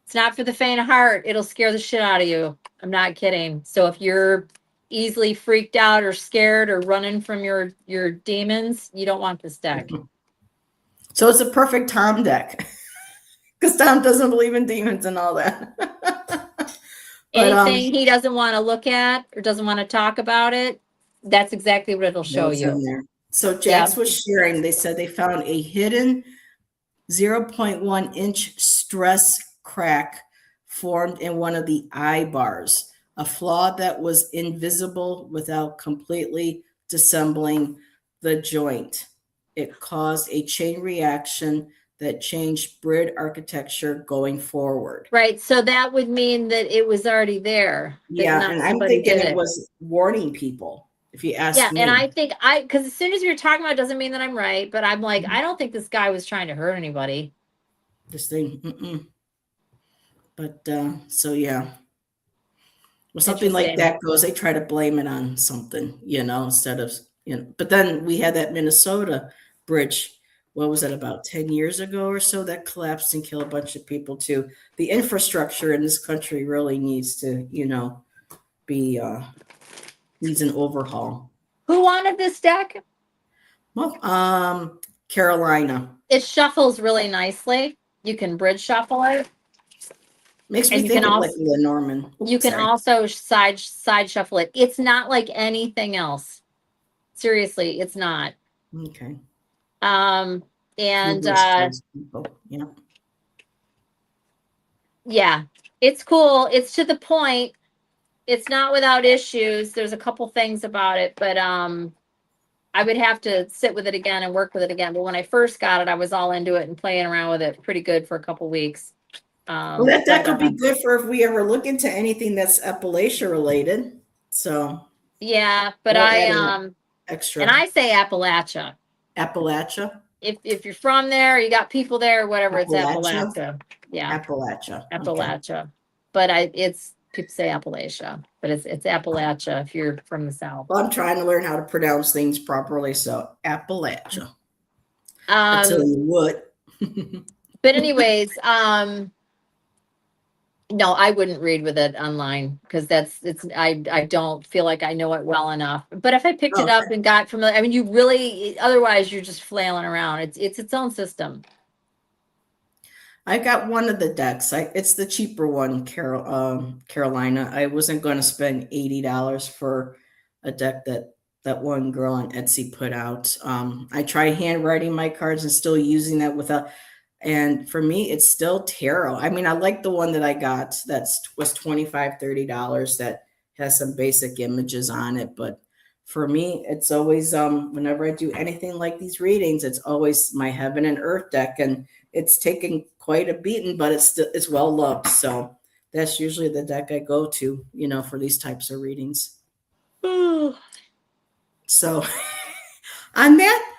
B: it's not for the faint of heart. It'll scare the shit out of you. I'm not kidding. So if you're easily freaked out or scared or running from your demons, you don't want this deck.
A: So it's a perfect Tom deck because Tom doesn't believe in demons and all that. But
B: Anything he doesn't want to look at or doesn't want to talk about it, that's exactly what it'll show
A: what's
B: you.
A: in there? So
B: Yeah.
A: Jax was sharing. They said they found a hidden 0.1 inch stress crack formed in one of the eye bars, a flaw that was invisible without completely dissembling the joint. It caused a chain reaction that changed grid architecture going forward.
B: Right. So that would mean that it was already there, that
A: Yeah,
B: not
A: and I'm
B: somebody
A: thinking
B: did
A: it
B: it.
A: was warning people, if you ask
B: Yeah, and
A: me.
B: I think because as soon as you're talking about it doesn't mean that I'm right, but I'm like, I don't think this guy was trying to hurt anybody.
A: This thing, but so yeah. Well, something like
B: Interesting.
A: that goes, they try to blame it on something, instead of, but then we had that Minnesota bridge. What was that, about 10 years ago or so, that collapsed and killed a bunch of people too. The infrastructure in this country really needs to, be, needs an overhaul.
B: Who wanted this deck?
A: Well, Carolina.
B: It shuffles really nicely. You can bridge shuffle it.
A: Makes me
B: And
A: think of like Lenormand.
B: you can
A: Sorry.
B: also side shuffle it. It's not like anything else. Seriously, it's not.
A: Okay.
B: Um and
A: Foolish cards, people. Yeah.
B: Yeah, it's cool. It's to the point. It's not without issues. There's a couple things about it, but I would have to sit with it again and work with it again. But when I first got it, I was all into it and playing around with it pretty good for a couple weeks.
A: Well, that
B: But
A: could be good for if we ever look into anything that's Appalachia related. So
B: yeah, but
A: we'll
B: I
A: add in
B: and
A: extra
B: I say Appalachia.
A: Appalachia,
B: If you're from there, you got people there, whatever, it's
A: Appalachia,
B: Appalachia. Yeah,
A: Appalachia. Okay.
B: Appalachia. But it's people say Appalachia, but it's Appalachia if you're from the South.
A: Well, I'm trying to learn how to pronounce things properly, so Appalachia. I tell
B: Um,
A: you what.
B: but anyways, no, I wouldn't read with it online because I don't feel like I know it well enough. But if I picked it up
A: Okay.
B: and got familiar, I mean, you really otherwise you're just flailing around. It's its own system.
A: I got one of the decks. It's the cheaper one, Carolina. I wasn't going to spend $80 for a deck that one girl on Etsy put out. I tried handwriting my cards and still using that without. And for me, it's still tarot. I mean, I like the one that I got was $25-$30 that has some basic images on it. But for me, it's always whenever I do anything like these readings, it's always my Heaven and Earth deck, and it's taken quite a beating, but it's well loved. So that's usually the deck I go to, for these types of readings.
B: Oh
A: So on that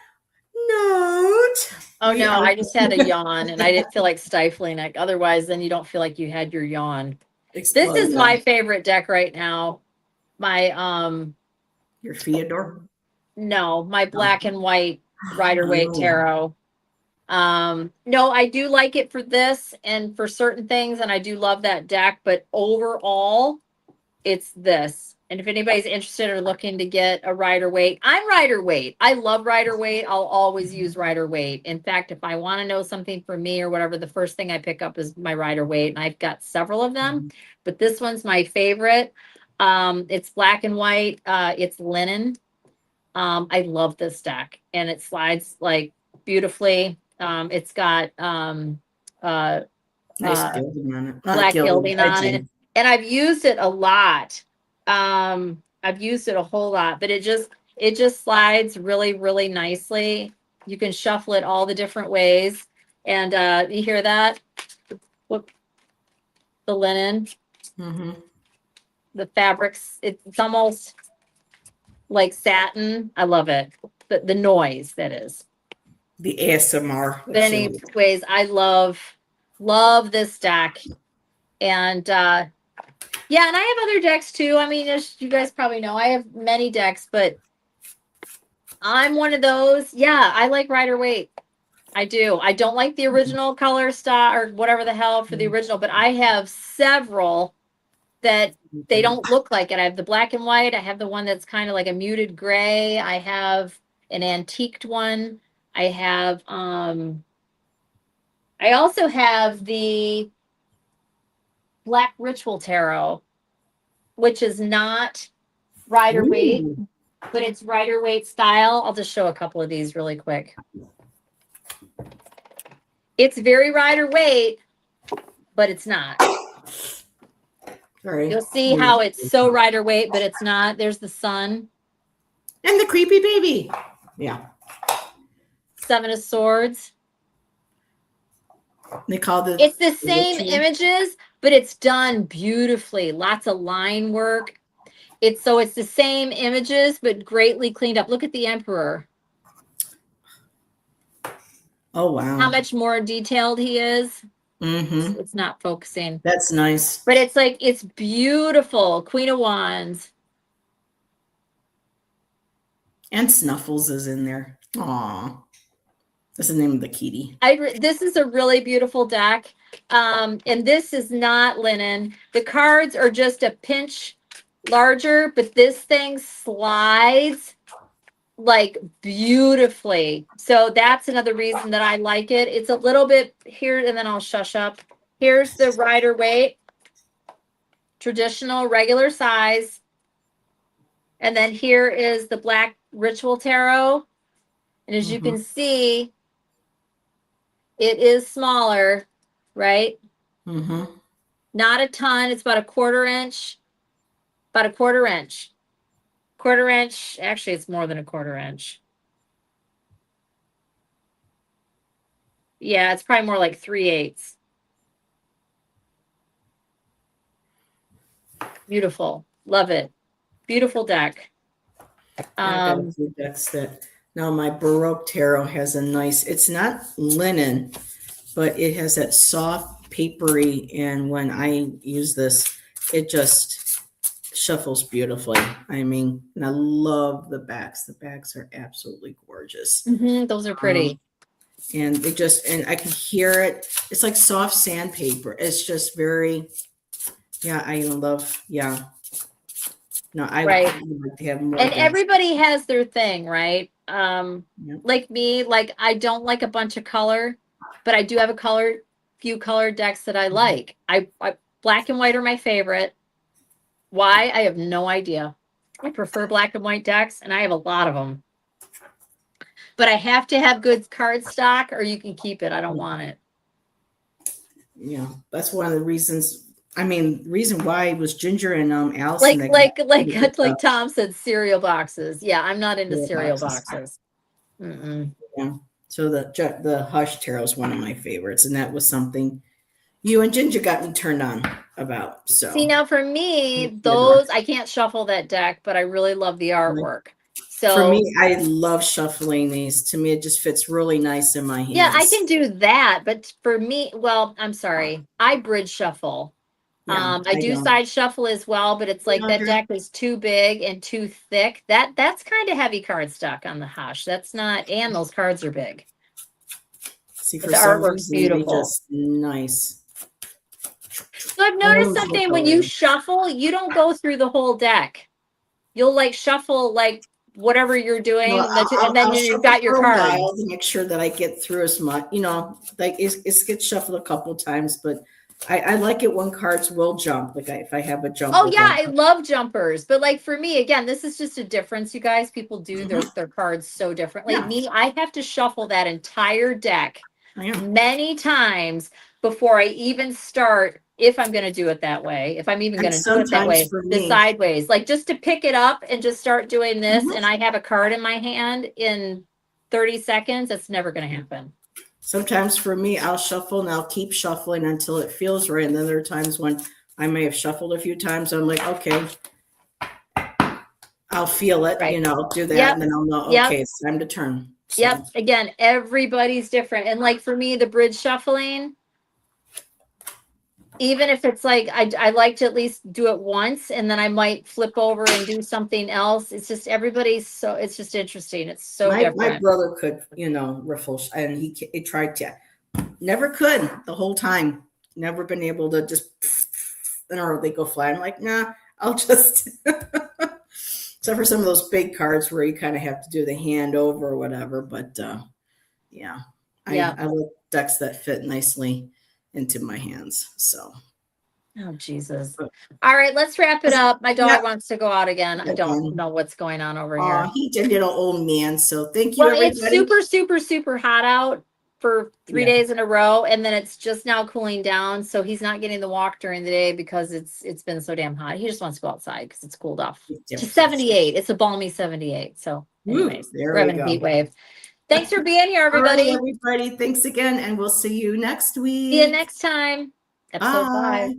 A: note, we
B: no,
A: are
B: I just had a yawn and I didn't feel like stifling it. Otherwise, then you don't feel like you had your yawn. This is
A: exploded
B: my
A: on
B: favorite deck right now. My
A: your Theodore.
B: no, my
A: No.
B: black and white Rider Waite
A: Oh,
B: tarot. No, I do like it for this and for certain things, and I do love that deck, but overall, it's this. And if anybody's interested or looking to get a Rider Waite, I'm Rider Waite. I love Rider Waite. I'll always use Rider Waite. In fact, if I want to know something for me or whatever, the first thing I pick up is my Rider Waite, and I've got several of them, but this one's my favorite. It's black and white. It's linen. I love this deck, and it slides like beautifully. It's got
A: nice
B: uh,
A: gilding on it. Not
B: black
A: gilding,
B: gilding on it,
A: edging.
B: and I've used it a lot. I've used it a whole lot, but it just slides really, really nicely. You can shuffle it all the different ways, and you hear that? Whoop, the linen,
A: Mm-hmm.
B: the fabrics. It's almost like satin. I love it. The noise that is.
A: The ASMR
B: But
A: that she
B: anyways, I love this deck. And yeah, and I have other decks too. I mean, as you guys probably know, I have many decks, but I'm one of those. Yeah, I like Rider Waite. I do. I don't like the original color stock or whatever the hell for the original, but I have several that they don't look like it. I have the black and white. I have the one that's kind of like a muted gray. I have an antiqued one. I also have the Black Ritual Tarot, which is not Rider Waite,
A: Ooh.
B: but it's Rider Waite style. I'll just show a couple of these really quick. It's very Rider Waite, but it's not.
A: Sorry.
B: You'll see how it's so Rider Waite, but it's not. There's the sun.
A: And the creepy baby. Yeah.
B: Seven of Swords.
A: They call
B: It's the same
A: ritual.
B: images, but it's done beautifully. Lots of line work. It's the same images, but greatly cleaned up. Look at the Emperor.
A: Oh wow.
B: How much more detailed he is.
A: Mm-hmm.
B: It's not focusing.
A: That's nice.
B: But it's beautiful. Queen of Wands.
A: And Snuffles is in there. Aw. That's the name of the kitty.
B: This is a really beautiful deck. And this is not linen. The cards are just a pinch larger, but this thing slides like beautifully. So that's another reason that I like it. It's a little bit here, and then I'll shush up. Here's the Rider Waite, traditional, regular size. And then here is the Black Ritual Tarot. And as you can see, it is smaller, right?
A: Mm-hmm.
B: Not a ton. It's about a quarter inch. About a quarter inch. Quarter inch. Actually, it's more than a quarter inch. Yeah, it's probably more like 3/8. Beautiful. Love it. Beautiful deck.
A: I got a few decks that now my Baroque tarot has a nice, it's not linen, but it has that soft papery, and when I use this, it just shuffles beautifully. I mean, and I love the backs. The backs are absolutely gorgeous.
B: Those are pretty.
A: And they just, and I can hear it. It's like soft sandpaper. It's just very, yeah, I love, yeah. No, I would like to have more.
B: And everybody has their thing, right?
A: Yep.
B: Like me, like I don't like a bunch of color, but I do have a few colored decks that I like. I black and white are my favorite. Why? I have no idea. I prefer black and white decks, and I have a lot of them. But I have to have good card stock, or you can keep it. I don't want it.
A: Yeah, that's one of the reasons. I mean, reason why was Ginger and Allison.
B: Like Tom said, cereal boxes. Yeah, I'm not into cereal boxes.
A: Yeah. So the Hush Tarot is one of my favorites, and that was something you and Ginger got me turned on about. So
B: see, now for me, those I can't shuffle that deck, but I really love the artwork. So
A: for me, I love shuffling these. To me, it just fits really nice in my hands.
B: Yeah, I can do that, but for me, well, I'm sorry, I bridge shuffle. Yeah, I do side shuffle as well, but it's like that deck is too big and too thick. That's kind of heavy card stock on the Hush. That's not, and those cards are big.
A: See, for the artwork's beautiful. Just nice.
B: So I've noticed something when you shuffle, you don't go through the whole deck. You'll like shuffle like whatever you're doing, and then you've got your cards.
A: To make sure that I get through as much, like it gets shuffled a couple times, but I like it when cards will jump. Like if I have a jump.
B: Oh yeah, I love jumpers. But like for me, again, this is just a difference, you guys. People do their cards so differently. Yeah. Me, I have to shuffle that entire deck many times before I even start, if I'm going to do it that way. If I'm even going to do it that way, the sideways. Like just to pick it up and just start doing this, and I have a card in my hand in 30 seconds, that's never going to happen.
A: Sometimes for me, I'll shuffle and I'll keep shuffling until it feels right. And then there are times when I may have shuffled a few times. I'm like, okay, I'll feel it, do that. And then I'll know, okay, it's time to turn. So.
B: Yep. Again, everybody's different. And like for me, the bridge shuffling, even if it's like, I like to at least do it once and then I might flip over and do something else. It's just it's just interesting. It's so different.
A: My brother could, riffle, and he tried to, never could the whole time. Never been able to just, or they go fly. I'm like, nah, I'll just, except for some of those big cards where you kind of have to do the hand over or whatever. But I like decks that fit nicely into my hands. So
B: oh Jesus. All right, let's wrap it up. My dog wants to go out again. I don't know what's going on over here.
A: He did an old man. So thank you, everybody.
B: It's super, super, super hot out for 3 days in a row, and then it's just now cooling down. So he's not getting the walk during the day because it's been so damn hot. He just wants to go outside because it's cooled off to 78. It's a balmy 78. So anyways, we're having a heat wave. Thanks for being here, everybody.
A: All right, everybody. Thanks again, and we'll see you next week.
B: See you next time. Episode 5.